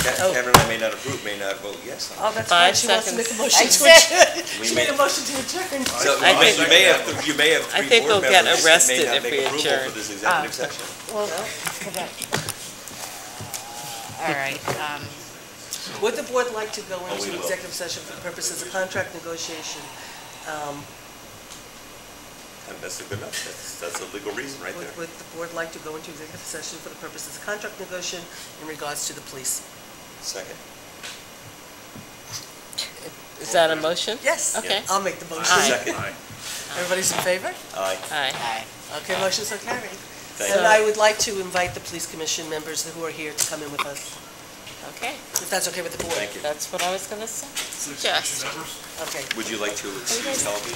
Speaker 3: Kevin and I may not approve, may not vote yes on it.
Speaker 1: Oh, that's
Speaker 4: 5
Speaker 1: right, she wants to make a
Speaker 4: seconds.
Speaker 1: motion to
Speaker 11: That's
Speaker 1: adjourn.
Speaker 3: We
Speaker 1: She
Speaker 3: may-
Speaker 1: made a motion to adjourn.
Speaker 3: So
Speaker 4: I
Speaker 3: you
Speaker 4: think-
Speaker 3: you may have
Speaker 4: I
Speaker 3: three
Speaker 4: think
Speaker 3: board
Speaker 4: we'll get
Speaker 3: members that
Speaker 4: arrested
Speaker 3: may not
Speaker 4: if
Speaker 3: make
Speaker 4: we
Speaker 3: approval
Speaker 4: adjourn.
Speaker 3: for this executive session.
Speaker 11: Well, all right,
Speaker 1: Would the board like to go
Speaker 3: we
Speaker 1: into
Speaker 3: will.
Speaker 1: executive session for purposes of contract negotiation?
Speaker 3: And that's a good enough, that's a legal reason right there.
Speaker 1: Would the board like to go into executive session for the purposes of contract negotiation in regards to the police?
Speaker 3: Second.
Speaker 4: Is that a motion?
Speaker 1: Yes.
Speaker 4: Okay.
Speaker 1: I'll make the motion.
Speaker 3: Second.
Speaker 1: Everybody's in favor?
Speaker 3: Aye.
Speaker 4: Aye.
Speaker 1: Okay, motion's so carried.
Speaker 3: Thank
Speaker 1: And
Speaker 3: you.
Speaker 1: I would like to invite the police commission members who are here to come in with us,
Speaker 4: Okay,
Speaker 1: if that's okay with the board.
Speaker 3: Thank you.
Speaker 4: that's what I was gonna say. Suggest.
Speaker 1: Okay.
Speaker 3: Would you like to excuse television?